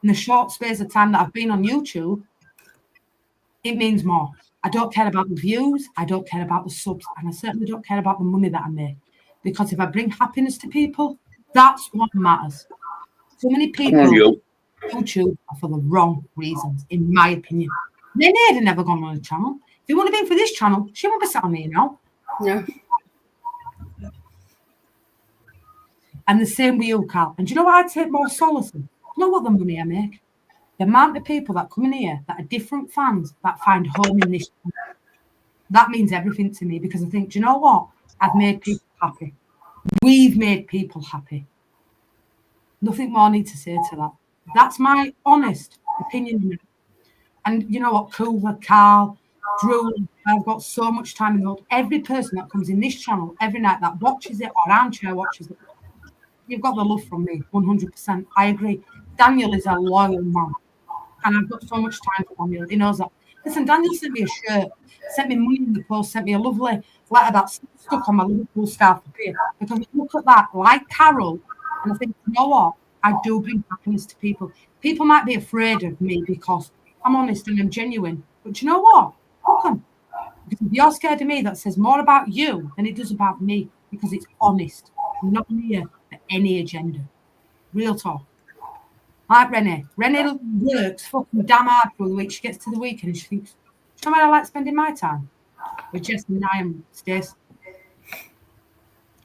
in the short space of time that I've been on YouTube, it means more. I don't care about the views. I don't care about the subs. And I certainly don't care about the money that I make. Because if I bring happiness to people, that's what matters. So many people on YouTube are for the wrong reasons, in my opinion. Renee had never gone on a channel. If it wouldn't have been for this channel, she wouldn't be sat on here now. Yeah. And the same with you, Carl. And do you know what I take more solace in? You know what the money I make? The amount of people that come in here that are different fans that find home in this channel. That means everything to me because I think, do you know what? I've made people happy. We've made people happy. Nothing more I need to say to that. That's my honest opinion. And you know what? Cooler, Carl, Drew, I've got so much time in the world. Every person that comes in this channel every night that watches it or armchair watches it, you've got the love from me, 100%. I agree. Daniel is a loyal man. And I've got so much time for Daniel. He knows that. Listen, Daniel sent me a shirt, sent me money in the post, sent me a lovely letter that's stuck on my Liverpool scarf up here. Because I look at that, like Carol, and I think, you know what? I do bring happiness to people. People might be afraid of me because I'm honest and I'm genuine. But you know what? Fuck 'em. Because if you're scared of me, that says more about you than it does about me because it's honest. I'm not here for any agenda. Real talk. Like Renee. Renee works fucking damn hard for the week. She gets to the weekend and she thinks, do you know where I like spending my time? With Jess and I and Stace.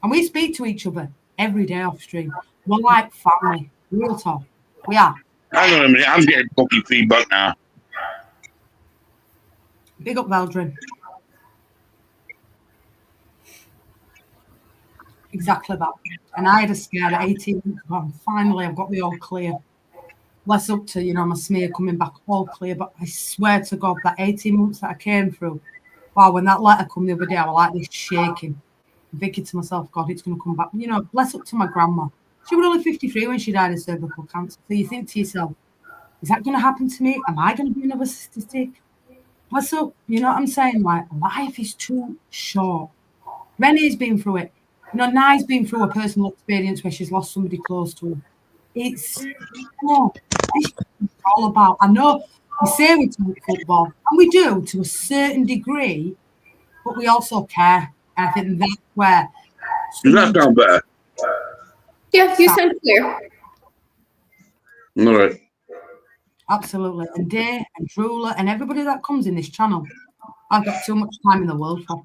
And we speak to each other every day off stream. We're like family. Real talk. We are. Hang on a minute, I'm getting fucking feedback now. Big up Veldrin. Exactly that. And I had a scare at 18 months ago. And finally, I've got the all clear. Less up to, you know, my smear coming back all clear. But I swear to God, that 18 months that I came through, wow, when that letter come the other day, I was like this shaking. I'm thinking to myself, God, it's going to come back. You know, bless up to my grandma. She was only 53 when she died of cervical cancer. So you think to yourself, is that going to happen to me? Am I going to be another statistic? Bless up. You know what I'm saying? Like, life is too short. Renee's been through it. You know, Nai's been through a personal experience where she's lost somebody close to her. It's, no, this is all about, I know we say we talk football, and we do to a certain degree, but we also care. And I think that's where. Does that sound better? Yeah, you sound clear. All right. Absolutely. And Day and Drula and everybody that comes in this channel, I've got too much time in the world for.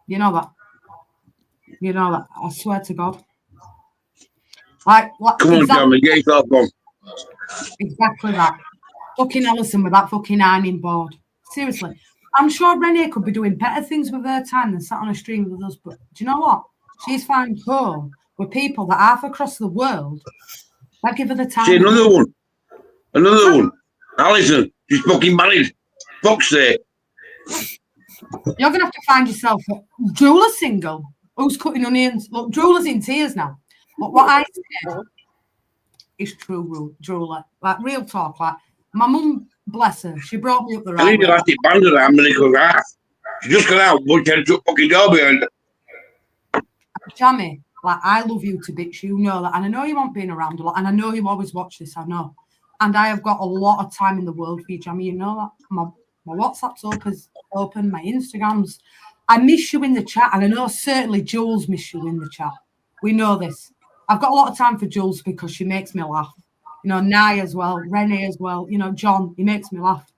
You know that. You know that. I swear to God. Like Come on, exactly, Jamie, get yourself on. exactly that. Fucking Alison with that fucking ironing board. Seriously. I'm sure Renee could be doing better things with her time than sat on a stream with us. But do you know what? She's found home with people that half across the world that give her the time. See, another one. Another Exactly. one. Alison, she's fucking married. Fuck's sake. You're going to have to find yourself a jeweler single who's cutting onions. Look, jeweler's in tears now. But what I said is true, jeweler. Like, real talk. Like, my mum, bless her, she brought me up the I right need way. elastic band around me because she just got out, but she had a fucking door behind her. Jamie, like, I love you to bits, you know that. And I know you won't been around a lot. And I know you always watch this, I know. And I have got a lot of time in the world for you, Jamie. You know that. My WhatsApp's open, my Instagram's. I miss you in the chat. And I know certainly Jules miss you in the chat. We know this. I've got a lot of time for Jules because she makes me laugh. You know, Nye as well, Renee as well. You know, John, he makes me laugh.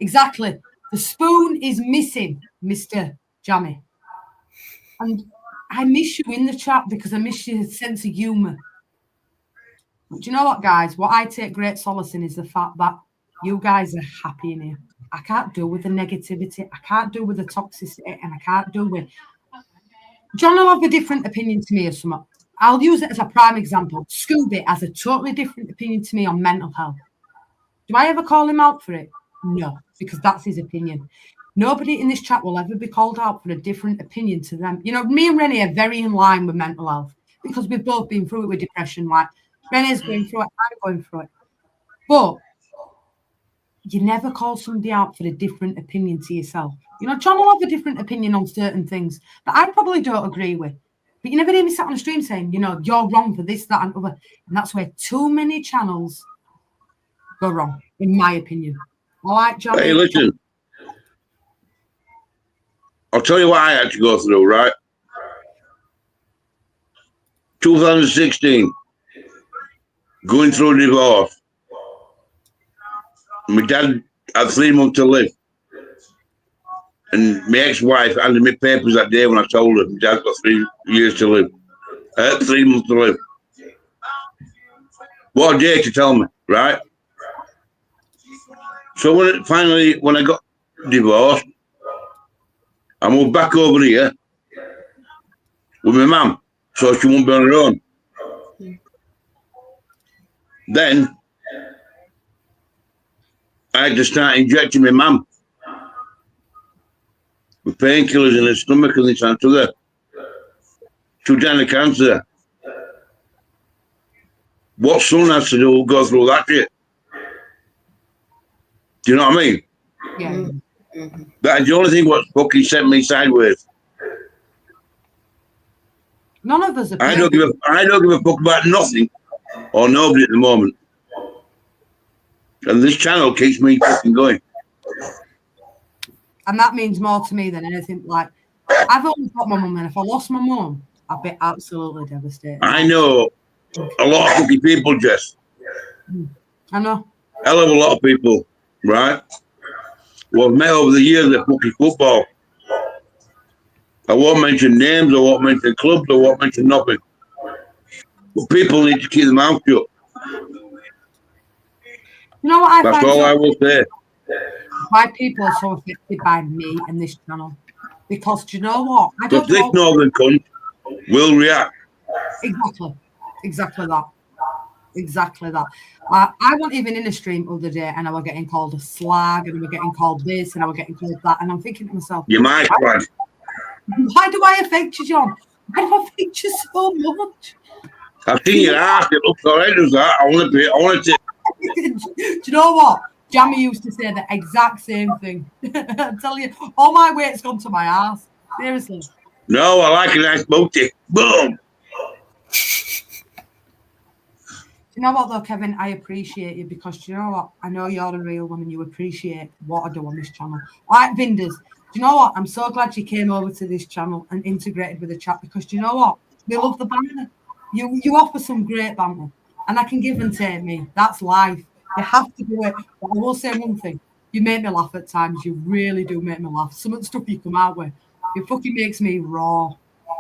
Exactly. The spoon is missing, Mr. Jamie. And I miss you in the chat because I miss your sense of humour. But do you know what, guys? What I take great solace in is the fact that you guys are happy in here. I can't deal with the negativity. I can't deal with the toxicity. And I can't deal with... John will have a different opinion to me or something. I'll use it as a prime example. Scooby has a totally different opinion to me on mental health. Do I ever call him out for it? No, because that's his opinion. Nobody in this chat will ever be called out for a different opinion to them. You know, me and Renee are very in line with mental health because we've both been through it with depression. Like, Renee's going through it, I'm going through it. But you never call somebody out for a different opinion to yourself. You know, John will have a different opinion on certain things that I probably don't agree with. But you never hear me sat on a stream saying, you know, you're wrong for this, that, and other. And that's where too many channels go wrong, in my opinion. All right, John. Hey, listen. I'll tell you what I had to go through, right? 2016. Going through a divorce. My dad had 3 months to live. And my ex-wife handed me papers that day when I told her my dad's got 3 years to live. 3 months to live. What a day to tell me, right? So when I got divorced, I moved back over here with my mum, so she won't be on her own. Then I had to start injecting my mum with painkillers in her stomach and this and that. She died of cancer. What son has to do go through that shit? Do you know what I mean? Yeah. That's the only thing what fucking sent me sideways. None of us are. I don't give a fuck about nothing or nobody at the moment. And this channel keeps me fucking going. And that means more to me than anything. Like, I've always got my mum, and if I lost my mum, I'd be absolutely devastated. I know a lot of fucking people, Jess. I know. Hell of a lot of people, right? Well, I've met over the years at fucking football. I won't mention names, I won't mention clubs, I won't mention nothing. But people need to keep their mouth shut. You know what I That's find all I will say. why people are so affected by me and this channel? Because do you know what? I Because don't this know. northern cunt will react. Exactly that. Exactly that. I wasn't even in a stream other day and I was getting called a slag and I was getting called this and I was getting called that. And I'm thinking to myself, You might, lad. why do I affect you, John? Why do I affect you so much? I've seen your ass, it looks horrendous, that. I want to Do you know what? Jamie used to say the exact same thing. I'm telling you, all my weight's gone to my ass. Seriously. No, I like a nice booty. Boom. You know what though, Kevin? I appreciate you because you know what? I know you're a real one and you appreciate what I do on this channel. All right, Vinders, do you know what? I'm so glad you came over to this channel and integrated with the chat because do you know what? We love the banter. You offer some great banter and I can give and take me. That's life. You have to do it. But I will say one thing. You make me laugh at times. You really do make me laugh. Some of the stuff you come out with, it fucking makes me raw.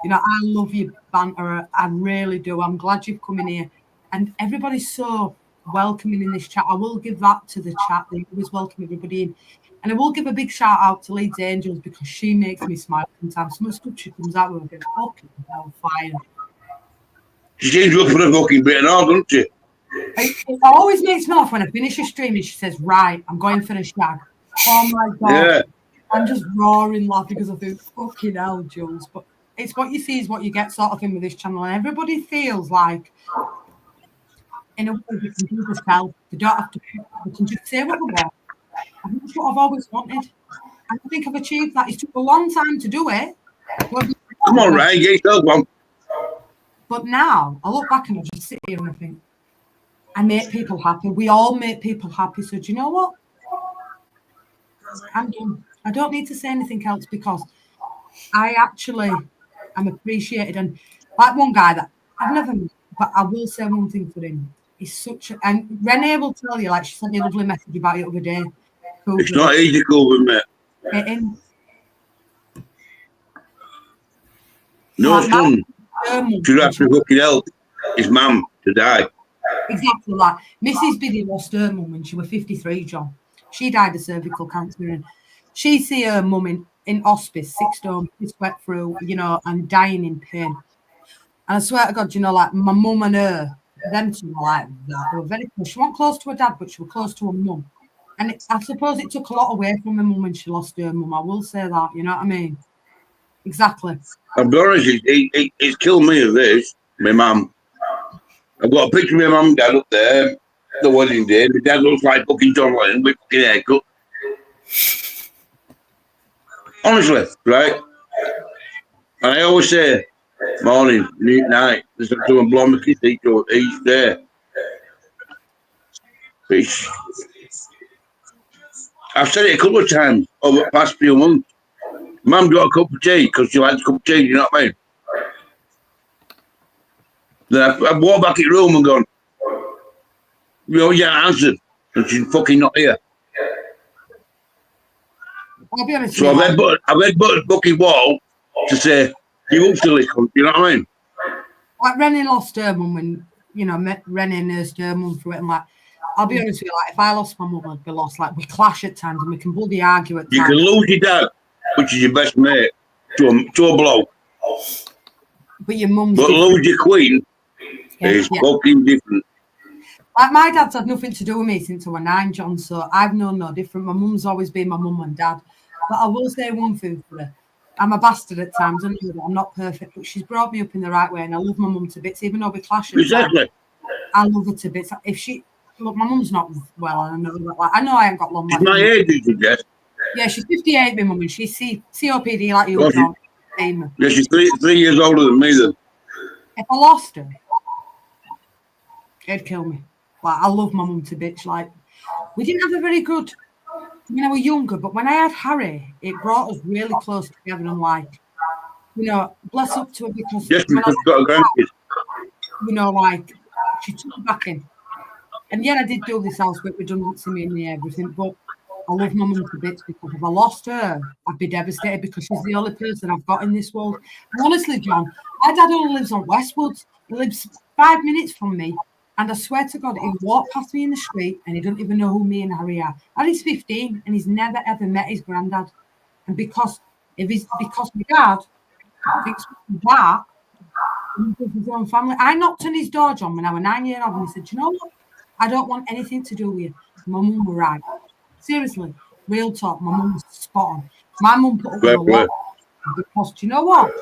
You know, I love your banter. I really do. I'm glad you've come in here. And everybody's so welcoming in this chat. I will give that to the chat. They always welcome everybody in. And I will give a big shout out to Leeds Angels because she makes me smile sometimes. Some of the stuff she comes out with, I go, fucking hellfire. She seems up for a fucking bit and all, doesn't she? It always makes me laugh when I finish a stream and she says, right, I'm going for a shag. Oh my God. Yeah. I'm just roaring laughing because I think, fucking hell, Jules. But it's what you see is what you get sort of thing with this channel. And everybody feels like, in a way, they can do themselves. They don't have to, they can just say what they want. And that's what I've always wanted. And I think I've achieved that. It took a long time to do it. Come on, Ryan, get yourself one. But now I look back and I just sit here and I think, I make people happy. We all make people happy. So do you know what? I'm done. I don't need to say anything else because I actually am appreciated. And like one guy that I've never met, but I will say one thing for him. He's such a, and Renee will tell you, like she sent me a lovely message about it the other day. It's not easy, Corbin, mate. Getting, No like, son should have to fucking help his mum to die. Exactly like Mrs. Biddy lost her mum when she was 53, John. She died of cervical cancer and she see her mum in hospice, 6 stone, wet through, you know, and dying in pain. And I swear to God, you know, like my mum and her, them two were like that. They were very close. She wasn't close to her dad, but she was close to her mum. And I suppose it took a lot away from her mum when she lost her mum. I will say that, you know what I mean? Exactly. I'll be honest, it's killed me of this, my mum. I've got a picture of my mum and dad up there, the wedding day. My dad looks like fucking John Lennon with fucking haircut. Honestly, right? And I always say, morning, night, there's someone blowing my kiss each day. Which, I've said it a couple of times over the past few months. Mum got a cup of tea because she likes a cup of tea, you know what I mean? Then I walked back in the room and gone, you know, yeah, answered, and she's fucking not here. I'll be honest So with you, I've had a fucking wall to say, you up silly cunt, you know what I mean? like Rennie lost her mum when, you know, Rennie nursed her mum through it. And like, I'll be honest with you, like, if I lost my mum, I'd be lost. Like, we clash at times and we can bloody argue at times. You can lose your dad, which is your best mate, to a bloke. But your mum's But different. lose your queen is fucking different. Like, my dad's had nothing to do with me since I was 9, John, so I've known no different. My mum's always been my mum and dad. But I will say one thing for her. I'm a bastard at times. I know that I'm not perfect, but she's brought me up in the right way, and I love my mum to bits, even though we clash at Exactly. times. I love her to bits. If she, look, my mum's not well, and I know that. Like, I know I ain't got long She's left. my age, you suggest? Yeah, she's 58, my mum, and she's COPD like you, Well, John. Yeah, she's 3 years older than me then. If I lost her, it'd kill me. Like, I love my mum to bits. Like, we didn't have a very good when I was younger, but when I had Harry, it brought us really close together. And like, you know, bless up to her because Just when I because she's got a grandkid. you know, like she took me back in. And yeah, I did do this house with redundancy money and everything, but I love my mum to bits because if I lost her, I'd be devastated because she's the only person I've got in this world. And honestly, John, my dad only lives on Westwoods. He lives 5 minutes from me. And I swear to God, he walked past me in the street and he doesn't even know who me and Harry are. And he's 15 and he's never ever met his granddad. And because my dad thinks that his own family. I knocked on his door, John, when I was 9 years old, and he said, "You know what? I don't want anything to do with you." My mum was right. Seriously, real talk. My mum was spot on. My mum put up with a lot because, do you know what?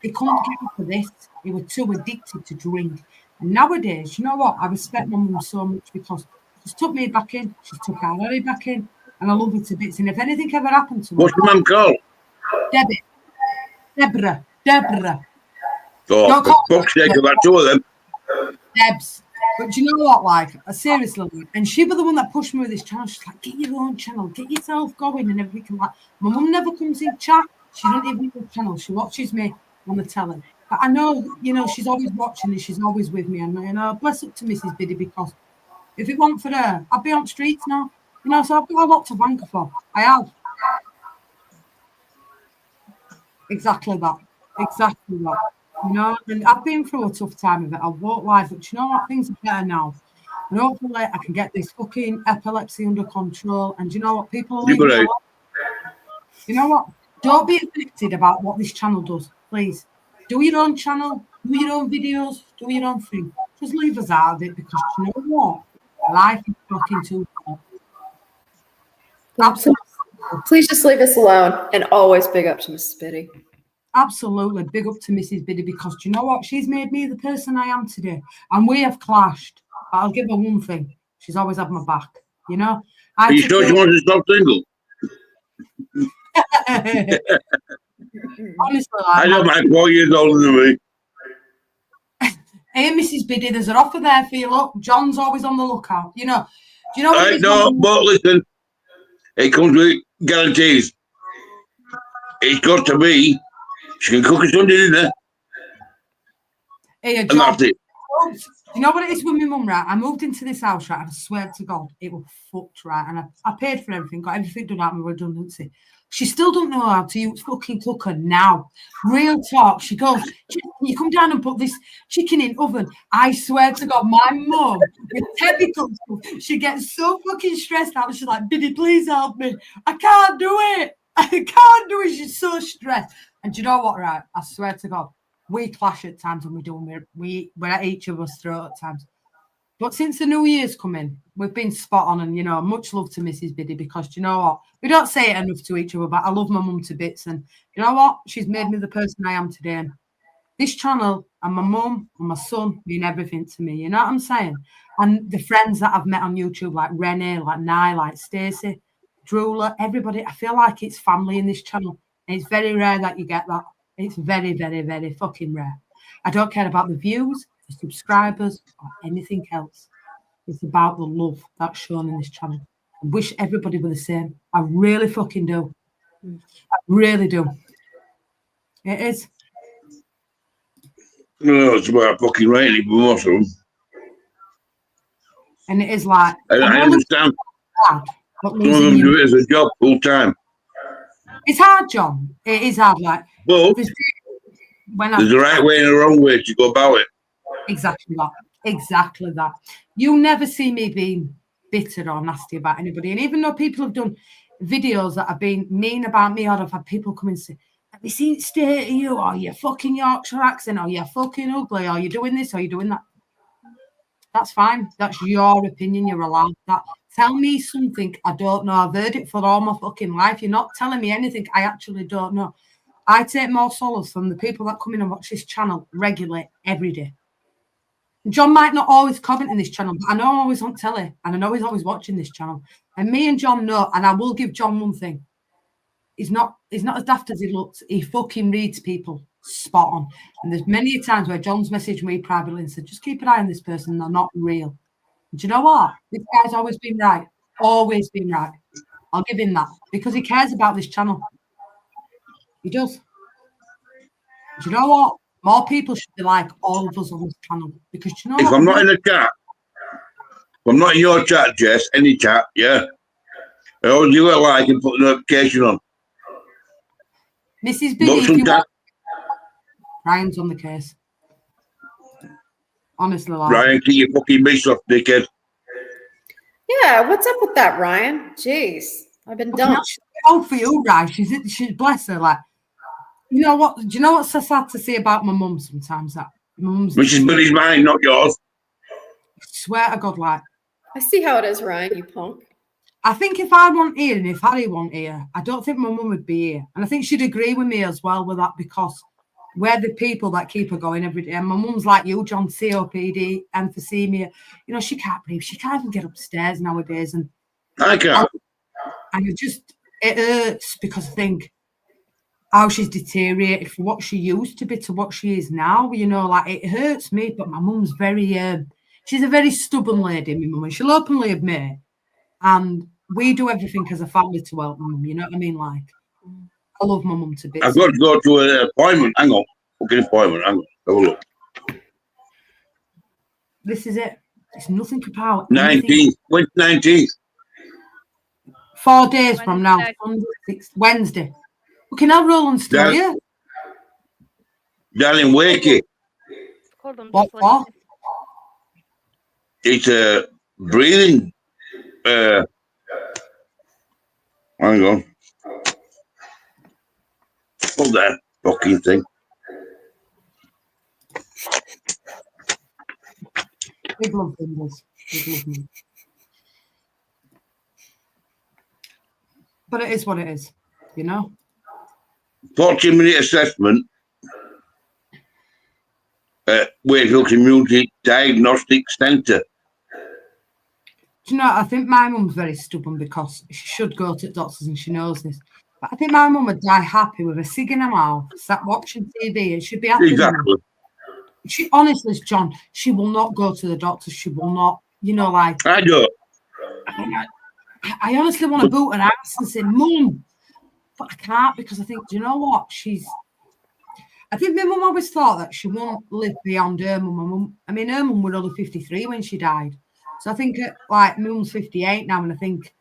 He couldn't get up for this. He was too addicted to drink. And nowadays, you know what? I respect my mum so much because she's took me back in. She's took our Harry back in. And I love her to bits. And if anything ever happened to her... What's your mum called? Deborah. Oh, for fuck's sake, about 2 of them. Debs. But do you know what, like, seriously, and she was the one that pushed me with this channel. She's like, get your own channel, get yourself going and everything. Like, my mum never comes in chat. She doesn't even do the channel. She watches me on the telly. But I know, you know, she's always watching and she's always with me. And, you know, bless up to Mrs. Biddy because if it weren't for her, I'd be on streets now. You know, so I've got a lot to thank her for. I have. Exactly that. You know, and I've been through a tough time of it. I won't lie, but you know what? Things are better now. And hopefully I can get this fucking epilepsy under control. And you know what? People will leave me alone. You know what? Don't be afflicted about what this channel does, please. Do your own channel, do your own videos, do your own thing. Just leave us out of it because you know what? Life is fucking too short. Absolutely. Please just leave us alone and always big up to Mrs. Biddy. Absolutely. Big up to Mrs. Biddy because do you know what? She's made me the person I am today. And we have clashed. But I'll give her one thing. She's always had my back. You know? Are you sure she wants to stop single? Honestly, I don't mind 4 years older than me. Hey, Mrs. Biddy, there's an offer there for you. Look, John's always on the lookout. You know, do you know what? No, but listen, it comes with guarantees. It's got to be, she can cook a Sunday dinner. Hey, And John, that's it. you know what it is with my mum, right? I moved into this house, right? And I swear to God, it was fucked, right? And I paid for everything, got everything done out of my redundancy. She still don't know how to use fucking cooker now. Real talk. She goes, you come down and put this chicken in oven. I swear to God, my mum, with typical stuff, she gets so fucking stressed out. She's like, Biddy, please help me. I can't do it. I can't do it. She's so stressed. And do you know what, right? I swear to God, we clash at times when we do. We're at each other's throat at times. But since the New Year's come in, we've been spot on. And, you know, much love to Mrs. Biddy because, do you know what? We don't say it enough to each other, but I love my mum to bits. And you know what? She's made me the person I am today. And this channel and my mum and my son mean everything to me. You know what I'm saying? And the friends that I've met on YouTube, like Renee, like Nye, like Stacey, Drula, everybody, I feel like it's family in this channel. And it's very rare that you get that. It's very, very, very fucking rare. I don't care about the views, the subscribers, or anything else. It's about the love that's shown in this channel. I wish everybody were the same. I really fucking do. I really do. It is. No, it's about fucking rating for most of them. And it is like. I understand. Hard, some of them do it as a job full time. It's hard, John. It is hard. Like, but there's a right way and a wrong way to go about it. Exactly that. Exactly that. You never see me being bitter or nasty about anybody. And even though people have done videos that have been mean about me, or I've had people come and say, have you seen it state of you? Or you're fucking Yorkshire accent? Or you're fucking ugly? Or you're doing this? Or you're doing that? That's fine. That's your opinion. You're allowed that. Tell me something I don't know. I've heard it for all my fucking life. You're not telling me anything I actually don't know. I take more solace from the people that come in and watch this channel regularly every day. John might not always comment in this channel, but I know I'm always on telly and I know he's always watching this channel. And me and John know, and I will give John one thing. He's not as daft as he looks. He fucking reads people spot on. And there's many times where John's messaged me privately and said, just keep an eye on this person. They're not real. And do you know what? This guy's always been right. Always been right. I'll give him that because he cares about this channel. He does. Do you know what? More people should be like all of us on this channel because you know. If I'm not in the chat, if I'm not in your chat, Jess, any chat, yeah, I always give it a like and put the notification on. Mrs. Biddy, if you want, Ryan's on the case. Honestly, like. Ryan, keep your fucking beast off, dickhead. Yeah, what's up with that, Ryan? Jeez, I've been dumped. Oh, for you, Ryan. She's bless her, like. You know what? Do you know what's so sad to say about my mum sometimes? That mum's. Mrs. Biddy's mine, not yours. I swear to God, like. I see how it is, Ryan, you punk. I think if I weren't here and if Harry weren't here, I don't think my mum would be here. And I think she'd agree with me as well with that because we're the people that keep her going every day. And my mum's like you, John, COPD, emphysema. You know, she can't breathe. She can't even get upstairs nowadays. And I can't. And it hurts because I think how she's deteriorated from what she used to be to what she is now. You know, like it hurts me, but my mum's she's a very stubborn lady, my mum, and she'll openly admit. And we do everything as a family to help my mum, you know what I mean? Like, I love my mum to bits. I've got to go to an appointment. Hang on. Fucking appointment. Hang on. Have a look. This is it. It's nothing about 19th. When's 19th? 4 days from now. Wednesday. We can have Roland still, yeah? down in Wakey. Hold on, What just for? listening. It's a breathing. Hang on. Hold that fucking thing. Big love fingers. Big love me. But it is what it is, you know? 40-minute assessment at Wakefield Community Diagnostic Centre. Do you know, I think my mum's very stubborn because she should go to the doctors and she knows this. But I think my mum would die happy with a cig in her mouth, sat watching TV, and she'd be happy. Exactly. She honestly, John, she will not go to the doctors. She will not, you know, like. I don't. I honestly want to boot her ass and say, Mum, but I can't because I think, do you know what? I think my mum always thought that she won't live beyond her mum. I mean, her mum was only 53 when she died. So I think, like, mum's 58 now, and I think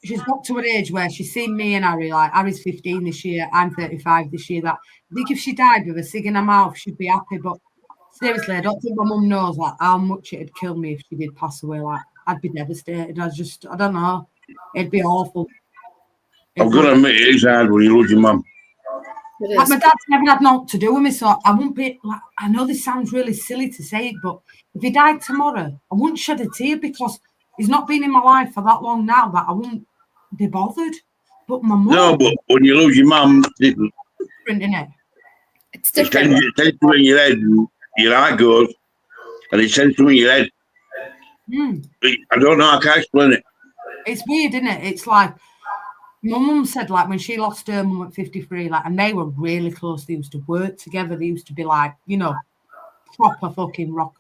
she's got to an age where she's seen me and Harry, like, Harry's 15 this year, I'm 35 this year, that I think if she died with a cig in her mouth, she'd be happy. But seriously, I don't think my mum knows, like, how much it'd kill me if she did pass away. Like, I'd be devastated. I don't know. It'd be awful. I've got to admit, it is hard when you lose your mum. Like, my dad's never had naught to do with me, so I wouldn't be, like, I know this sounds really silly to say it, but if he died tomorrow, I wouldn't shed a tear because he's not been in my life for that long now that I wouldn't be bothered. But my mum... No, but when you lose your mum, it's different, isn't it? It's different. It tends to in your head, and your heart goes, and it tends to in your head. I don't know, I can't explain it. It's weird, isn't it? It's like, my mum said, like, when she lost her mum at 53, like, and they were really close, they used to work together, they used to be like, you know, proper fucking rock.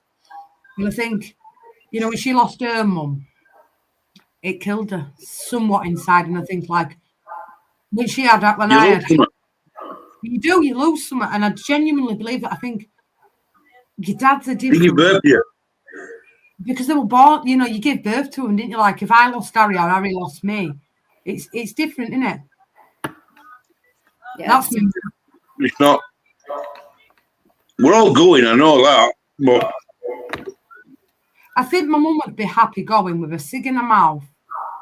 And I think, you know, when she lost her mum, it killed her somewhat inside. And I think, like, when she had that, you lose something. And I genuinely believe that. I think your dad's a different. Did you birth you? Because they were born, you know, you give birth to them, didn't you? Like, if I lost Harry or Harry lost me, it's different, isn't it? Yeah, that's me. It's not. We're all going, I know that, but I think my mum would be happy going with a cig in her mouth,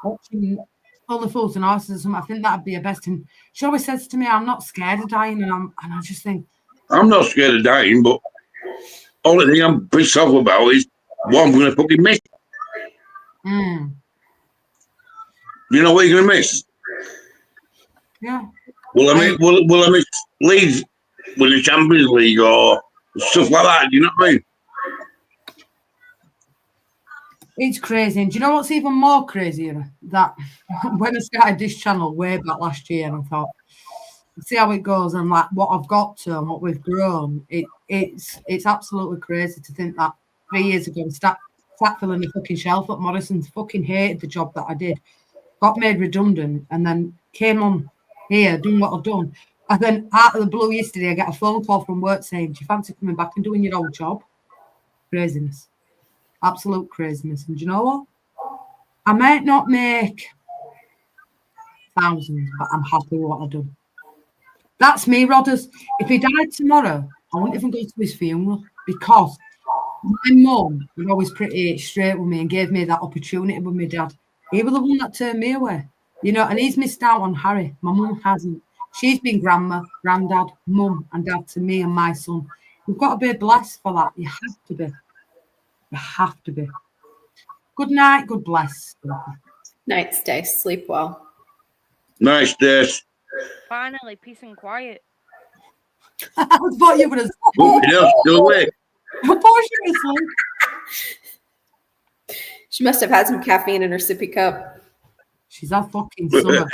watching all the Fools and Horses or something. I think that'd be her best. And she always says to me, "I'm not scared of dying," and I just think I'm not scared of dying. But only thing I'm pissed off about is what I'm going to fucking miss. You know what you're going to miss? Yeah. Will I miss Leeds with the Champions League or stuff like that? Do you know what I mean? It's crazy. And do you know what's even more crazier? That when I started this channel way back last year, and I thought, see how it goes, and like what I've got to and what we've grown. It's absolutely crazy to think that 3 years ago, I sat filling the fucking shelf at Morrison's, fucking hated the job that I did, got made redundant, and then came on here, doing what I've done. And then out of the blue yesterday, I get a phone call from work saying, "Do you fancy coming back and doing your old job?" Craziness. Absolute craziness. And do you know what? I might not make thousands, but I'm happy with what I've done. That's me, Rodders. If he died tomorrow, I wouldn't even go to his funeral because my mum was always pretty straight with me and gave me that opportunity with my dad. He was the one that turned me away, you know, and he's missed out on Harry. My mum hasn't. She's been grandma, granddad, mum, and dad to me and my son. You've got to be blessed for that. You have to be. You have to be. Good night. God bless. Night, stay, sleep well. Nice, Des. Finally, peace and quiet. I thought you would have. Still awake. I thought she was asleep. She must have had some caffeine in her sippy cup. She's had fucking summer.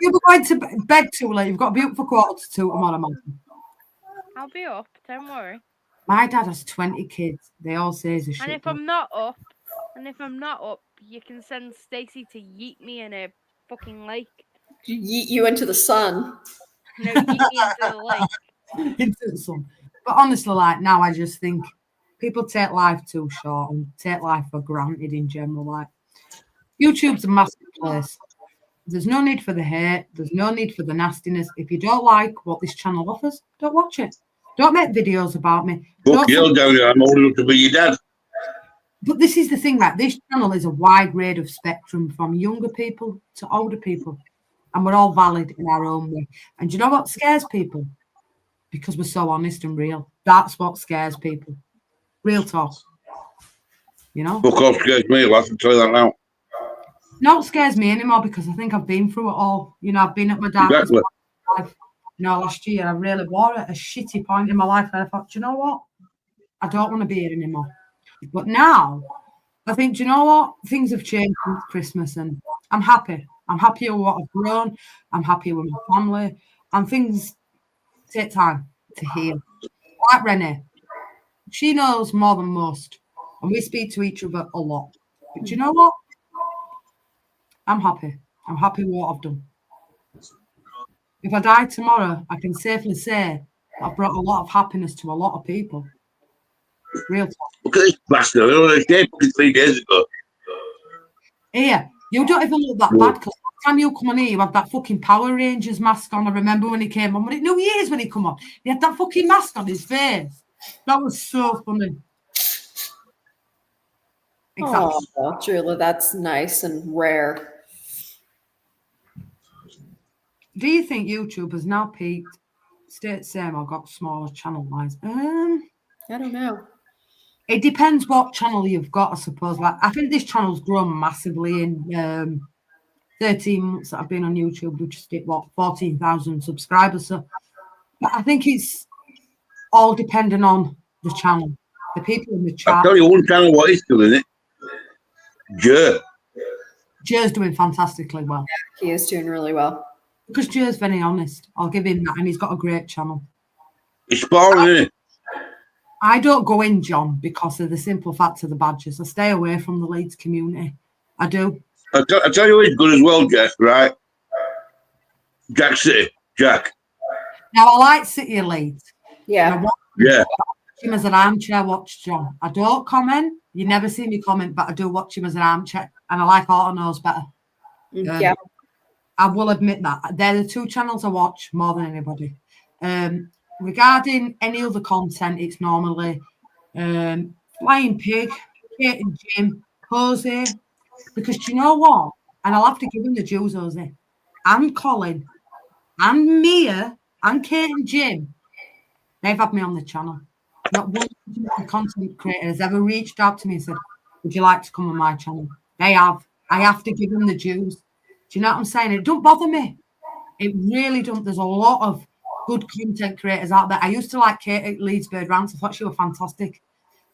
You'll be going to bed too late. You've got to be up for 1:45 tomorrow, man. I'll be up, don't worry. My dad has 20 kids. They all say he's a shit. And if I'm not up, you can send Stacey to yeet me in a fucking lake. Yeet you into the sun. No, yeet me into the lake. Into the sun. But honestly, like, now I just think people take life too short and take life for granted in general. Like, YouTube's a massive place. There's no need for the hate. There's no need for the nastiness. If you don't like what this channel offers, don't watch it. Don't make videos about me. Fuck you, down here. I'm old enough to be your dad. But this is the thing, right? This channel is a wide range of spectrum from younger people to older people. And we're all valid in our own way. And do you know what scares people? Because we're so honest and real. That's what scares people. Real talk. You know? Fuck off scares me, lads. I'll tell you that now. Not scares me anymore because I think I've been through it all. You know, I've been at my darkest Exactly. point in my life. You know, last year I really was at a shitty point in my life and I thought, do you know what? I don't want to be here anymore. But now I think, do you know what? Things have changed since Christmas and I'm happy. I'm happy with what I've grown. I'm happy with my family. And things take time to heal. Like Renee, she knows more than most. And we speak to each other a lot. But do you know what? I'm happy. I'm happy with what I've done. If I die tomorrow, I can safely say I've brought a lot of happiness to a lot of people. Real talk. Look at this bastard. I don't understand. 3 days ago. Here, you don't even look that bad because last time you come on here, you had that fucking Power Rangers mask on. I remember when he came on. New Year's when he come on. He had that fucking mask on his face. That was so funny. Exactly. Oh, Julia, that's nice and rare. Do you think YouTube has now peaked? Stayed same or got smaller channel wise? I don't know. It depends what channel you've got, I suppose. Like I think this channel's grown massively in 13 months that I've been on YouTube. We just hit 14,000 subscribers. So but I think it's all depending on the channel, the people in the chat. I'll tell you one channel what is killing it. Joe's doing fantastically well. He is doing really well. Because Joe's very honest. I'll give him that. And he's got a great channel. It's boring, isn't it? I don't go in, John, because of the simple fact of the badges. I stay away from the Leeds community. I do. I'll tell you who's good as well, Jack, right? Jack City. Jack. Now, I like City of Leeds. Yeah. Yeah. Him as an armchair watch, John. I don't comment. You never see me comment, but I do watch him as an armchair. And I like Auto Knows better. Yeah. I will admit that. They're the two channels I watch more than anybody. Regarding any other content, it's normally Flying Pig, Kate and Jim, Jose. Because do you know what? And I'll have to give him the dues, Jose. And Colin, and Mia, and Kate and Jim. They've had me on the channel. Not one content creator has ever reached out to me and said, would you like to come on my channel? They have. I have to give them the dues. Do you know what I'm saying? It don't bother me. It really don't. There's a lot of good content creators out there. I used to like Kate at Leeds Bird Rants. I thought she was fantastic.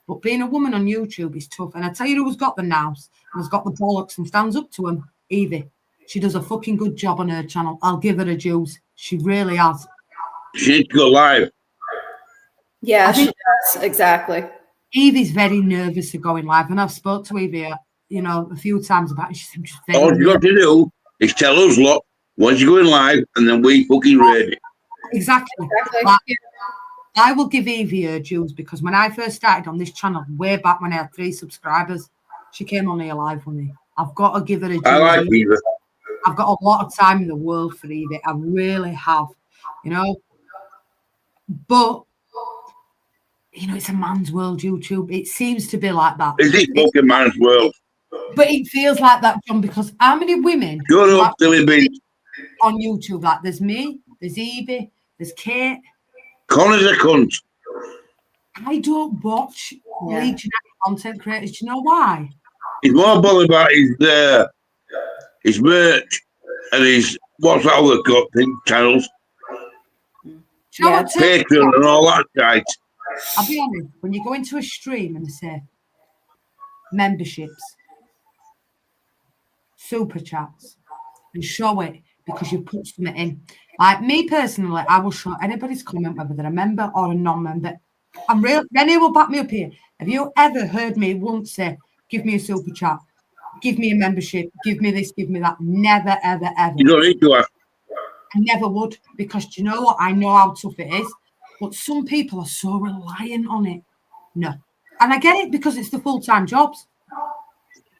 But being a woman on YouTube is tough. And I tell you who's got the nous and has got the bollocks and stands up to them, Evie. She does a fucking good job on her channel. I'll give her the dues. She really has. She needs to go live. Yeah, she does. Exactly. Evie's very nervous of going live. And I've spoke to Evie, a few times about it. She's just very All you got to do is tell us, look, once you're going live, and then we fucking ready. Exactly. I will give Evie her dues because when I first started on this channel, way back when I had 3 subscribers, she came on here live with me. I've got to give her a dues. I like Evie. I've got a lot of time in the world for Evie. I really have, But, it's a man's world, YouTube. It seems to be like that. It's this fucking man's world. But it feels like that, John, because how many women Shut up, silly bitch. on YouTube? Like, there's me, there's Evie, there's Kate. Connor's a cunt. I don't watch Leeds United content creators. Do you know why? He's more bothered about his merch and his, what's that other channels? Do you know what? Patreon and all that shit. I'll be honest, when you go into a stream and they say memberships, super chats, and show it because you put something in. Like me personally, I will show anybody's comment, whether they're a member or a non-member. I'm real. Renee will back me up here. Have you ever heard me once say, give me a super chat, give me a membership, give me this, give me that? Never, ever, ever. You don't need to ask. I never would, because do you know what? I know how tough it is. But some people are so reliant on it. No. And I get it because it's the full-time jobs.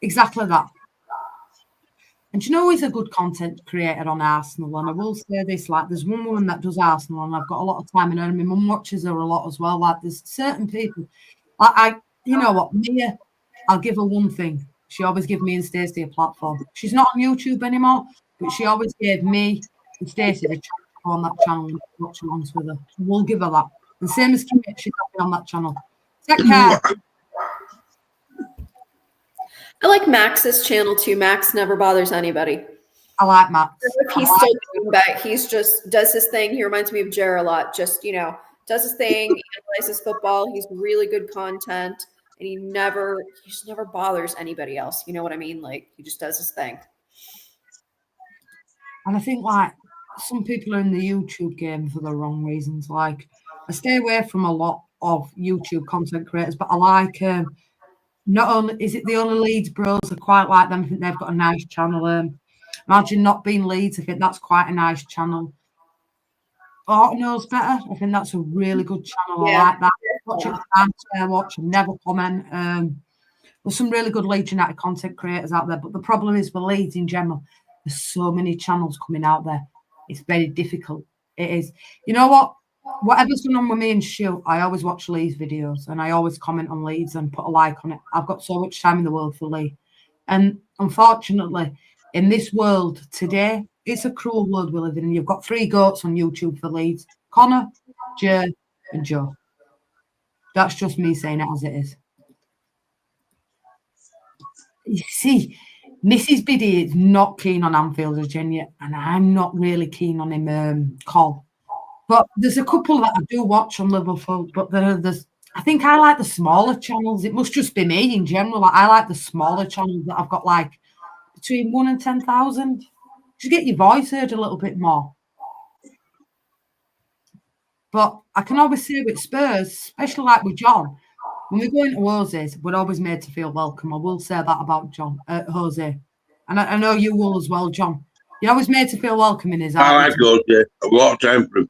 Exactly that. And do you know who's a good content creator on Arsenal? And I will say this, like, there's one woman that does Arsenal, and I've got a lot of time in her, and my mum watches her a lot as well. Like, there's certain people, you know what, Mia, I'll give her one thing. She always gives me and Stacey a platform. She's not on YouTube anymore, but she always gave me and Stacey the chance to go on that channel and watch alongs with her. We'll give her that. And same as Kim, she's on that channel. Take care. I like Max's channel too. Max never bothers anybody. I like Max. If he's still doing that, he's just does his thing. He reminds me of Jer a lot. Just, you know, does his thing, analyzes football. He's really good content, and he just never bothers anybody else. You know what I mean? Like, he just does his thing. And I think, like, some people are in the YouTube game for the wrong reasons. Like, I stay away from a lot of YouTube content creators, but I like not only is it the only Leeds bros, I quite like them. I think they've got a nice channel. Imagine Not Being Leeds, I think that's quite a nice channel. Auto Knows Better, I think that's a really good channel. Yeah. I like that. Watch it time, watch and never comment. There's some really good Leeds United content creators out there, but the problem is for Leeds in general, there's so many channels coming out there. It's very difficult. It is. You know what? Whatever's going on with me and Stu, I always watch Lee's videos and I always comment on Leeds and put a like on it. I've got so much time in the world for Lee. And unfortunately, in this world today, it's a cruel world we live in. And you've got 3 goats on YouTube for Leeds: Connor, Jay, and Joe. That's just me saying it as it is. You see, Mrs. Biddy is not keen on Anfield Virginia, and I'm not really keen on him, Col. But there's a couple that I do watch on Liverpool, but there's I think I like the smaller channels. It must just be me in general. I like the smaller channels that I've got like between 1 and 10,000. Just get your voice heard a little bit more. But I can always say with Spurs, especially like with John, when we go into Jose's, we're always made to feel welcome. I will say that about Jose. And I know you will as well, John. You're always made to feel welcome in his I eyes. like Jose. I've got a lot of time for him.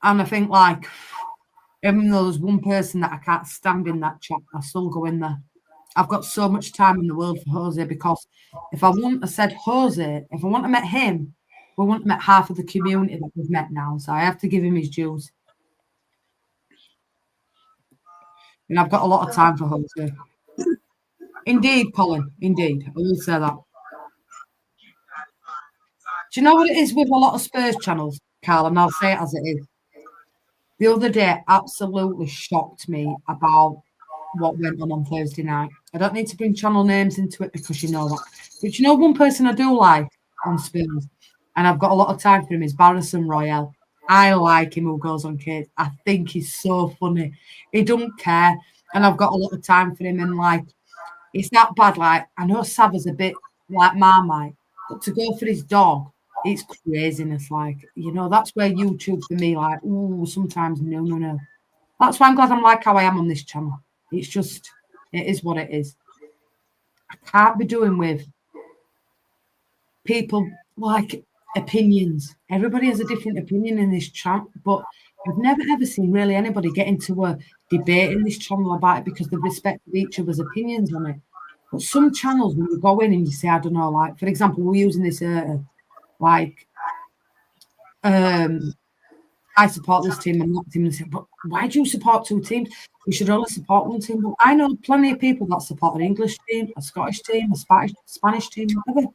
And I think, like, even though there's one person that I can't stand in that chat, I still go in there. I've got so much time in the world for Jose, because if I wouldn't have said Jose, if I wouldn't have met him, we wouldn't have met half of the community that we've met now. So I have to give him his dues. And I've got a lot of time for Jose. Indeed, Colin. Indeed. I will say that. Do you know what it is with a lot of Spurs channels, Carl? And I'll say it as it is. The other day absolutely shocked me about what went on Thursday night. I don't need to bring channel names into it because you know that. But you know, one person I do like on Spurs, and I've got a lot of time for him, is Barrison Royale. I like him who goes on kids. I think he's so funny. He don't care. And I've got a lot of time for him. And like, it's that bad. Like, I know Sava's a bit like Marmite, but to go for his dog, it's craziness. Like, you know, that's where YouTube for me, like, ooh, sometimes no. That's why I'm glad I'm like how I am on this channel. It's just, it is what it is. I can't be doing with people like opinions. Everybody has a different opinion in this chat, but I've never ever seen really anybody get into a debate in this channel about it because they respect each other's opinions on it. But some channels, when you go in and you say, I don't know, like, for example, we're using this I support this team and that team. And say, but why do you support 2 teams? We should only support one team. Well, I know plenty of people that support an English team, a Scottish team, a Spanish team, whatever.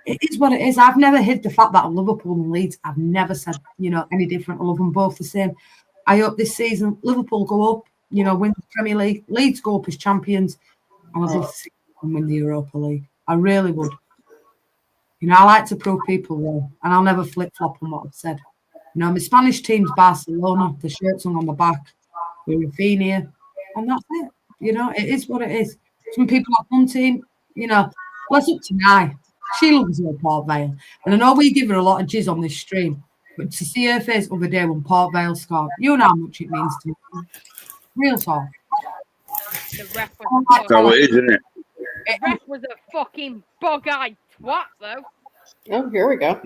It is what it is. I've never hid the fact that I'm Liverpool and Leeds. I've never said, you know, any different. I love them both the same. I hope this season Liverpool go up, you know, win the Premier League. Leeds go up as champions. And I'd love to see them win the Europa League. I really would. You know, I like to prove people wrong, and I'll never flip-flop on what I've said. You know, my Spanish team's Barcelona. The shirt's hung on the back. We're Rafinha, and that's it. You know, it is what it is. Some people have one team, you know, what's up to Nye? She loves her Port Vale. And I know we give her a lot of jizz on this stream, but to see her face the other day when Port Vale scored, you know how much it means to me. Real talk. The ref was So it is, isn't it? The ref was a fucking bug-eyed twat, though. Oh, here we go.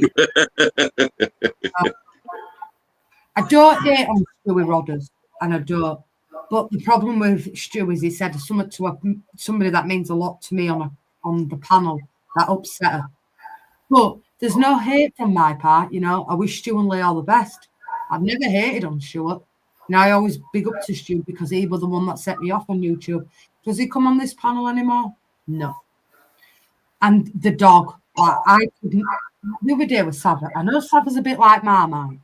I don't date on Stewie Rodders, and I don't. But the problem with Stu is he said something to somebody that means a lot to me on on the panel that upset her. But there's no hate from my part, you know. I wish Stu and Lee all the best. I've never hated on Stuart. You know, I always big up to Stu because he was the one that set me off on YouTube. Does he come on this panel anymore? No. And the dog, like I couldn't. The other day with Sava, I know Sava's a bit like Marmite,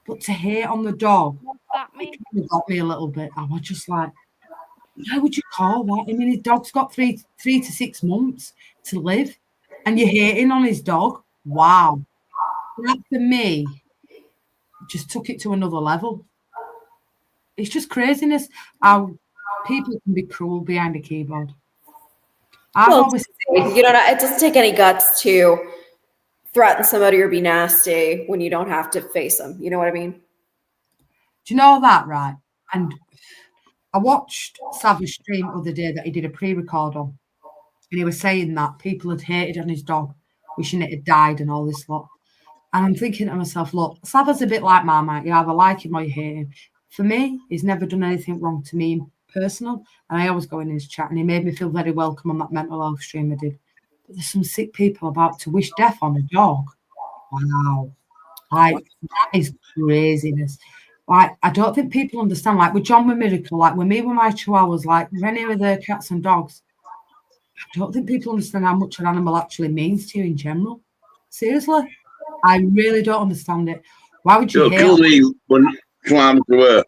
but to hate on the dog, What's that mean? it got me a little bit. I was just like, how would you call that? I mean, his dog's got three to 6 months to live, and you're hating on his dog. Wow, that for me just took it to another level. It's just craziness how people can be cruel behind a keyboard. I've Well, always you don't. It doesn't take any guts to threaten somebody or be nasty when you don't have to face them. You know what I mean? Do you know that, right? And I watched Savage stream the other day that he did a pre-record on, and he was saying that people had hated on his dog, wishing it had died and all this lot. And I'm thinking to myself, look, Sava's a bit like Marmite. You either like him or you hate him. For me, he's never done anything wrong to me personal, and I always go in his chat, and he made me feel very welcome on that mental health stream I did. But there's some sick people about to wish death on a dog. Wow. Like, that is craziness. Like, I don't think people understand. Like, with John with Miracle, like, with me with my chihuahuas, like, Rennie with her cats and dogs, I don't think people understand how much an animal actually means to you in general. Seriously. I really don't understand it. Why would you You'll hate kill me when climbing to her.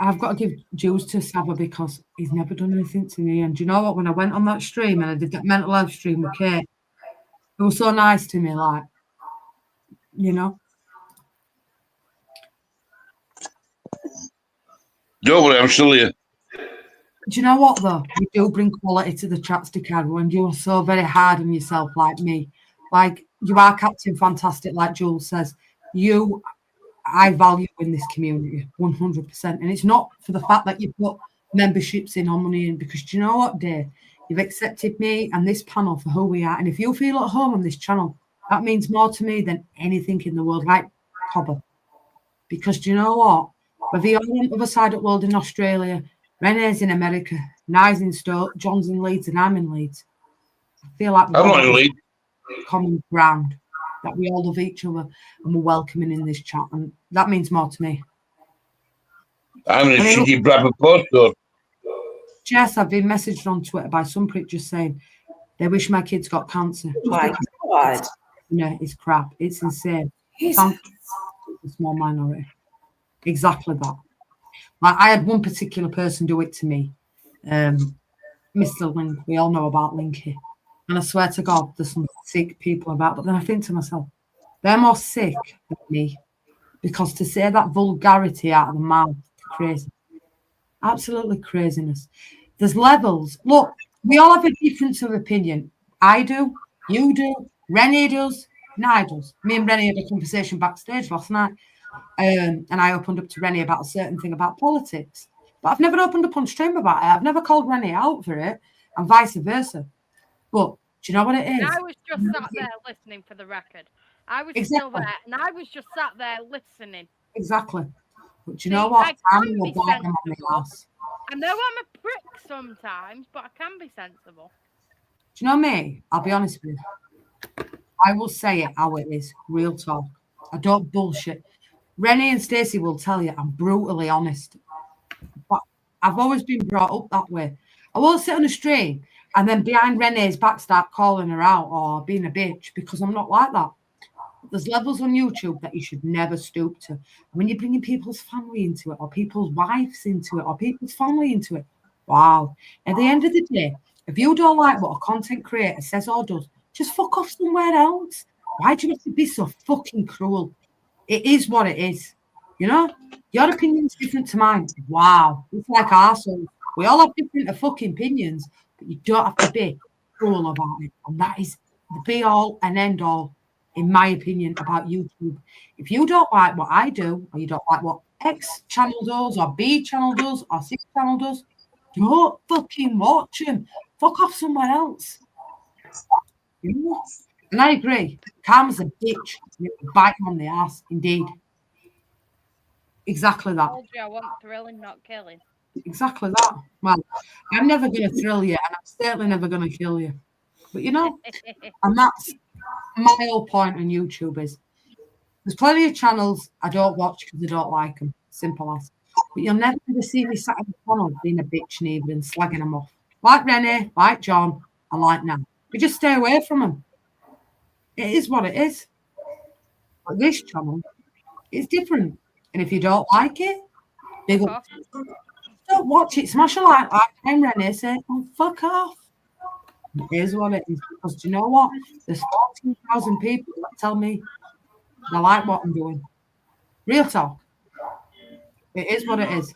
I've got to give dues to Sava because he's never done anything to me. And do you know what? When I went on that stream and I did that mental health stream with Kate, it was so nice to me, like, you know. Don't worry, I'm still here. Do you know what, though? You do bring quality to the chapstick, Arrow, and you are so very hard on yourself like me. Like, you are Captain Fantastic, like Jules says. I value in this community 100%. And it's not for the fact that you put memberships in or money in, because do you know what, Dave? You've accepted me and this panel for who we are. And if you feel at home on this channel, that means more to me than anything in the world, like Cobber. Because do you know what? Whether you're on the other side of the world in Australia, Renee's in America, Nye's in Stoke, John's in Leeds, and I'm in Leeds. I feel like I'm not in Leeds. common ground, that we all love each other and we're welcoming in this chat, and that means more to me. I'm in a shitty Bradford postcode. Jess, I've been messaged on Twitter by some prick just saying they wish my kids got cancer. My God. It's crap. It's insane. Jesus. A small minority. Exactly that. Like, I had one particular person do it to me. Mr. Link. We all know about Linky. And I swear to God, there's some sick people about. But then I think to myself, they're more sick than me. Because to say that vulgarity out of the mouth, crazy. Absolutely craziness. There's levels. Look, we all have a difference of opinion. I do, you do, Rennie does, Nye does. Me and Rennie had a conversation backstage last night. And I opened up to Rennie about a certain thing about politics. But I've never opened up on stream about it. I've never called Rennie out for it, and vice versa. But do you know what it is? I was just sat there listening, for the record. I was still there, and I was just sat there listening. Exactly. But do you know what? I Time will bite them on the ass. I know I'm a prick sometimes, but I can be sensible. Do you know me? I'll be honest with you. I will say it how it is. Real talk. I don't bullshit. Rennie and Stacey will tell you I'm brutally honest. But I've always been brought up that way. I won't sit on a stream and then behind Renee's back start calling her out or being a bitch, because I'm not like that. There's levels on YouTube that you should never stoop to. When you're bringing people's family into it, or people's wives into it, or people's family into it, wow. At the end of the day, if you don't like what a content creator says or does, just fuck off somewhere else. Why do you have to be so fucking cruel? It is what it is. You know? Your opinion's different to mine. Wow. It's like arseholes. We all have different fucking opinions, but you don't have to be cruel about it. And that is the be all and end all, in my opinion, about YouTube. If you don't like what I do, or you don't like what X channel does, or B channel does, or C channel does, don't fucking watch them. Fuck off somewhere else. You know? And I agree. Karma's a bitch. And it will bite on the ass, indeed. Exactly that. I told you I want thrilling, not killing. Exactly that. Well, I'm never going to thrill you, and I'm certainly never going to kill you. But you know, and that's my whole point on YouTube is there's plenty of channels I don't watch because I don't like them. Simple as. But you'll never ever see me sat on the channel being a bitch neither and slagging them off. Like Renee, like John, and like Nan. We just stay away from them. It is what it is. But this channel, it's different. And if you don't like it, big up. Don't watch it. Smash a like and Renee say, oh, fuck off. It is what it is. Because do you know what? There's 14,000 people that tell me they like what I'm doing. Real talk. It is what it is.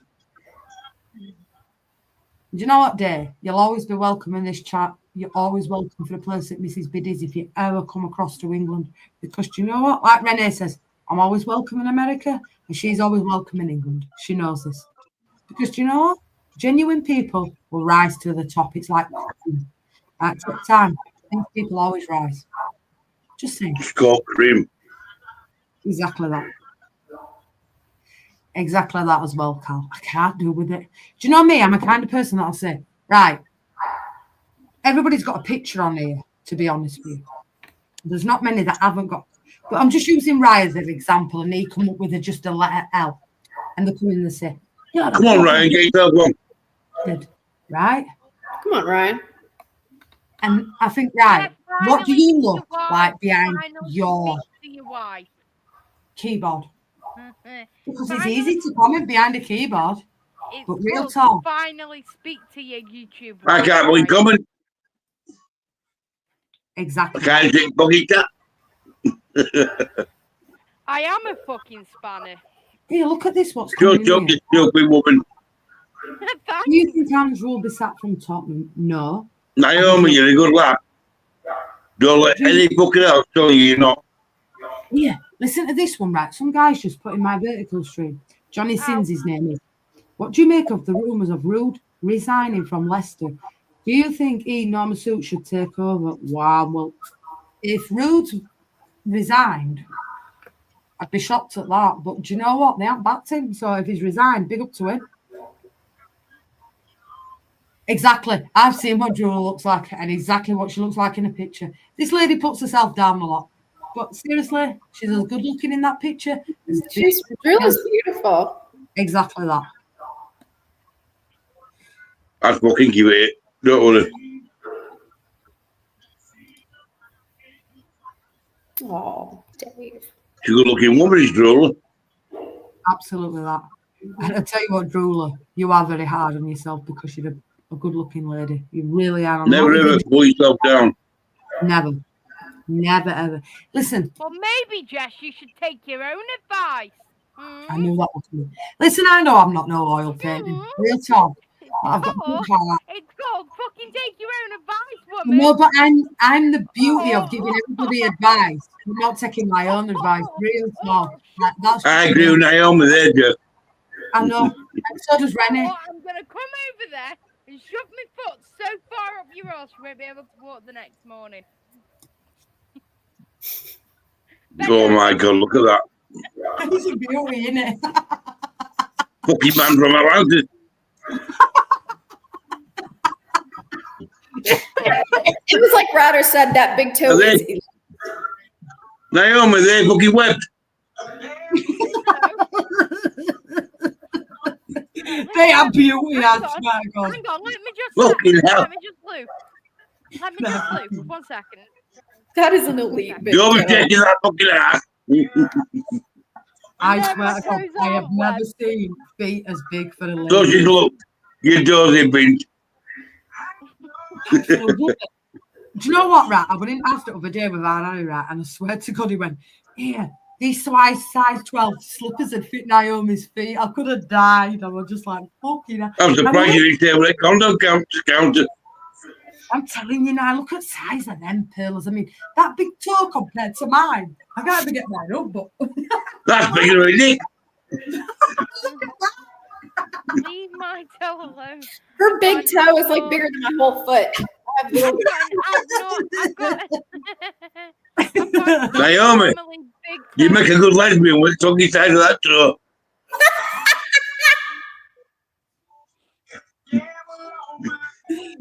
Do you know what, Day? You'll always be welcome in this chat. You're always welcome for a place at Mrs. Biddy's if you ever come across to England. Because do you know what? Like Renee says, I'm always welcome in America and she's always welcome in England. She knows this. Because do you know what? Genuine people will rise to the top. It's like at time. These people always rise. Just saying. Scott cream. Exactly that. Exactly that as well, Cal. I can't do with it. Do you know me? I'm a kind of person that'll say, right, everybody's got a picture on here, to be honest with you. There's not many that haven't got. But I'm just using Ryan as an example, and he come up with just a letter L. And they come in and say, come on, Ryan, get yourself one. Right? Come on, Ryan. And I think, right, what do you look like behind your keyboard? Because it's easy to comment behind a keyboard. But real talk. Finally speak to your YouTube. I can't believe comment. Exactly. I can't take buggy that. I am a fucking spanner. Here, look at this. What's Shut coming up, here. you stupid woman. Do you think Hans will be sat from Tottenham? No. Naomi, you're a good lad. Don't let any fucking else tell you you're not. Yeah, listen to this one, right? Some guy's just put in my vertical stream. Johnny Sins, his name is. What do you make of the rumours of Rude resigning from Leicester? Do you think Norma Soot should take over? Wow, well, if Rude resigned, I'd be shocked at that. But do you know what? They haven't backed him. So if he's resigned, big up to him. Exactly. I've seen what Drew looks like and exactly what she looks like in a picture. This lady puts herself down a lot. But seriously, she's as good looking in that picture. She's really beautiful. Exactly that. I'd fucking give it. Don't worry. Oh, Dave. She's a good looking woman, is Drew. Absolutely that. And I tell you what, Drooler, you are very hard on yourself because you're a good looking lady. You really are. Never ever pull yourself down. Never. Never ever. Listen. Well, maybe, Jess, you should take your own advice. I knew that was me. Listen, I know I'm not no oil painting. Real talk. I've got good heart. It's called fucking take your own advice, woman. No, but I'm the beauty of giving everybody advice. I'm not taking my own advice. Real talk. That's I agree with Naomi there, Jeff. I know. And so does Rennie. Well, I'm going to come over there and shove my foot so far up your ass you won't be able to walk the next morning. Oh my God, look at that. It's a beauty, isn't it? Fucking man from Atlantis. It was like Router said, that big toe is... Naomi, they fucking wept. They are beauty, I swear to God. Hang on, let me just Fucking hell. Let me just loop. 1 second. That is an elite big You'll be toe. taking that fucking ass. I swear to God, I have never seen feet as big for a lady. So she's looked. You dozy bitch. Do you know what, right? I went in after the other day with our Harry, right? And I swear to God, he went, here, these size 12 slippers had fit Naomi's feet. I could have died. I was just like, fucking hell. I'm surprised you didn't say, well, condom counter. I'm telling you now, look at the size of them pearls. I mean, that big toe compared to mine. I can't even get mine up, but... That's bigger than a dick. Leave my toe alone. Her big toe is like bigger than my whole foot. I've got Naomi, big you toe. make a good lesbian with the tongue side of that toe.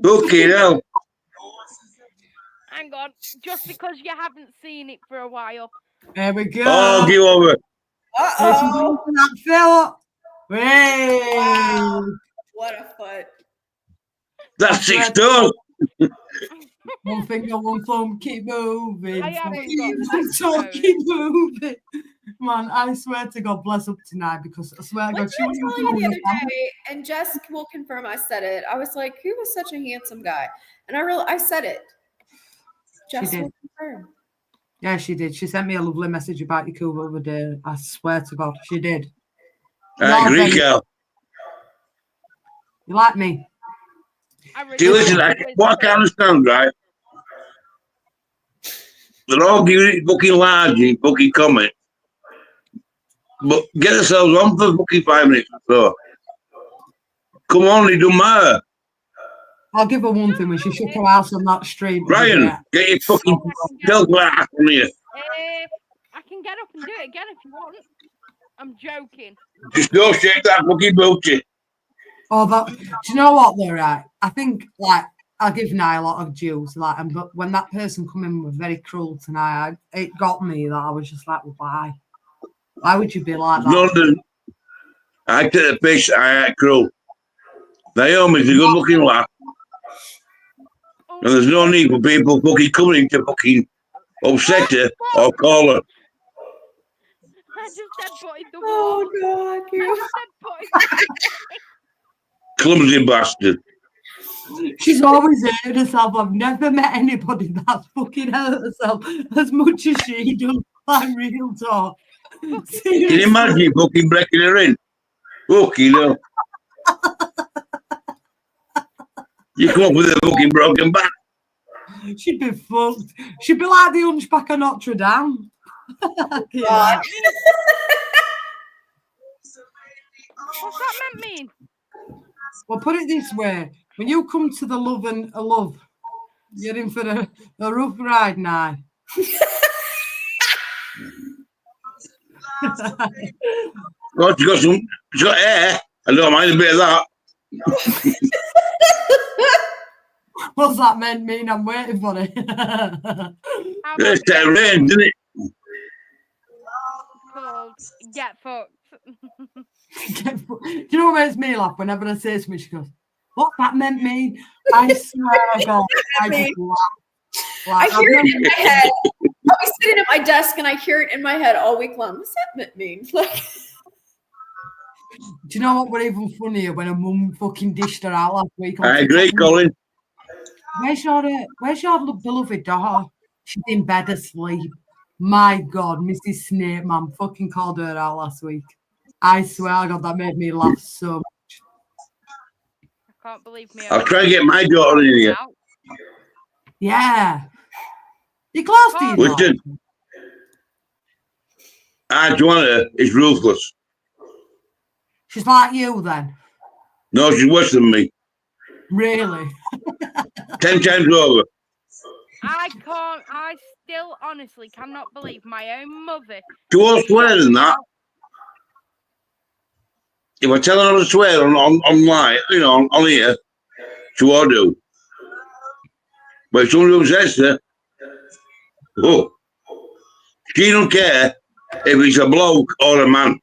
Fucking hell. Hang on, just because you haven't seen it for a while. There we go. Oh, give over. There she goes for that fill. Hey. Wow. What a foot. That's 6 stone. One finger, one thumb, keep moving. I haven't Keep got on that toe, code. keep moving. Man, I swear to God, bless up tonight because I swear to What God, did I tell you the other day? And Jess will confirm I said it. I was like, he was such a handsome guy. And I said it. Jess did. will confirm. Yeah, she did. She sent me a lovely message about you cool the other day. I swear to God, she did. I agree, Cal. You like me? See, listen, what I can't understand, right? They're all giving it fucking large in fucking comment. But get yourselves on for fucking 5 minutes or so. Come on, it don't matter. I'll give her one thing when she shook her house on that stream. Ryan, get your fucking self out from here. I can get up and do it again if you want. I'm joking. Just go shake that fucking booty. Oh, that. Do you know what though? Right, I think like I'll give Nye a lot of dues. Like, but when that person come in was very cruel tonight, it got me that I was just like, well, why? Why would you be like that? London, I take the piss. I act cruel. Naomi's a good-looking lad, and there's no need for people fucking coming to fucking upset her or call her. I just said butted the wall. Oh, God. I just said butted the Clumsy bastard. She's always hated herself. I've never met anybody that's fucking hurt herself as much as she does. Like real talk. Can you imagine fucking breaking her in? Fucking hell. You come up with a fucking broken back. She'd be fucked. She'd be like the Hunchback of Notre Dame. Yeah. What's that meant mean? Well, put it this way: when you come to the love and a love, you're in for a rough ride now. Well, she's got hair. I don't mind a bit of that. What's that mean? I'm waiting for it. It's that rain, didn't it? Called Get Fucked. Do you know what makes me laugh? Whenever I say something, she goes, "What's that mean?" I swear to God, I just laugh. Like, I hear it in my head. I'll be sitting at my desk and I hear it in my head all week long. What's that mean? Like, do you know what? We're even funnier when a mum fucking dished her out last week. I agree, Colin. Where's your beloved daughter? She's in bed asleep. My God, Mrs. Snape, man, fucking called her out last week. I swear to God, that made me laugh so much. I can't believe me. I'll try and get my daughter in here. Yeah. You're close to your Listen, Joanna is ruthless. She's like you then? No, she's worse than me. Really? 10 times over. I still honestly cannot believe my own mother. She won't swear than that. If I tell her not to swear online, on here, she won't do. But if someone says to her, oh, she don't care if it's a bloke or a man.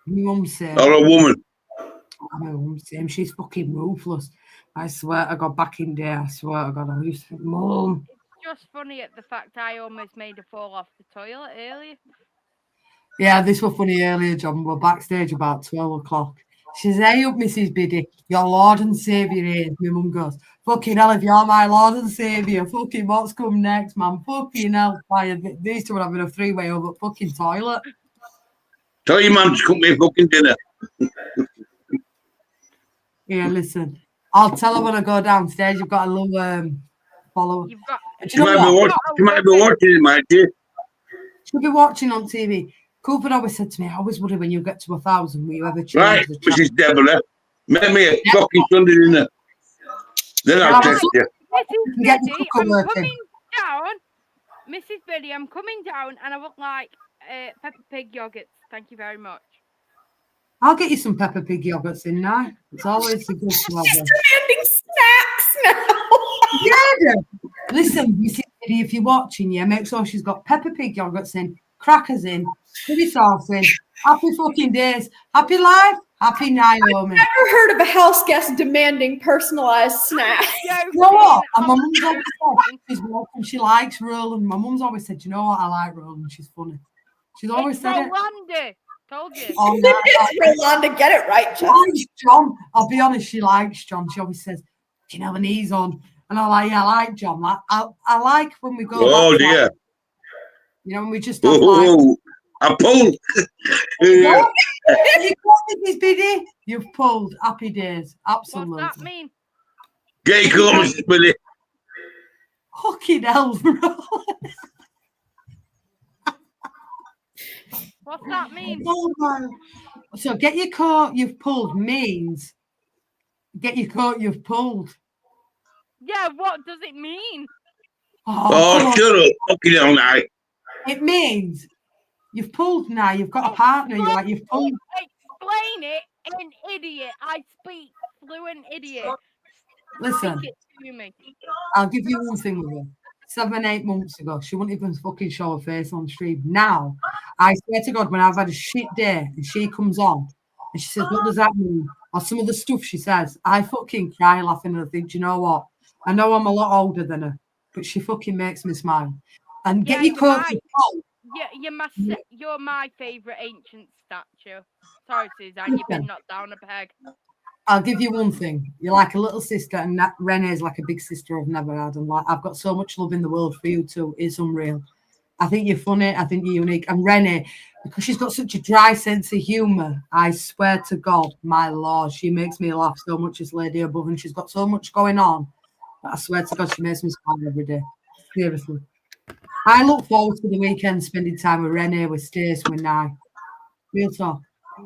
My mum's same. Or a woman. My mum's same. She's fucking ruthless. I swear to God, back in there, I swear to God, I used to think, Mum. It's just funny at the fact I almost made her fall off the toilet earlier. Yeah, this was funny earlier, John. We're backstage about 12 o'clock. She says, "Hey up, Mrs. Biddy, your Lord and Saviour is." My mum goes, "Fucking hell, if you're my Lord and Saviour, fucking what's come next, man? Fucking hell." These two were having a three-way over fucking toilet. Tell your mum to cook me a fucking dinner. Yeah, listen. I'll tell her when I go downstairs. You've got a little follow. She might be watching it, might she? She'll be watching on TV. Cooper always said to me, "I always worry when you get to 1,000, will you ever change Right, the channel?" Mrs. Deborah, make me a fucking Sunday dinner. Then I'll text you. Mrs. Biddy, I'm coming down. Mrs. Biddy, I'm coming down and I would like Peppa Pig yogurts. Thank you very much. I'll get you some Peppa Pig yogurts in now. It's always a good to have them. demanding snacks Yeah. Listen, Mrs. Biddy, if you're watching, yeah, make sure she's got Peppa Pig yogurts in, crackers in, curry sauce in. Happy fucking days. Happy life. Happy Naomi. Never heard of a house guest demanding personalized snacks. You know what? And my mum's always said she's welcome. She likes rolling. My mum's always said, you know what? I like rolling. She's funny. She's always said it. Rolanda. Told you. Oh, no. Rolanda, get it right, She Jess. likes John. I'll be honest, she likes John. She always says, do you know the knees on? And I'm like, yeah, I like John. Like, I like when we go. Oh back to, dear. like, you know, when we just have like. Oh, I pulled. You got Mrs. Biddy. You've pulled. Happy days. Absolutely. What's that mean? Get your comments, Billy. Fucking hell, bro. What's that mean? Oh, man. So get your coat you've pulled means get your coat you've pulled. Yeah, what does it mean? Oh, come on. shut up. Fucking hell, now. It means you've pulled now. You've got a partner. You're like, you've pulled. Explain it, an idiot. I speak fluent idiot. Listen, Speak it to me. I'll give you one thing with her. 7, 8 months ago, she wouldn't even fucking show her face on stream. Now, I swear to God, when I've had a shit day and she comes on and she says, what does that mean? Or some of the stuff she says, I fucking cry laughing and I think, do you know what? I know I'm a lot older than her, but she fucking makes me smile. And get your coat. Yeah, you're my favourite ancient statue. Sorry, Suzanne, you've been knocked down a peg. I'll give you one thing. You're like a little sister, and Renee's like a big sister I've never had. And like, I've got so much love in the world for you too. It's unreal. I think you're funny. I think you're unique. And Renee, because she's got such a dry sense of humour, I swear to God, my Lord, she makes me laugh so much, this lady above, and she's got so much going on. But I swear to God, she makes me smile every day. Seriously. I look forward to the weekend spending time with Renee, with Stacey, with Nye. Real talk.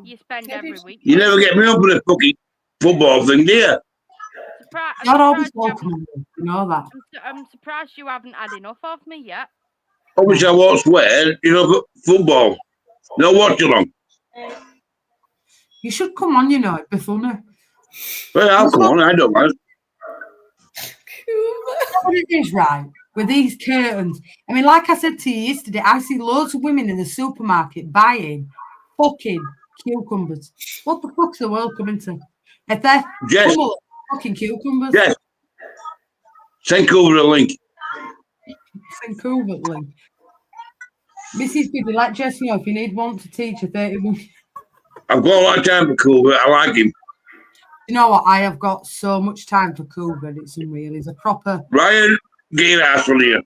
You spend every week. You never get me up with a fucking football thing, do you? Not always welcome, you know that. I'm surprised you haven't had enough of me yet. Obviously, I won't swear, you know, but football. No watch along. You should come on, you know, it'd be funny. Well, I'll come on, I don't mind. What it is, right? With these curtains. I mean, like I said to you yesterday, I see loads of women in the supermarket buying fucking cucumbers. What the fuck's the world coming to? If they're fucking cucumbers. Yes. Send over a link. Send over a link. Mrs. Bibby, let Jess know if you need one to teach her 31. I've got a lot of time for Cool, but I like him. You know what? I have got so much time for Cooper. It's unreal. He's a proper. Ryan, get your ass on here.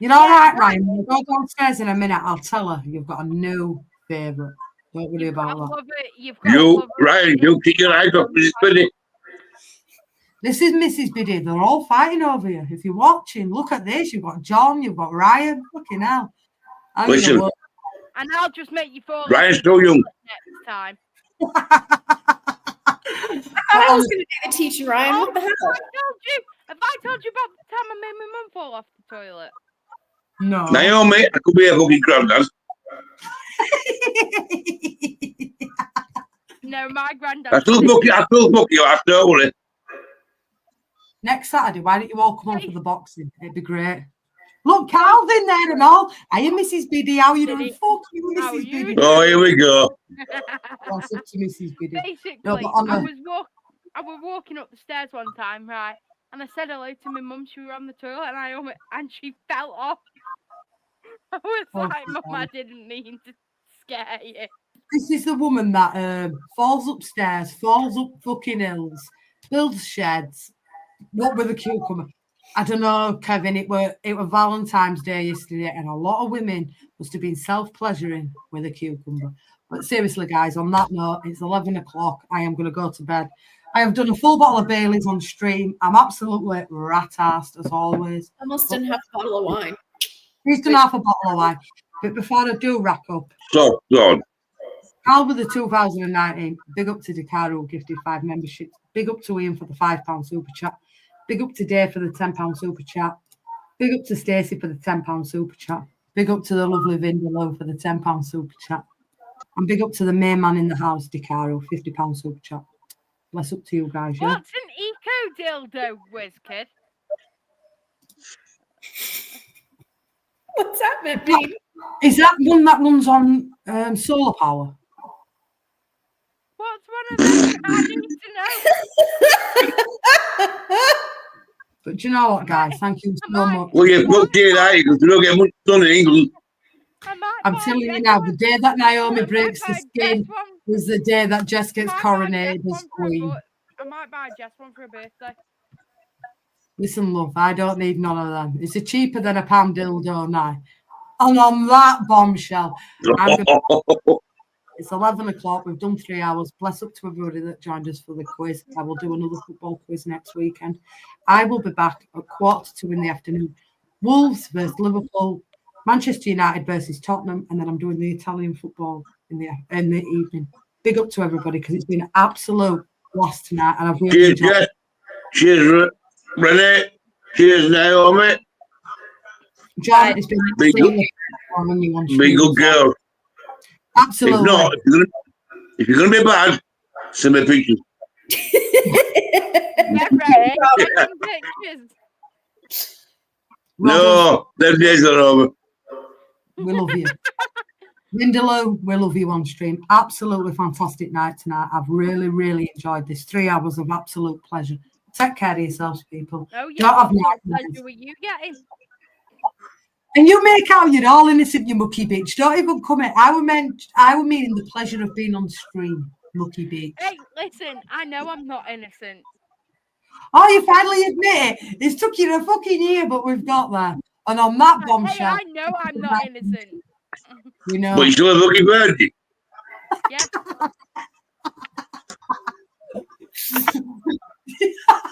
You know, all right, Ryan. When we go downstairs in a minute, I'll tell her you've got a new favourite. Don't worry about that. Ryan, you keep your eyes off Mrs. Biddy. This is Mrs. Biddy. They're all fighting over you. If you're watching, look at this. You've got John, you've got Ryan. Fucking hell. Listen. And I'll just make you fall. Ryan's still young. Next time. I was going to do the teaching, Ryan. What the hell? Have I told you about the time I made my mum fall off the toilet? No. Naomi, I could be a fucking granddad. No, my granddad. I still book you after, don't worry. Next Saturday, why don't you all come on for the boxing? It'd be great. Look, Calvin there and all. Hiya, Mrs. Biddy. How you doing? Fuck you, Mrs. Biddy. Oh, here we go. What's up to Mrs. Biddy? Basically, No, I was walking up the stairs one time, right? And I said hello to my mum. She was on the toilet, and she fell off. I was like, Mum, I didn't mean to scare you. This is the woman that falls upstairs, falls up fucking hills, builds sheds. What with a cucumber? I don't know, Kevin. It were Valentine's Day yesterday, and a lot of women must have been self-pleasuring with a cucumber. But seriously, guys, on that note, it's 11 o'clock. I am going to go to bed. I have done a full bottle of Baileys on stream. I'm absolutely rat-assed, as always. Almost done half a bottle of wine. He's done half a bottle of wine. But before I do wrap up, So, God. Calvin the 2019, big up to DeCaro, gifted 5 memberships. Big up to Ian for the £5 super chat. Big up to Dave for the £10 super chat. Big up to Stacey for the £10 super chat. Big up to the lovely Vindaloo for the £10 super chat. And big up to the main man in the house, DeCaro, £50 super chat. Bless up to you guys, yeah? What's an dildo, whiz kid. What's that mean? Is that one that runs on solar power? What's one of them? I need to know. But do you know what, guys? Thank you so much. Well, you fucked it out because we don't get much done in England. I'm telling you now, the day that Naomi breaks the skin is the day that Jess gets coronated as queen. I might buy Jess one for her birthday. Listen, love, I don't need none of them. It's cheaper than a pound dildo now. And on that bombshell, it's 11 o'clock. We've done 3 hours. Bless up to everybody that joined us for the quiz. I will do another football quiz next weekend. I will be back at 1:45 in the afternoon. Wolves versus Liverpool, Manchester United versus Tottenham, and then I'm doing the Italian football in the evening. Big up to everybody because it's been an absolute blast tonight, and I've really enjoyed it. Cheers, Renee. Cheers, Naomi. John, it's been Big good girl. Absolutely. If not, if you're gonna be bad, send me a picture. Yeah, right. Pictures. No, them days are over. We love you. Vindaloo, we love you on stream. Absolutely fantastic night tonight. I've really, really enjoyed this. 3 hours of absolute pleasure. Take care of yourselves, people. Oh, yeah. Don't have What nightmares. pleasure were you getting? And you make out you're all innocent, you mucky bitch. Don't even come in. I were meaning the pleasure of being on stream, mucky bitch. Hey, listen, I know I'm not innocent. Oh, you finally admit it. It's took you a fucking year, but we've got there. And on that Hey, bombshell, I know I'm not innocent. we know. But you're still a lucky virgin. Yeah.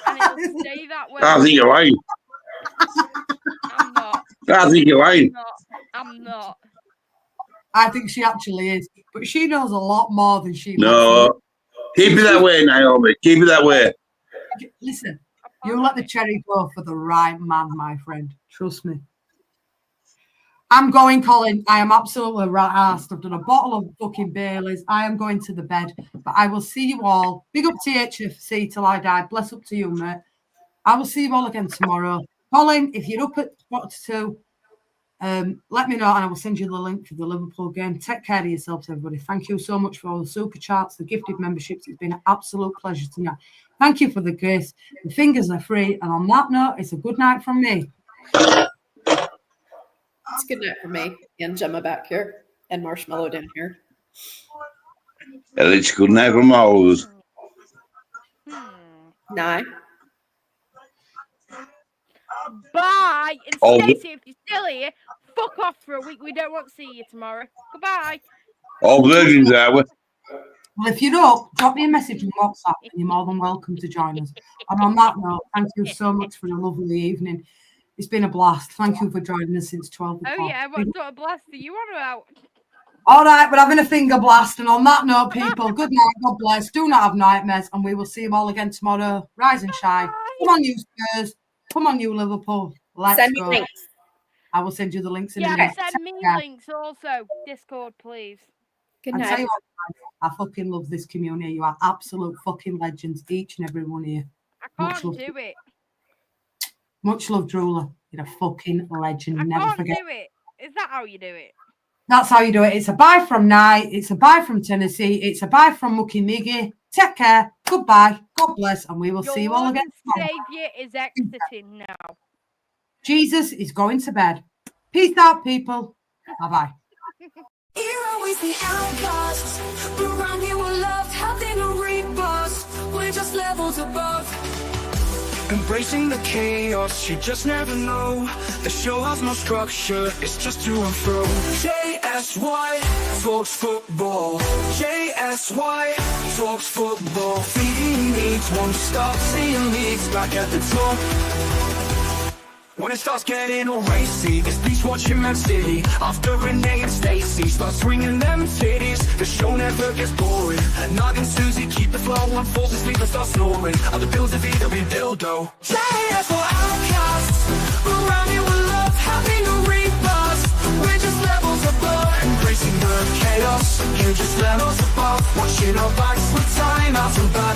And it'll stay that way. I think you're lying. I'm not. I think you're lying. I'm not. I think she actually is, but she knows a lot more than she. No. Keep it that way, Naomi. Keep it that way. Listen, you let the cherry go for the right man, my friend. Trust me. I'm going, Colin. I am absolutely right-assed. I've done a bottle of fucking Baileys. I am going to the bed, but I will see you all. Big up THFC till I die. Bless up to you, mate. I will see you all again tomorrow. Colin, if you're up at 1:45, let me know and I will send you the link for the Liverpool game. Take care of yourselves, everybody. Thank you so much for all the super chats, the gifted memberships. It's been an absolute pleasure tonight. Thank you for the grace. The fingers are free. And on that note, it's a good night from me. It's good night for me and Gemma back here and Marshmallow down here. Well, it's good night from all of us. Night. Bye. And Oh, Stacey, if you're still here, fuck off for a week. We don't want to see you tomorrow. Goodbye. All virgins are we? Well, if you're up, drop me a message on WhatsApp and you're more than welcome to join us. And on that note, thank you so much for a lovely evening. It's been a blast. Thank you for joining us since 12 o'clock. Oh, yeah. What sort of blast are you on about? All right, we're having a finger blast. And on that note, people, good night. God bless. Do not have nightmares. And we will see you all again tomorrow. Rise and shine. Come on, you Spurs. Come on, you Liverpool. Let's Send me go. links. I will send you the links in a Yeah, minute. send me links also. Discord, please. Good And tell night. you what, guys, I fucking love this community. You are absolute fucking legends, each and every one of you. I Much can't love. do it. Much love, Drooler. You're a fucking legend. I Never can't forget. do it. Is that how you do it? That's how you do it. It's a bye from Nye. It's a bye from Tennessee. It's a bye from Mucky Miggy. Take care. Goodbye. God bless. And we will see you all Lord again and tomorrow. Saviour is exiting now. Jesus is going to bed. Peace out, people. Bye-bye. You're always the outcast. Around you we're loved, having a rebirth. We're just levels above. Embracing the chaos, you just never know. The show has no structure, it's just to and fro. JSY, talks football. JSY, talks football. Feeding needs, won't stop seeing leads back at the top. When it starts getting all racy, it's beach watching Man City. After Renee and Stacey start swinging them titties, the show never gets boring. Nog and Susie keep the flow on, falls asleep and start snoring. Other bills have either been dildo. JS for outcasts. Around you we're loved, having a rebirth. We're just levels above. Embracing the chaos, you just levels above. Watching our backs with time out and back.